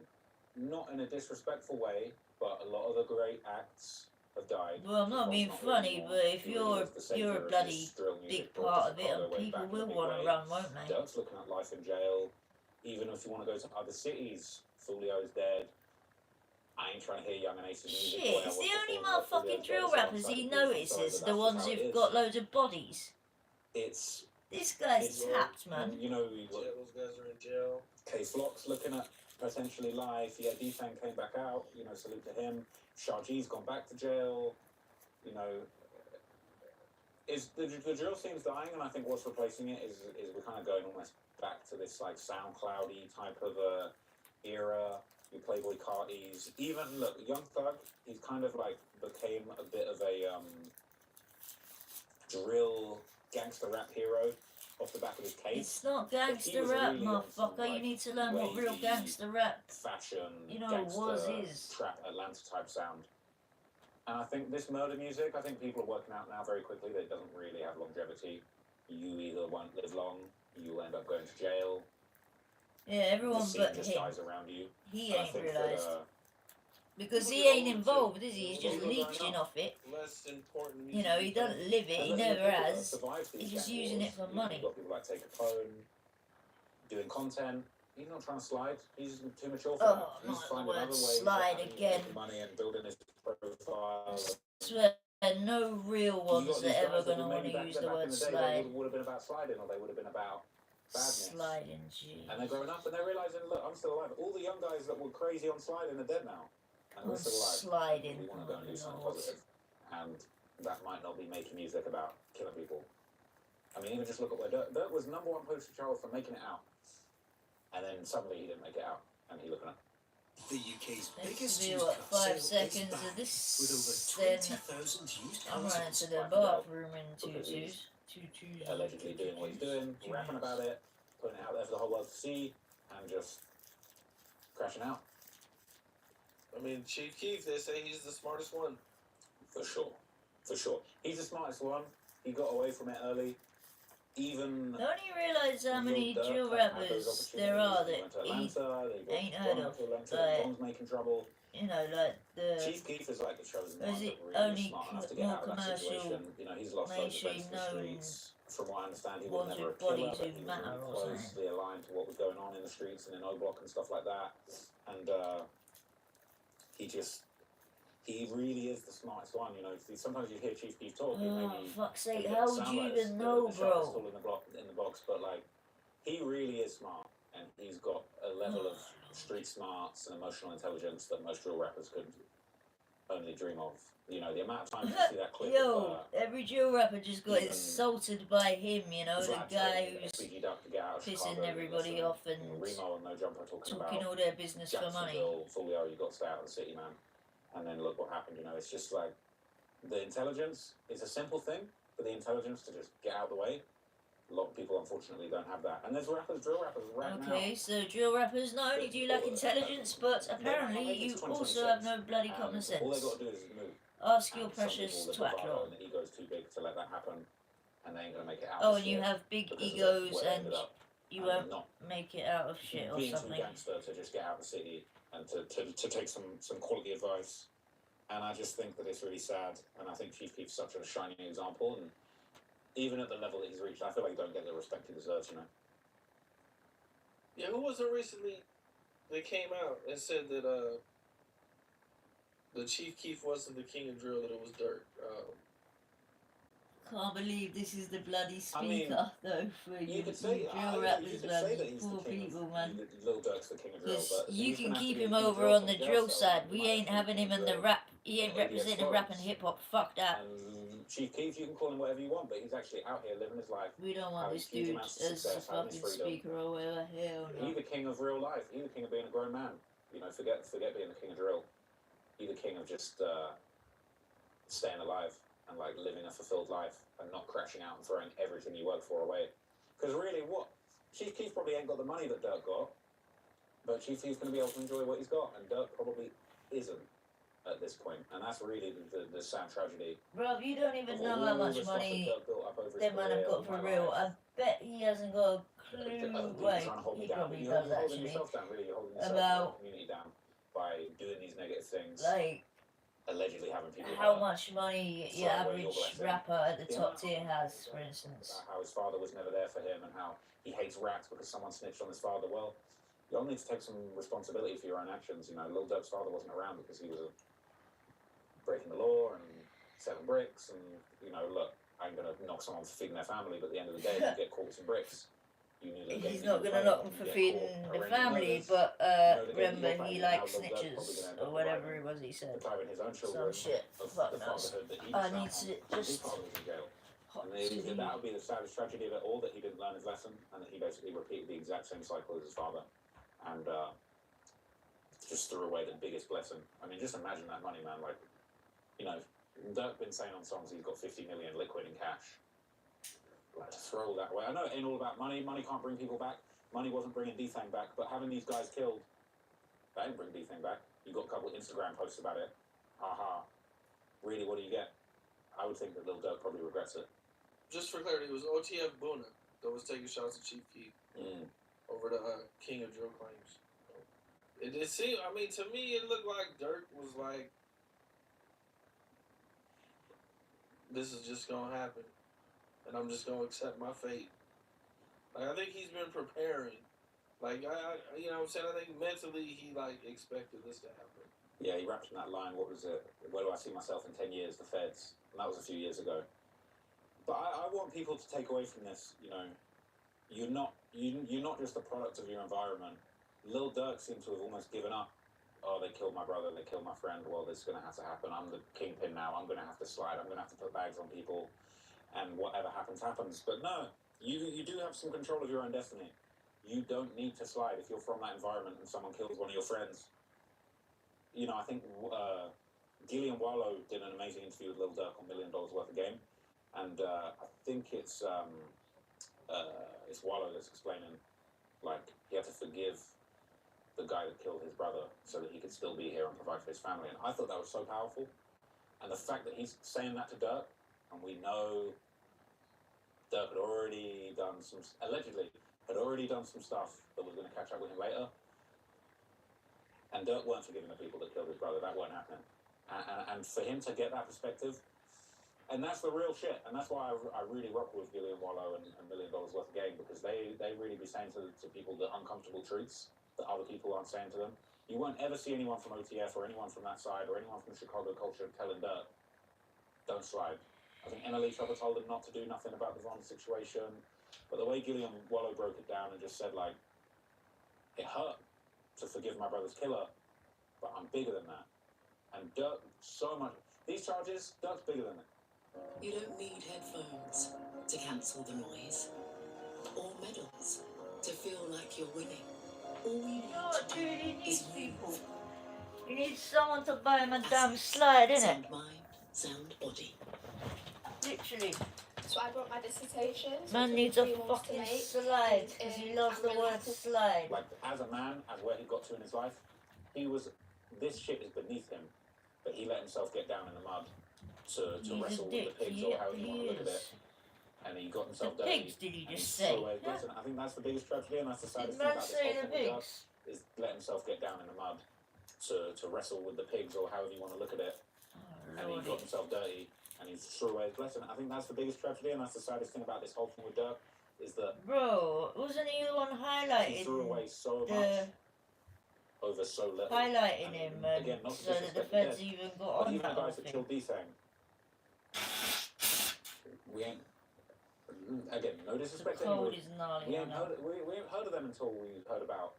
Not in a disrespectful way, but a lot of the great acts have died. Well, I'm not being funny, but if He really was the savior you're a of bloody this drill music, big brought part of it, Chicago and way people back in a will big want to way. run, won't they? Dirk's looking at life in jail. Even if you want to go to other cities, Fulio's dead. I ain't trying to hear Young and Ace's music. Shit, it's the only motherfucking drill rappers he notices, the ones who've got loads of bodies. It's This guy's tapped, man. you know, Those guys are in jail. K-Flock's looking at potentially life. Yeah, D-Fang came back out. You know, salute to him. Shahji's gone back to jail. You know, is the drill scene's dying, and I think what's replacing it is we're kind of going almost back to this like SoundCloudy type of era. Your Playboy Cartis, even look, Young Thug, he's kind of like became a bit of a drill gangster rap hero off the back of his case. It's not gangster rap, really motherfucker. like, You need to learn what real gangster rap, fashion, you know, gangster, is. trap Atlanta type sound. And I think this murder music, I think people are working out now very quickly that it doesn't really have longevity. You either won't live long, you end up going to jail. Yeah, everyone but just him. Dies around you. He ain't realised. Because he ain't involved, is he? He's just leeching off it. Less important. You know, he doesn't live it, he never has. He's just using it for money. You've got people like Take Capone, doing content. He's not trying to slide. He's too mature for that. He's finding other ways slide of again. making money and building his profile. I swear, no real ones are ever going to want to use the word slide. Would have been about sliding, or they would have been about badness. Sliding, gee. And they're growing up and they're realizing, look, I'm still alive. All the young guys that were crazy on sliding are dead now. And we're still alive. Sliding. We want to go and do something positive. And that might not be making music about killing people. I mean, even just look at where Dirk was #1 poster child for making it out. And then suddenly he didn't make it out. And he looking at The UK's This biggest will be used what, car 5 sale is seconds back, of this, with over then 20,000 used I'm cars running on to the sale. bathroom in Because he's tutus. allegedly doing what he's doing, rapping about it, putting it out there for the whole world to see, and just crashing out. I mean, Chief Keef, they say he's the smartest one. For sure. For sure. He's the smartest one. He got away from it early. Even... Don't you realise how many drill rappers there are that ain't heard of? Like, making trouble. You know, like the... Chief Keef is like the chosen one Is it that really only smart enough to get more out of that commercial, situation. You know, he's lost loads of friends to the streets. From what I understand, he was ones never a with killer, bodies but who he was matter really or closely aligned to what was going on in the streets and in O Block and stuff like that. And he really is the smartest one, you know. Sometimes you hear Chief Keef talk, Oh, maybe fuck's sake, it how doesn't would sound you like even the know, sharpest bro? tool in the box, but like, he really is smart, and he's got a level of street smarts and emotional intelligence that most drill rappers could only dream of. You know, the amount of times you see that clip Yo, every drill rapper just got even insulted by him, you know, the Vlad guy telling who's FBG Duck to get out of pissing Chicago, everybody listen, off and Remo and No Jumper talking about all their business for money. Jacksonville, Fulio, you got to stay out of the city, man. And then look what happened, you know, it's just like, the intelligence is a simple thing, but the intelligence to just get out of the way, a lot of people unfortunately don't have that. And there's drill rappers right now. Okay, so drill rappers, not only do you lack intelligence, but apparently you also have no bloody common sense. All they got to do is move. Ask your And precious some people, twat lot. and the ego's too big to let that happen, and they ain't gonna make it out. Oh, of and you shit have big because of egos where they and ended up. you And won't not make it out of shit or being something. too gangster to just get out of the city and to take some quality advice. And I just think that it's really sad, and I think Chief Keef's such a shining example, and even at the level that he's reached, I feel like he don't get the respect he deserves, you know. Yeah, who was it recently that came out and said that the Chief Keef wasn't the king of drill, that it was Dirk? Can't believe this is the bloody I mean, speaker, though, for You you could say, drill you rappers, could man. say that You he's poor the king people, of, man. Lil Durk's the king of drill, Because but you he's can gonna have to keep be the him king of over drill on from the jail drill cell, side. man. We He might ain't have to be having king him of in the drill rap. He ain't and ABS representing rap and flows. hip hop. Fuck that. And Chief Keef, you can call him whatever you want, but he's actually out here living his life, We don't want having this huge dude amounts of as a success, having his fucking freedom. speaker or whatever. Hell no. He's the king of real life. He's the king of being a grown man. You know, forget being the king of drill. He's the king of just staying alive and like living a fulfilled life and not crashing out and throwing everything you work for away. Because really, what Chief Keef probably ain't got the money that Dirk got, but Chief Keef's going to be able to enjoy what he's got, and Dirk probably isn't at this point, and that's really the sad tragedy. Bro, you don't even of know all how the much stuff that money Dirk built up over his that man career, have got all for my real. life. I bet he hasn't got a clue. People Wait, trying to hold me he down. probably You're does holding actually. yourself down, really. You're holding yourself and About the community down by doing these negative things, like allegedly having people how hurt. much money your Throw away your average blessing. rapper at the The top amount tier of has, people for instance. about how his father was never there for him and how he hates rats because someone snitched on his father. Well, you all need to take some responsibility for your own actions. You know, Lil Durk's father wasn't around because he was breaking the law and selling bricks. And, you know, look, I'm going to knock someone for feeding their family, but at the end of the day, you get caught with some bricks. You knew the game He's that not you gonna were knock him playing, for you get feeding caught the arranging family, murders. but You know the game that remember you're he playing, and now likes Lil Durk's probably snitches going to end or up whatever it was he said. depriving his own Some children shit. of Fuck the knows. fatherhood that he I missed need out on. to And his just father was in jail. hot And that would be the saddest tragedy of it all, that he didn't learn his lesson and that he basically repeated the exact same cycle as his father and just threw away the biggest blessing. I mean, just imagine that money, man. Like, you know, Dirk been saying on songs he's got 50 million liquid in cash. Like, to throw all that away. I know it ain't all about money. Money can't bring people back. Money wasn't bringing D-Thang back, but having these guys killed, that ain't bring D-Thang back. You got a couple of Instagram posts about it. Haha. Really, what do you get? I would think that Lil Durk probably regrets it. Just for clarity, it was OTF Boona that was taking shots at Chief Keef over the King of Drill claims. It seemed, I mean, to me, it looked like Dirk was like, this is just gonna happen, and I'm just gonna accept my fate. Like, I think he's been preparing. Like, I you know what I'm saying? I think mentally he, like, expected this to happen. Yeah, he rapped in that line, what was it? Where do I see myself in 10 years? The Feds. And that was a few years ago. But I want people to take away from this, you know, you're not just a product of your environment. Lil Durk seemed to have almost given up. Oh, they killed my brother, they killed my friend. Well, this is going to have to happen. I'm the kingpin now. I'm going to have to slide. I'm going to have to put bags on people. And whatever happens, happens. But no, you do have some control of your own destiny. You don't need to slide if you're from that environment and someone kills one of your friends. You know, I think Gillian Wallow did an amazing interview with Lil Durk on $1 Million Worth of Game. And I think it's Wallow that's explaining, like, he had to forgive the guy that killed his brother so that he could still be here and provide for his family. And I thought that was so powerful. And the fact that he's saying that to Dirk, and we know Dirk had already done some, allegedly, had already done some stuff that was going to catch up with him later. And Dirk weren't forgiving the people that killed his brother. That weren't happening. And for him to get that perspective, and that's the real shit. And that's why I really rock with Gillian Wallow and $1 Million Worth of Game, because they really be saying to people the uncomfortable truths that other people aren't saying to them. You won't ever see anyone from OTF or anyone from that side or anyone from Chicago culture telling Dirk, don't slide. I think NLE Trouble told him not to do nothing about the Von situation. But the way Gillian Wallow broke it down and just said, like, it hurt to forgive my brother's killer, but I'm bigger than that. And Dirk, so much. These charges, Dirk's bigger than it. You don't need headphones to cancel the noise, or medals to feel like you're winning. All you need What, to dude, do he needs is people. move. You need someone to buy him a damn slide, innit? Sound mind, sound body. Literally. So I brought my dissertation. Man needs a fucking slide because he loves the word slide. Like, as a man, as where he got to in his life, this shit is beneath him, but he let himself get down in the mud to wrestle with the pigs, or however you want to look at it. And he got himself The dirty. pigs, did he and just threw say? away his blessing. I think that's the biggest tragedy, and that's the saddest Did thing man about this say whole the thing with Dirk, pigs? is let himself get down in the mud to wrestle with the pigs, or however you want to look at it. Oh, And he got himself dirty, and he threw away his blessing. I think that's the biggest tragedy, and that's the saddest thing about this whole thing with Dirk, is that Bro, wasn't he the one he threw away highlighting so much over so little. highlighting him, and again, not to so that the disrespect the feds dead, even got but on even that the whole guys that thing? killed D-Thang, we ain't. Again, no The disrespect to code anybody. is gnarly. We I ain't know. heard. We ain't heard of them until we heard about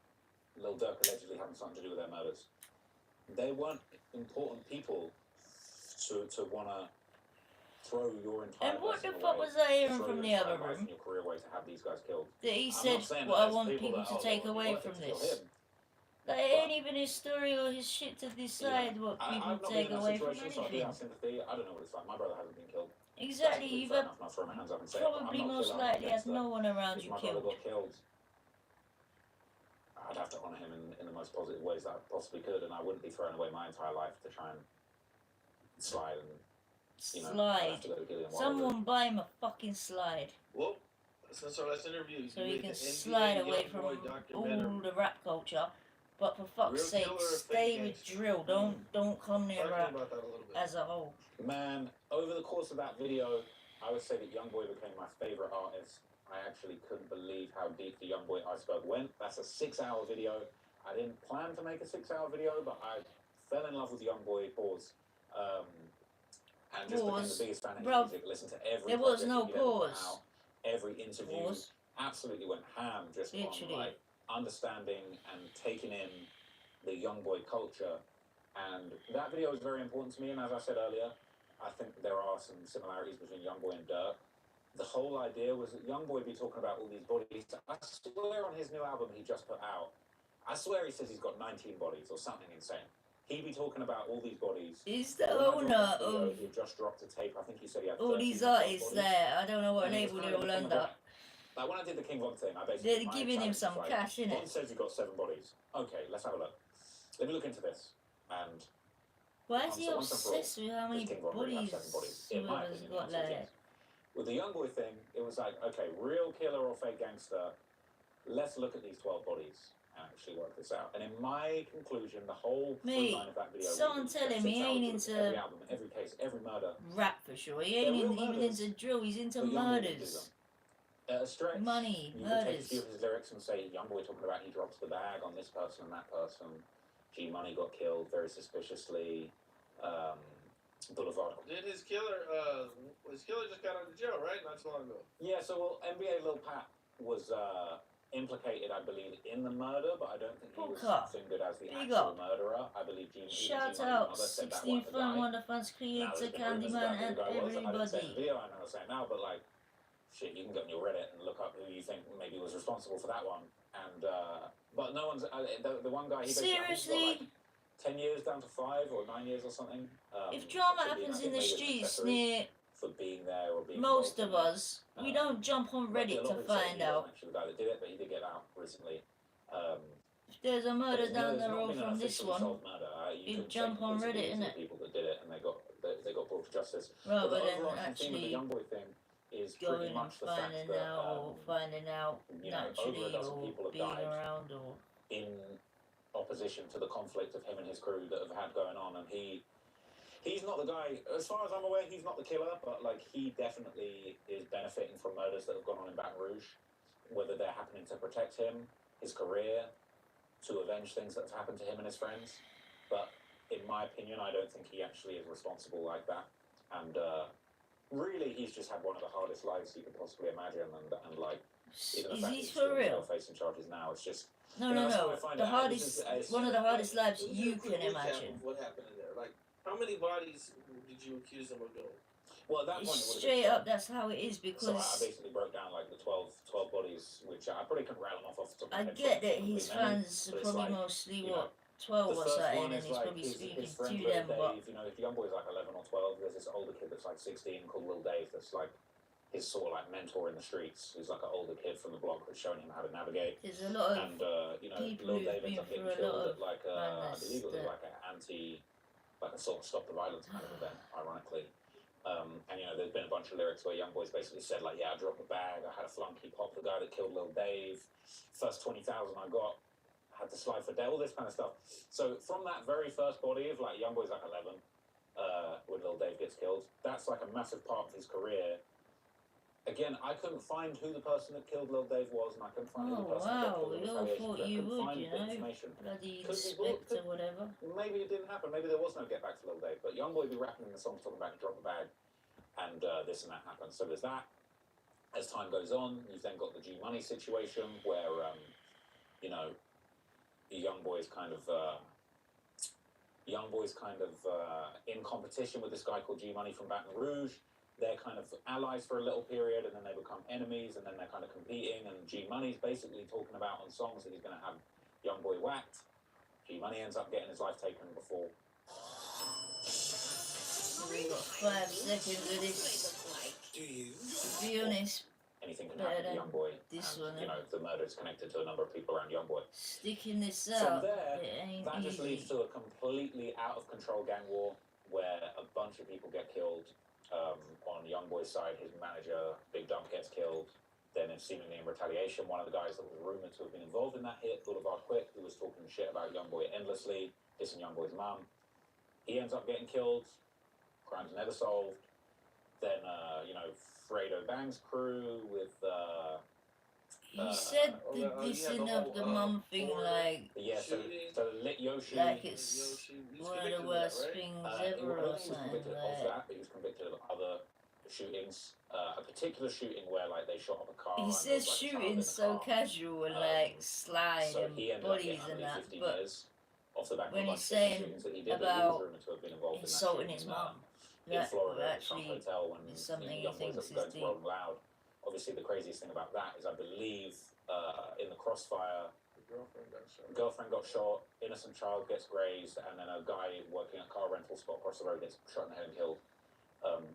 Lil Durk allegedly having something to do with their murders. They weren't important people to wanna throw your entire. And what the blessing fuck away, was I hearing throw from your the entire other life room? and your career away to have these guys killed. That he I'm said not saying what that I as want people people that, to oh, take they wanna be away working from to kill this. him. That it ain't even his story or his shit to decide what people I've not been take in that away from situation, so I do anything. have sympathy. I don't know what it's like. My brother hasn't been killed. Exactly, That's you've fair had enough, and I'll throw my hands up and say it, but I'm probably not a most killer, I'm not a likely had gangster. no one around If you my brother killed. got killed, I'd have to honour him in the most positive ways that I possibly could, and I wouldn't be throwing away my entire life to try and slide and, you know, I'd have Slide. to go to Gillian Someone buy him a fucking slide. Well, since our last interview, So you he made can the slide NBA away from Youngboy documentary. all the rap culture. But for fuck's Real sake, killer or fake stay with gangster? drill. Don't come near Talk to me rap about that a little bit. as a whole. Man, over the course of that video, I would say that Youngboy became my favourite artist. I actually couldn't believe how deep the Youngboy iceberg went. That's a 6-hour video. I didn't plan to make a 6-hour video, but I fell in love with Youngboy, pause. And just became the biggest fan of his music. Listened to every There was project no he'd ever put pause. out, every interview. Pause. Absolutely went ham just Literally. on like understanding and taking in the Youngboy culture. And that video was very important to me. And as I said earlier, I think there are some similarities between Youngboy and Durk. The whole idea was that Youngboy be talking about all these bodies. I swear on his new album he just put out, I swear he says he's got 19 bodies or something insane. He'd be talking about all these bodies. He's the When I dropped owner that video, of he had just dropped a tape. I think he said he had all 13 these or 12 artists bodies. there. I don't know what And it was label kind they're of all the thing under. of like when I did the King Von thing, I basically They're my giving him challenge some was like, cash, innit? Von says he got 7 bodies. Okay, let's have a look. Let me look into this. And Why is he once and for all, obsessed with how many does King Von really have bodies 7 bodies? In my whoever's opinion, got the answer is like? yes. With the Youngboy thing, it was like, okay, real killer or fake gangster, let's look at these 12 bodies and actually work this out. And in my conclusion, the whole Mate, line of that video someone was tell him 6 he hours ain't to look at into every album, every case, every murder. Rap for sure. He They're ain't real even murders, into drill. He's into but Youngboy didn't do murders. them. At a stretch, Money, you could take a murders. few of his lyrics and say Youngboy talking about he drops the bag on this person and that person. G Money got killed very suspiciously. Boulevard. Did his killer just got out of jail, right? Not too long ago. Yeah, so well, NBA Lil Pat was implicated, I believe, in the murder, but I don't think he was Booker. fingered as the Big actual up. murderer. I believe Shout G Money's out mother said that 16 wasn't the Fun guy. Wonder Fans Now, Creator, there's been rumours Candyman, about who and the guy was. I didn't say it in the everybody. video, I know I'm saying now, but like, shit, you can go on your Reddit and look up who you think maybe was responsible for that one. And but no one's the one guy. He basically, I think he got, like, 10 years down to 5 or 9 years or something. If drama for being, happens I in think, the maybe an streets accessory near for being there or being most involved of in it. us, we don't jump on But Reddit a lot to of people say find he wasn't out. actually the guy that did it, but he did get out recently. If there's a murder down the There's not road been an from this officially one, solved murder. You you could jump check on conclusively Reddit, into the innit? people that did it, and they got brought to justice. Rather But the than overarching theme of the actually Youngboy thing is pretty going and much the fact finding that out or finding out you know, over naturally a dozen or people have being died around or in opposition to the conflict of him and his crew that have had going on, and he's not the guy, as far as I'm aware, he's not the killer, but like he definitely is benefiting from murders that have gone on in Baton Rouge, whether they're happening to protect him, his career, to avenge things that have happened to him and his friends. But in my opinion, I don't think he actually is responsible like that. And really, he's just had one of the hardest lives you could possibly imagine, and like even the is fact he that he's for still in jail real? facing charges now, it's just No, you know, no, that's how I no. find The it. hardest, It's one of the hardest lives Let me do you a quick can recap imagine. of what happened in there. Like, how many bodies did you accuse him of doing? well, at that point, it would have Straight been up, that's how it is So I because basically broke down like the 12 bodies, which I probably couldn't rattle them off the top of I my head. get from that complete his memory, fans are but it's probably like, mostly you know, what 12 the or first something, one and is he's like probably his speaking friend to Lil them. But Dave. You know, if Youngboy's like 11 or 12, there's this older kid that's like 16 called Lil Dave that's like his sort of like mentor in the streets. Who's like an older kid from the block that's showing him how to navigate. there's a lot of And you know, people Lil who've Dave ends been up getting through a lot killed of at like I madness believe it was that- like an like a sort of stop the violence kind of event, ironically. And you know, there's been a bunch of lyrics where Youngboy's basically said like, yeah, I dropped the bag, I had a flunk hiPHop, the guy that killed Lil Dave, first 20,000 I got, had to slide for debt, all this kind of stuff. So from that very first body of like Youngboy's like 11, when Lil Dave gets killed, that's like a massive part of his career. Again, I couldn't find who the person that killed Lil Dave was, and I couldn't find who the person that got killed in we all retaliation. thought I you couldn't would, find you the know, information. bloody Could be inspector, whatever. Maybe it didn't happen. Maybe there was no get back to Lil Dave. But Youngboy be rapping in the songs talking about he dropped the bag. and this and that happens. So there's that. As time goes on, you've then got the G Money situation where, you know, young boys kind of in competition with this guy called G Money from Baton Rouge. They're kind of allies for a little period, and then they become enemies, and then they're kind of competing. And G Money's basically talking about on songs that he's going to have young boy whacked. G Money ends up getting his life taken before. We've got 5 seconds of this. Do you? To be honest, Anything can happen to young boy. this And, one, you know, the murder is connected to a number of people around young boy. sticking this From out, there, it ain't that just leads easy. to a completely out of control gang war where a bunch of people get killed. On Youngboy's side, his manager, Big Dump, gets killed. Then, seemingly in retaliation, one of the guys that was rumored to have been involved in that hit, Boulevard Quick, who was talking shit about Youngboy endlessly, dissing Youngboy's mum, he ends up getting killed. Crime's never solved. Then, you know, Fredo Bang's crew with He said the yeah, the dissing whole, of the mum thing, Florida like shooting. so Lit Yoshi. like it's Yoshi, he's one of convicted the of that, worst right? things I ever, don't or think he was something. convicted of Like, that, but he was convicted of other shootings. A particular shooting where, like, they shot up a car. he and there says was, like, a child in shooting's the so car. casual and like slide So and he ended up bodies getting and only that, 15 but years off the back of when a bunch he's of different saying shootings that he did, about that he was rumored to have been involved in that insulting shooting his mum, in that Florida at the Trump actually Hotel when is something he young boys thinks that is guns deep. rolling loud. Obviously, the craziest thing about that is I believe in the crossfire, The girlfriend got shot, innocent child gets grazed, and then a guy working at a car rental spot across the road gets shot in the head and killed.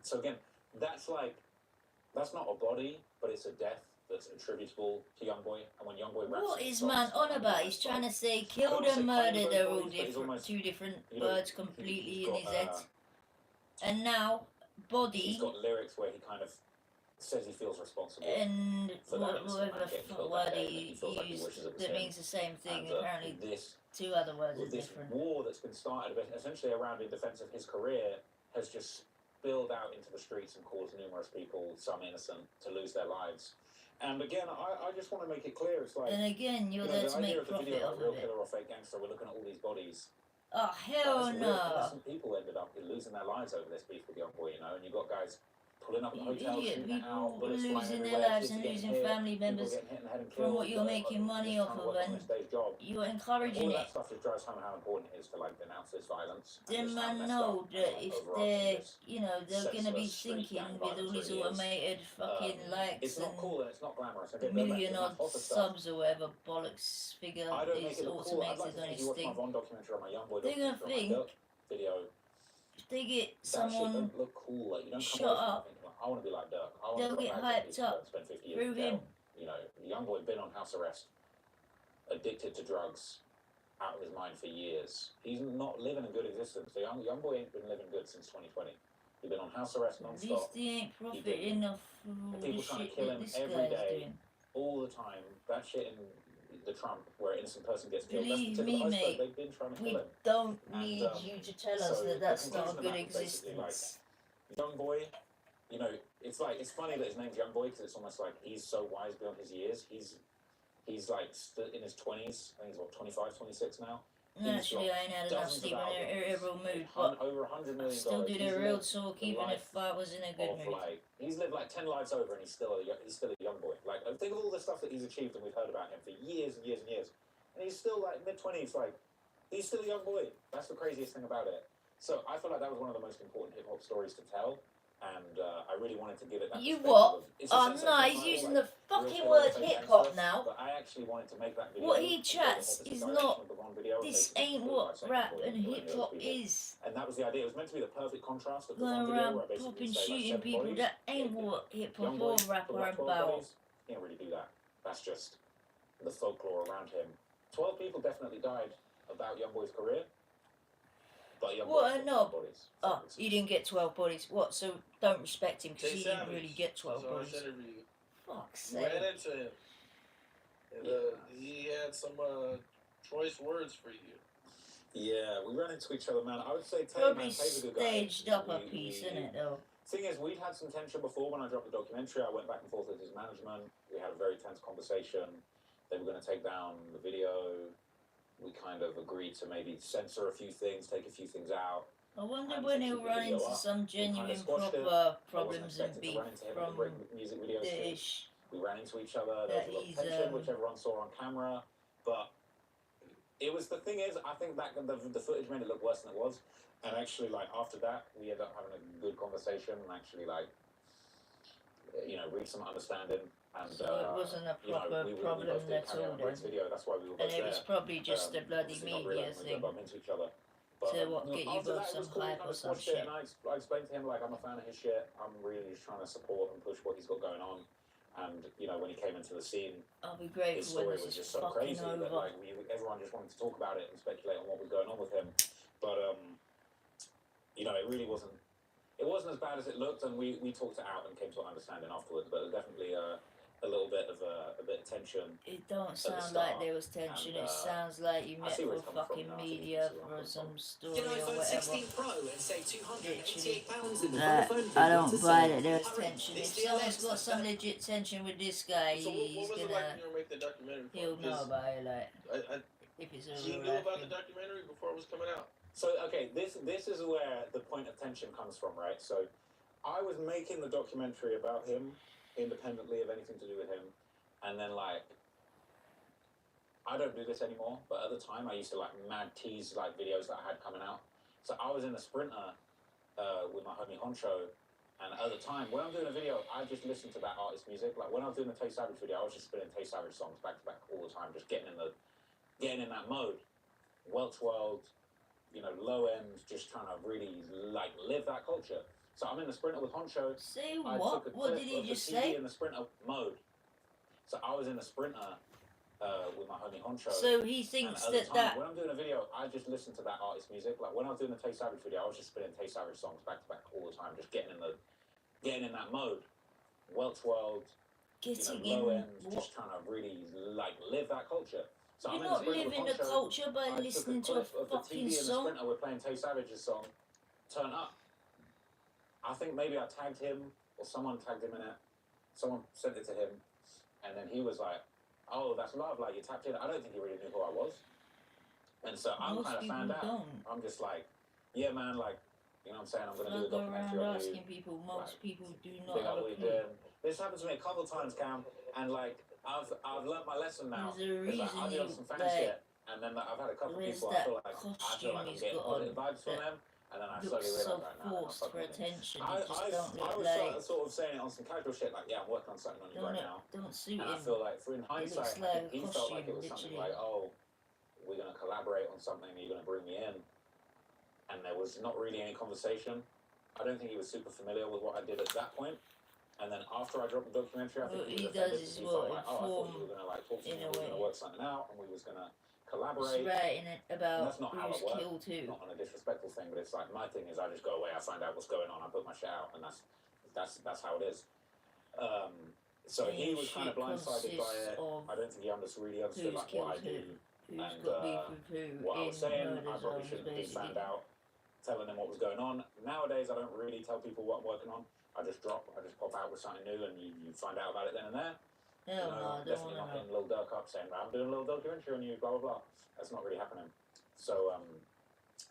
So again, that's not a body, but it's a death that's attributable to Youngboy. And when Youngboy raps What in is songs, man on like, about? He's trying to say I killed don't and wanna say kind of murdered those are all bodies, but he's different, almost, two different you know, words he's completely in got, his head. And now he's body got lyrics where he kind of says he feels responsible and for that innocent whatever man getting killed word that day, and he he feels like he used wishes it was that him. means the same thing. And Apparently, this 2 other words are this different. war that's been started essentially around in defense of his career has just spilled out into the streets and caused numerous people, some innocent, to lose their lives. And again, I just want to make it clear, it's like, And again, you're you know, there the to idea make of the profit video off of a real of it. killer or fake gangster, we're looking at all these bodies. Oh hell Like, real no! innocent people ended up losing their lives over this beef with Youngboy, you know, and you've got guys pulling up at the You hotel, idiot! shooting it out, People bullets flying losing their everywhere, lives kids and getting losing hit, family people members getting hit in the head and from killed, what you're making just money trying off to of, work on and this day's job. you're All encouraging of it. that stuff just drives home how important it is to, like, denounce this violence. And Them just how man messed know up and, that like, if overarching they're, this you know, they're gonna be senseless street sinking gang with all violence these really is. automated fucking likes It's not and cool and it's not glamorous. the Again, going back to million the odd Matt Hoffa stuff, subs or whatever bollocks figure I don't make is it look cool. I'd like automated to on think his you watch my thing. Von documentary or my Youngboy They're gonna documentary or my think Dirk video. if they get That shit someone don't look cool. Like, you don't come shot away from up, it thinking, like, I want to be like Dirk. I want to they'll drop get bags on hyped people up and spend 50 years through in jail. him. You know, Youngboy been on house arrest, addicted to drugs, out of his mind for years. He's not living a good existence. The Youngboy ain't been living good since 2020. He's been on house arrest At least non-stop. he ain't profiting off of all the People trying to shit kill that him this every guy's day, doing. all the time. That shit in the Trump, where an innocent person gets killed, Believe that's the tip me, of the iceberg. mate, They've been trying to we kill him. don't And, need you to tell us so that the that's not a conclusion of good that was basically, like, existence. Youngboy, you know, it's funny that his name's Youngboy because it's almost like he's so wise beyond his years. He's like in his 20s. I think he's what, 25, 26 now. Actually, I ain't had enough Dozens of sleep in albums, a real mood, but over $100 million. I'd still do the He's real lived talk the even life if I was in a good of, mood. like, he's lived like 10 lives over and he's still a young boy. Like, think of all the stuff that he's achieved and we've heard about him for years and years and years. And he's still like mid-20s, like, he's still a young boy. That's the craziest thing about it. So I feel like that was one of the most important hip-hop stories to tell. And I really wanted to give it that You perspective what? of, it's a Oh sensation no, of he's like, using like, the fucking real word fake hip hop gangster, now. But I actually wanted to make that video. What he and go the chats opposite is direction not. of the Von video and This basically ain't prove what by saying rap Youngboy and killing hip those hop people. is. And that was the idea. It was meant to be the perfect contrast of the Going Von video, around where I basically popping, say, like, shooting 7 people. bodies. That ain't Yeah, what hip hop Young or boy, rap talk are 12 about. bodies. He can't really do that. That's just the folklore around him. 12 people definitely died about Youngboy's career. But Youngboy What a got 12 knob. bodies. Oh, he didn't get 12 bodies. What? So don't respect him because Jay he didn't Savage really get 12 was on bodies. this interview. Fuck's You ran sake. into him. And he had some choice words for you. Yeah, we ran into each other, man. I would say Tay, Probably man, Tay's a good guy. staged up a We- piece, we- innit, though? Thing is, we'd had some tension before when I dropped the documentary. I went back and forth with his management. We had a very tense conversation. They were going to take down the video. We kind of agreed to maybe censor a few things, take a few things out. I wonder and when to he'll keep the run video into up. some We kind of genuine squashed it. proper I wasn't problems and expecting to beef run into him in the from great music video the scene. ish We ran into each other. There that was a lot of he's tension, which everyone saw on camera. But it was, the thing is, I think that the footage made it look worse than it was. And actually, like, after that, we ended up having a good conversation and actually, like, you know, reach some understanding. And so it wasn't a proper we problem both did at carry all on Briggs then. video. That's why we were And both it was there. probably just a bloody Obviously not media realizing we were thing going to bump into each other. But to what, get you after both that, it some was cool. We hype kind or of some squashed it, shit. and I explained to him, like, I'm a fan of his shit. I'm really just trying to support and push what he's got going on. And you know, when he came into the scene, I'll be his grateful when story this was is just so fucking crazy that over. like everyone just wanted to talk about it and speculate on what was going on with him. But you know, it really wasn't. It wasn't as bad as it looked, and we talked it out and came to an understanding afterwards. But definitely a little bit of a bit of tension. It don't the sound like start, there was tension. and It sounds like you I met see where for it's coming from fucking now. I think you media see where I'm for coming some from. story Get an or iPhone whatever. 16 Pro and save £288 in the I Vodafone don't Business buy sale. that there's Hurry, tension. If this deal someone's ends got the some third- legit tension with this guy, So he's what was it gonna. like when you were making the documentary? He'll know about it, like if it's a He real knew life about thing. the documentary before it was coming out. So okay, this is where the point of tension comes from, right? So I was making the documentary about him independently of anything to do with him, and then like I don't do this anymore, but at the time I used to like mad tease like videos that I had coming out. So I was in a Sprinter with my homie Honcho, and at the time when I'm doing a video, I just listen to that artist's music. Like when I was doing the Tay Savage video, I was just spinning Tay Savage songs back to back all the time, just getting in that mode. Welch World, you know, low end, just trying to really like live that culture. So I'm in the Sprinter with Honcho. Say I what? took a What clip did he of just the TV say? in the Sprinter mode. So I was in the Sprinter with my homie Honcho. So he And thinks at the that time, when I'm doing a video, I just listen to that artist's music. Like when I was doing the Tay Savage video, I was just spinning Tay Savage songs back to back all the time, just getting in that mode. Welch World, getting low in. end, just trying to really like live that culture. So You're I'm in not the Sprinter with living the Honcho. culture by I listening took to a a clip of the fucking TV in the song. Sprinter. We're playing Tay Savage's song, Turn Up. I think maybe I tagged him or someone tagged him in it. Someone sent it to him, and then he was like, "Oh, that's love." Like you tapped in. I don't think he really knew who I was, and so I'm Most kind of people found out. don't. I'm just like, "Yeah, man. Like, you know what I'm saying? I'm If gonna I do a go documentary around on you. asking people, most people do not Big have up a what you're clue. doing." This happened to me a couple of times, Cam, and like I've learnt my lesson now. There's a It's like reason I'll be on you some fan like. shit, and then I've had a couple of There's people. that I feel like costume I'm he's getting got positive on vibes from them. And then I looks slowly so realised, like, nah, forced I'm for fucking with him. attention. It just don't I look was like. sort of saying it on some casual shit, like, yeah, I'm working on something on you right now. Don't suit And I him. feel like, in hindsight, like I think he a felt like it costume, was something literally. like, oh, we're going to collaborate on something, you're going to bring me in. And there was not really any conversation. I don't think he was super familiar with what I did at that point. And then after I dropped the documentary, I think What he he was does offended. is He what, felt like, oh, I thought inform you were going to like talk to me, in a and we were going to way. work something out, and we was going to He's collaborate. writing it And about that's not how who's it works. killed who. Not on a disrespectful thing, but it's like my thing is I just go away, I find out what's going on, I put my shit out, and that's how it is. So And he your was kind of shit blindsided by consists it. of I don't think he really understood who's like what I killed who, do. who's And, got beef with who What I in was saying, I murder probably zones, shouldn't have been basically. found out, telling them what was going on. Nowadays, I don't really tell people what I'm working on. I just pop out with something new, and you find out about it then and there. Hell no, I don't Definitely want not to in know. Lil Durk up saying, I'm doing a little documentary on you, blah, blah, blah. That's not really happening. So,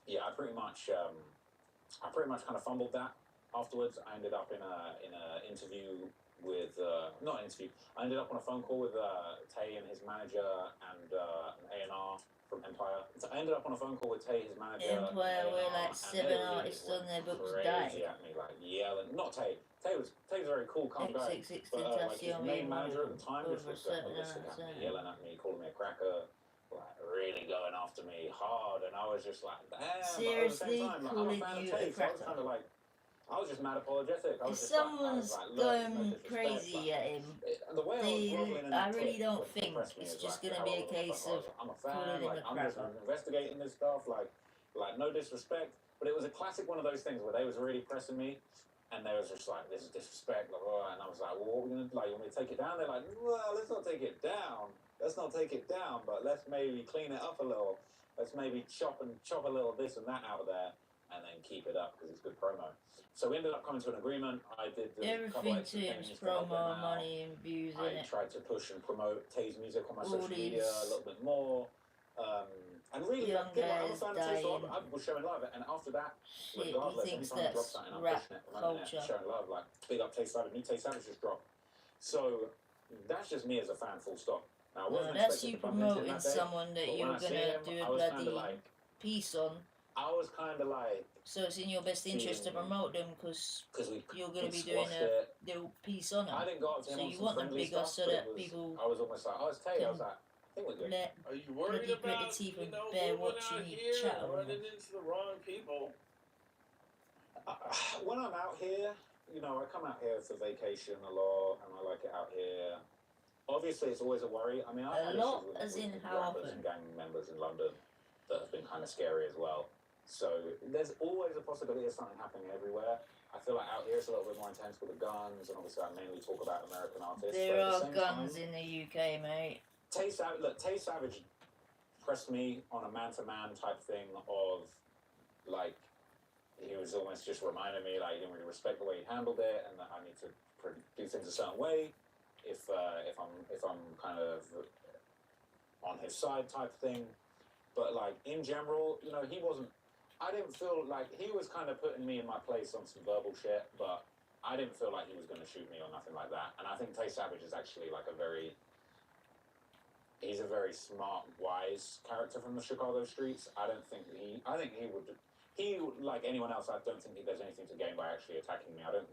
yeah, I pretty much kind of fumbled that afterwards. I ended up in a interview with, not an interview, I ended up on a phone call with Tay and his manager and an A&R from Empire. So I ended up on a phone call with Tay, his manager. Empire, where A&R, like and 7 they really artists on their books crazy died. at me, like yelling. Not Tay. Tay was a very cool, calm guy. XXX But like his Tentacion main being one manager of at them, the time just over a was going certain ballistic amount at of me, time. yelling at me, calling me a cracker, like really going after me hard, and I was just like, damn. Seriously, But at the same time, like, I'm a calling fan of you Tay, a so I was cracker? kind of like, I was just mad apologetic. I If was just someone's like, look, there's no going disrespect, crazy like, at him, the way I was groveling in I that really clip don't what think impressed me it's is, just like, gonna how be a I was case like, of I'm a calling fan, him like a I'm just cracker. investigating this stuff, like no disrespect, but it was a classic one of those things where they was really pressing me. And they was just like, this is disrespect, blah, blah, blah. And I was like, well, what are we going to do? Like, you want me to take it down? They're like, well, let's not take it down. Let's not take it down, but let's maybe clean it up a little. Let's maybe chop a little this and that out of there and then keep it up because it's good promo. So we ended up coming to an agreement. I did a couple Everything extra to things him's to help them promo, out. money and views in I it. tried to push and promote Tay's music on my All social media a these little bit more. And really, young like, I'm a guys fan of Taste dying. I was showing love, and after that, Shit, he regardless, thinks anytime I drop that's something, I'm rap pushing it, promoting culture. it, showing love. Like, big up Taste Savage, new Taste Savage just dropped. So that's just me as a fan, full stop. Now, I No, wasn't that's expecting you to bump into him promoting that day, someone that but when you're I see gonna him, do I a was kind of bloody like, piece on. I was kind of like, So it's in your best interest to feeling- promote them because we you're gonna we be doing squashed a it. little piece on I them. didn't go up to him So on you some want them friendly bigger stuff, so but that people I was almost like, oh, it's Tay. I was like, I think we're good. let Are you worried bloody grit the about, teeth you and know, bear moving out watching you here chat and on them. running into the wrong people? When I'm out here, you know, I come out here for vacation a lot, and I like it out here. Obviously, it's always a worry. I mean, I've A had lot, issues as in with how rappers often? and gang members in London that have been kind of scary as well. So there's always a possibility of something happening everywhere. I feel like out here it's a little bit more intense with the guns, and obviously I mainly talk about American artists. There but at the are same guns time, in the UK, mate. Tay Savage pressed me on a man-to-man type thing of, like, he was almost just reminding me, like, he didn't really respect the way he handled it, and that I need to do things a certain way if I'm kind of on his side type thing. But, like, in general, you know, I didn't feel like he was kind of putting me in my place on some verbal shit, but I didn't feel like he was going to shoot me or nothing like that. And I think Tay Savage is actually like he's a very smart, wise character from the Chicago streets. I think he would, like anyone else, I don't think there's anything to gain by actually attacking me. I don't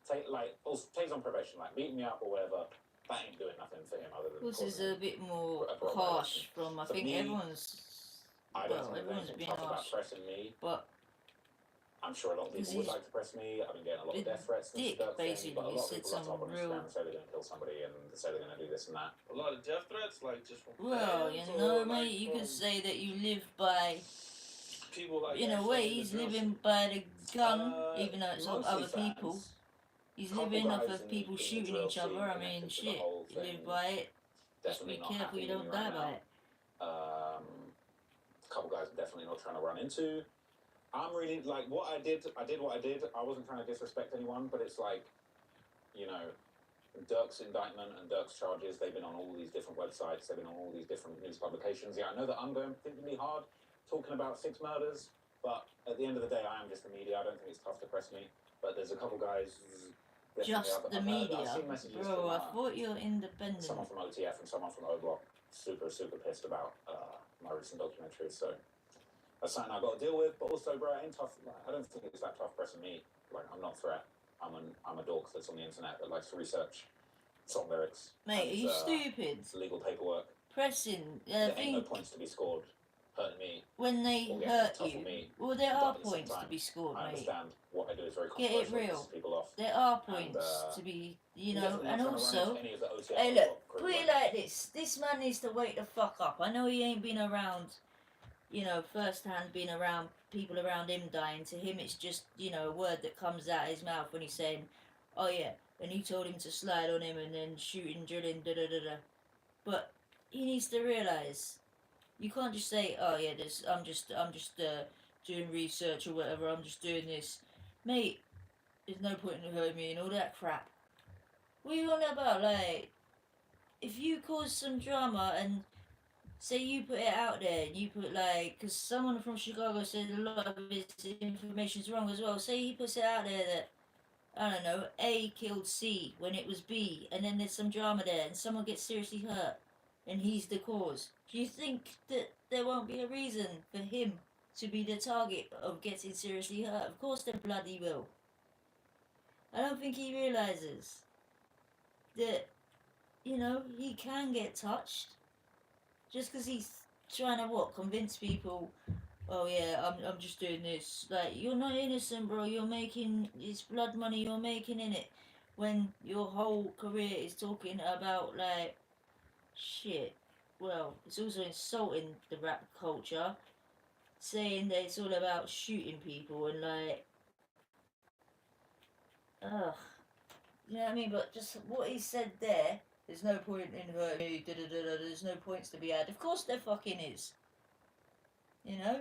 Tay's on probation, like beating me up or whatever. That ain't doing nothing for him other than. This is causing a bit more a broad harsh violation. from, I For think me, everyone's, I don't well, think there's everyone's anything been tough about harsh, pressing me. but I'm sure a lot of Because people would he's like to press me. I've been getting a lot of been death threats and dick, stuff. basically. But a He lot of said people like to hop some on real- Instagram and say they're going to kill somebody and say they're going to do this and that. A lot of death threats, like just from well, fans, you know, or, mate, like, you from could say that you live by, people like in a actually way, in the he's business? living by the gun, even though it's of Mostly other people. fans. He's Couple living off guys of in people the shooting drill each other. scene I connected mean, to the shit, whole you live thing. by it. Just Definitely be not careful happy you with don't me die right by now. it. A couple guys are definitely not trying to run into. I'm really like what I did. I did what I did. I wasn't trying to disrespect anyone, but it's like, you know, Dirk's indictment and Dirk's charges. They've been on all these different websites. They've been on all these different news publications. Yeah, I know that I'm going particularly hard talking about 6 murders, but at the end of the day, I am just the media. I don't think it's tough to press me. But there's a couple guys. Just the media? I've seen messages Bro, from, I thought you're independent. someone from OTF and someone from O Block super pissed about my recent documentary. So that's something I've got to deal with. But also, bro, it ain't tough. Like, I don't think it's that tough pressing me. Like, I'm not a threat. I'm a dork that's on the internet that likes to research song lyrics. Mate, and, are you stupid? legal paperwork. Pressing, There I ain't no think points to be scored hurting me. when they or getting hurt tough you, on me. well, there But are at the same points to time, be scored, I mate. understand what I do is very Get it controversial. It real. pisses people off. There are And, points to be, you I'm know, definitely not and trying to run also, into any of the OTF hey, O look, Block crew, put it like this. This man needs to wake the fuck up. I know he ain't been around, you know, firsthand been around people around him dying. To him, it's just, you know, a word that comes out his mouth when he's saying, oh yeah, and he told him to slide on him and then shooting, drilling, da-da-da-da. But he needs to realise, you can't just say, oh yeah, I'm just doing research or whatever, I'm just doing this. Mate, there's no point in hurting me and all that crap. What are you on about? Like, if you cause some drama and say you put it out there, and you put like, because someone from Chicago said a lot of his information's wrong as well. Say he puts it out there that, I don't know, A killed C when it was B, and then there's some drama there, and someone gets seriously hurt, and he's the cause. Do you think that there won't be a reason for him to be the target of getting seriously hurt? Of course there bloody will. I don't think he realises that, you know, he can get touched. Just because he's trying to, what, convince people, oh yeah, I'm just doing this. Like, you're not innocent, bro. You're making, it's blood money you're making in it. When your whole career is talking about, like, shit. Well, it's also insulting the rap culture. Saying that it's all about shooting people and, like, ugh. You know what I mean? But just what he said there, there's no point in hurting me, there's no points to be had. Of course there fucking is. You know?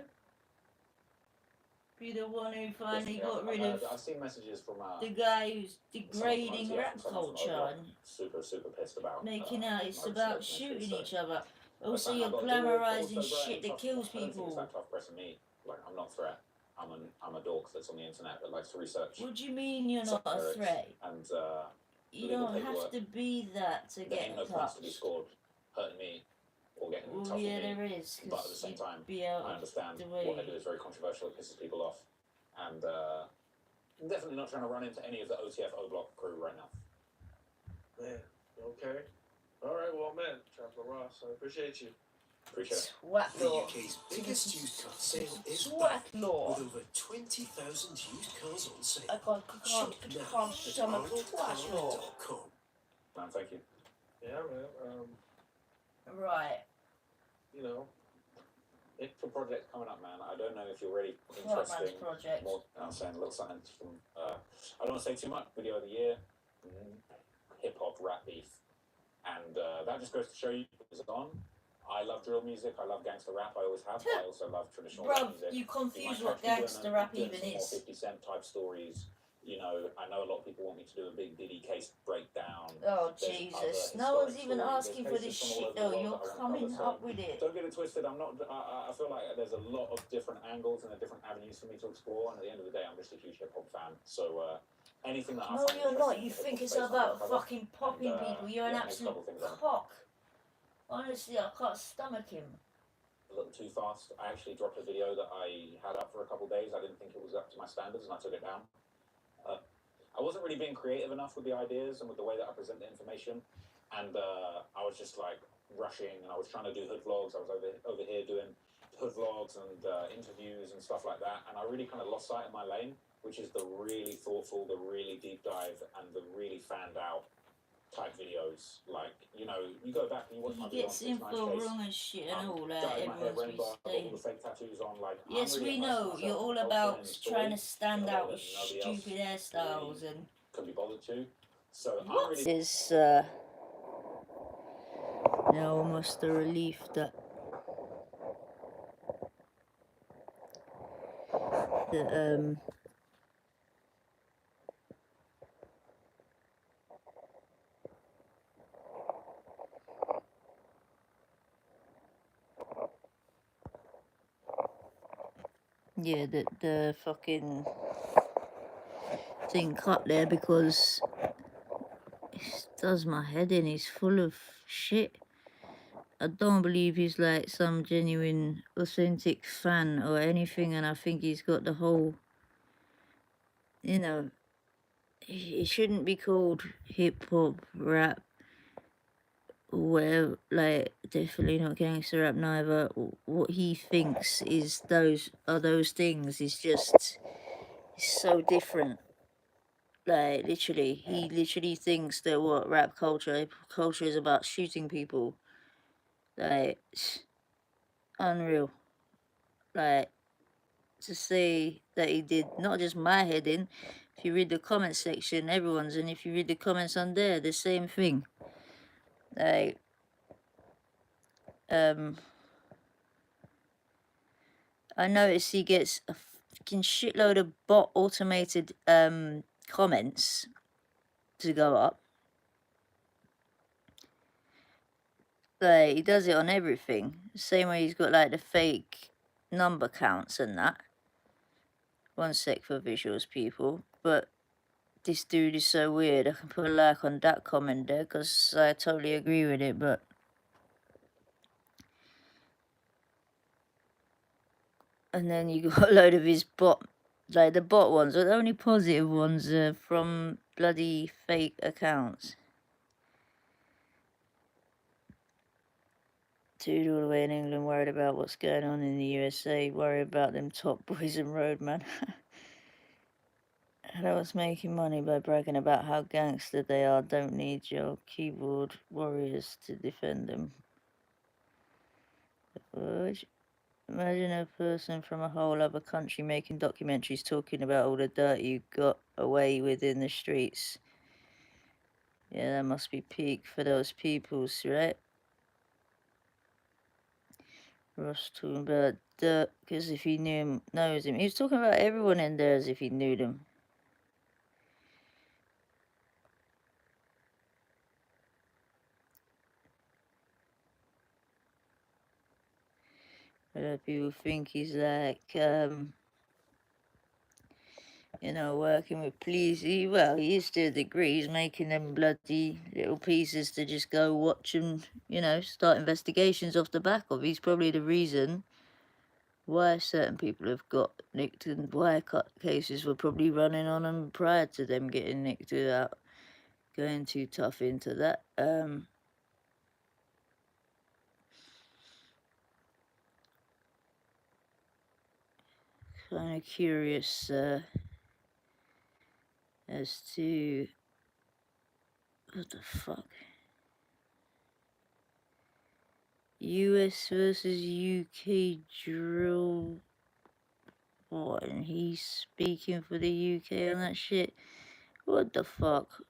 Be the one who finally got rid of I've seen messages from the guy who's degrading rap culture and super pissed about making out it's my about documentary, shooting so each other. Also, Like, you're I've got to do it, but glamorizing also, bro, shit that tough, kills I don't think it's people. that tough pressing me. Like, I'm not a threat. I'm a dork that's on the internet that likes to research What do you mean you're not a lyrics threat? and You legal don't have paperwork. to be that to There ain't no get points to be touched. scored hurting me or getting Well, tough yeah, with me. there is, But at the because same you'd time, be out I of understand the what I do way. is very controversial. It pisses people off, and I'm definitely not trying to run into any of the OTF O Block crew right now. Man, okay. All right, well, man, Trapper Ross, I appreciate you. Appreciate it. Swat The law. UK's biggest used car sale is Swat back, law. with over 20,000 used cars on sale. I Shop can't now stomach at swat law. artcar.com. Man, thank you. Yeah, man. Right. You know, It's a project coming up, man. I don't know if you're ready. Man's Interesting. project. More, I'm saying a little something from. I don't want to say too much. Video of the year, hip hop rap beef, and that just goes to show you it's on. I love drill music. I love gangster rap. I always have. But I also love traditional rap Bruv, music. you You confuse might what catch me gangster rap doing even some more is. 50 Cent type stories. You know, I know a lot of people want me to do a big Diddy case breakdown. Oh, There's Jesus. other No one's historic even stories. asking There's for this cases from all shit, over the though. world You're that I want to coming cover, up with it. don't get it twisted. I'm not. I feel like there's a lot of different angles and different avenues for me to explore. And at the end of the day, I'm just a huge hip hop fan. So anything that I No, find you're not. interesting You in the think hip-hop it's space, I'm gonna about cover. fucking popping And, people. You're an yeah, there's a absolute couple things on it. cock. Honestly, I can't stomach him. A little too fast. I actually dropped a video that I had up for a couple of days. I didn't think it was up to my standards, and I took it down. I wasn't really being creative enough with the ideas and with the way that I present the information, and I was just like rushing, and I was trying to do hood vlogs. I was over here doing hood vlogs and interviews and stuff like that, and I really kind of lost sight of my lane, which is the really thoughtful, the really deep dive, and the really fanned out type videos. Like, you know, you go back and you watch my He video on gets 6 9 info Chase. wrong and shit and all that. Dyed my hair Everyone's been rainbow. I've got all saying. the fake tattoos on. Like, Yes, I'm really we immersing know. myself You're in all the culture about and the trying to story stand in a way out that with nobody else stupid hairstyles and. can be bothered to. So I'm What really is now almost a relief that the yeah, the fucking thing cut there, because it does my head in. He's full of shit. I don't believe he's like some genuine, authentic fan or anything, and I think he's got the whole, you know, it shouldn't be called hip hop rap or whatever, like definitely not gangster rap neither. What he thinks is those things is just so different. Like literally, he literally thinks that what rap culture is about shooting people. Like unreal. Like to say that he did not just my head in. If you read the comment section, everyone's, and if you read the comments on there, the same thing. Like I notice he gets a fucking shitload of bot automated comments to go up. Like he does it on everything. Same way he's got like the fake number counts and that. 1 sec for visuals, people. But this dude is so weird. I can put a like on that comment there because I totally agree with it. But and then you got a load of his bot, like the bot ones, or the only positive ones from bloody fake accounts. Dude all the way in England worried about what's going on in the USA, worried about them top boys and roadman. And I was making money by bragging about how gangster they are. Don't need your keyboard warriors to defend them. Imagine a person from a whole other country making documentaries talking about all the dirt you got away with in the streets. Yeah, that must be peak for those peoples, right? Ross talking about dirt, because if he knew him, knows him. He was talking about everyone in there as if he knew them. A lot of people think he's like, you know, working with police. He is to a degree. He's making them bloody little pieces to just go watch and, you know, start investigations off the back of. He's probably the reason why certain people have got nicked and why cases were probably running on them prior to them getting nicked without going too tough into that. Kind of curious as to what the fuck. US versus UK drill. What? And he's speaking for the UK on that shit. What the fuck?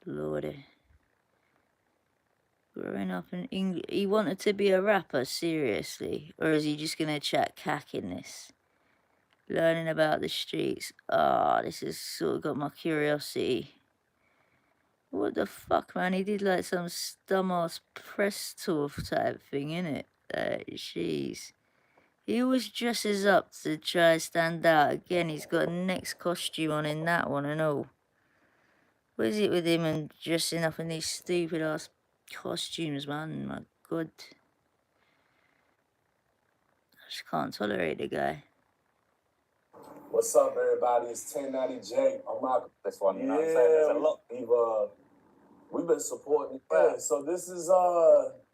Lordy. Growing up in England, he wanted to be a rapper, seriously? Or is he just gonna chat cack in this? Learning about the streets. This has sort of got my curiosity. What the fuck, man? He did like some dumbass press tour type thing, innit? Jeez. He always dresses up to try to stand out. Again, he's got a next costume on in that one and all. What is it with him and dressing up in these stupid ass costumes, man? My god. I just can't tolerate the guy. What's up, everybody? It's 1090J. I'm rocking this one. You know what I'm saying? There's a lot. We've been supporting. Yeah. So this is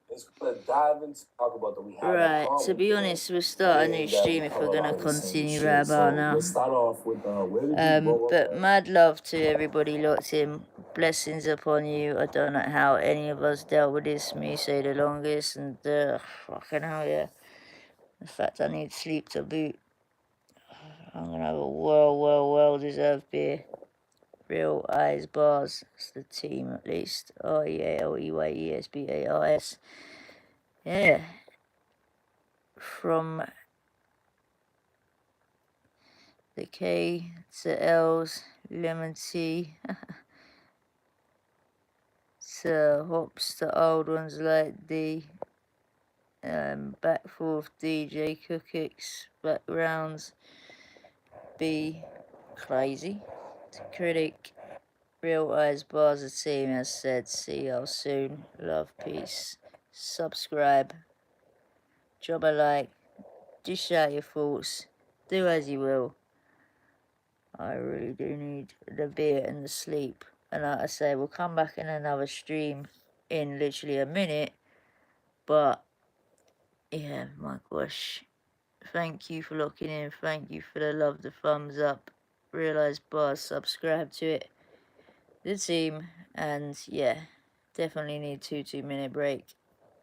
it's gonna dive into talk about that we have. Right. To be honest, we'll start a new stream if we're gonna continue right about now. Let's start off with where did you grow up But at? mad love to everybody locked in. Blessings upon you. I don't know how any of us dealt with this. Me say the longest, and fucking hell, yeah. The fact I need sleep to boot. I'm gonna have a well deserved beer. Real Eyes Bars. That's the team at least. REALEYESBARS. Yeah. From the K to L's, lemon tea, to hops to old ones like D. Back forth DJ Cookix, backgrounds B. Crazy. To critic. Real Eyes Bars, the team has said, see y'all soon. Love, peace. Subscribe. Drop a like. Dish out your thoughts. Do as you will. I really do need the beer and the sleep. And like I say, we'll come back in another stream in literally a minute. But, yeah, my gosh. Thank you for locking in. Thank you for the love, the thumbs up. Realize Bars, subscribe to it. The team, and yeah, definitely need 2-minute break.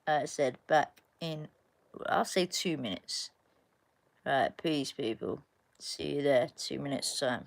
I said back in, I'll say 2 minutes. Right, peace, people. See you there, 2 minutes time.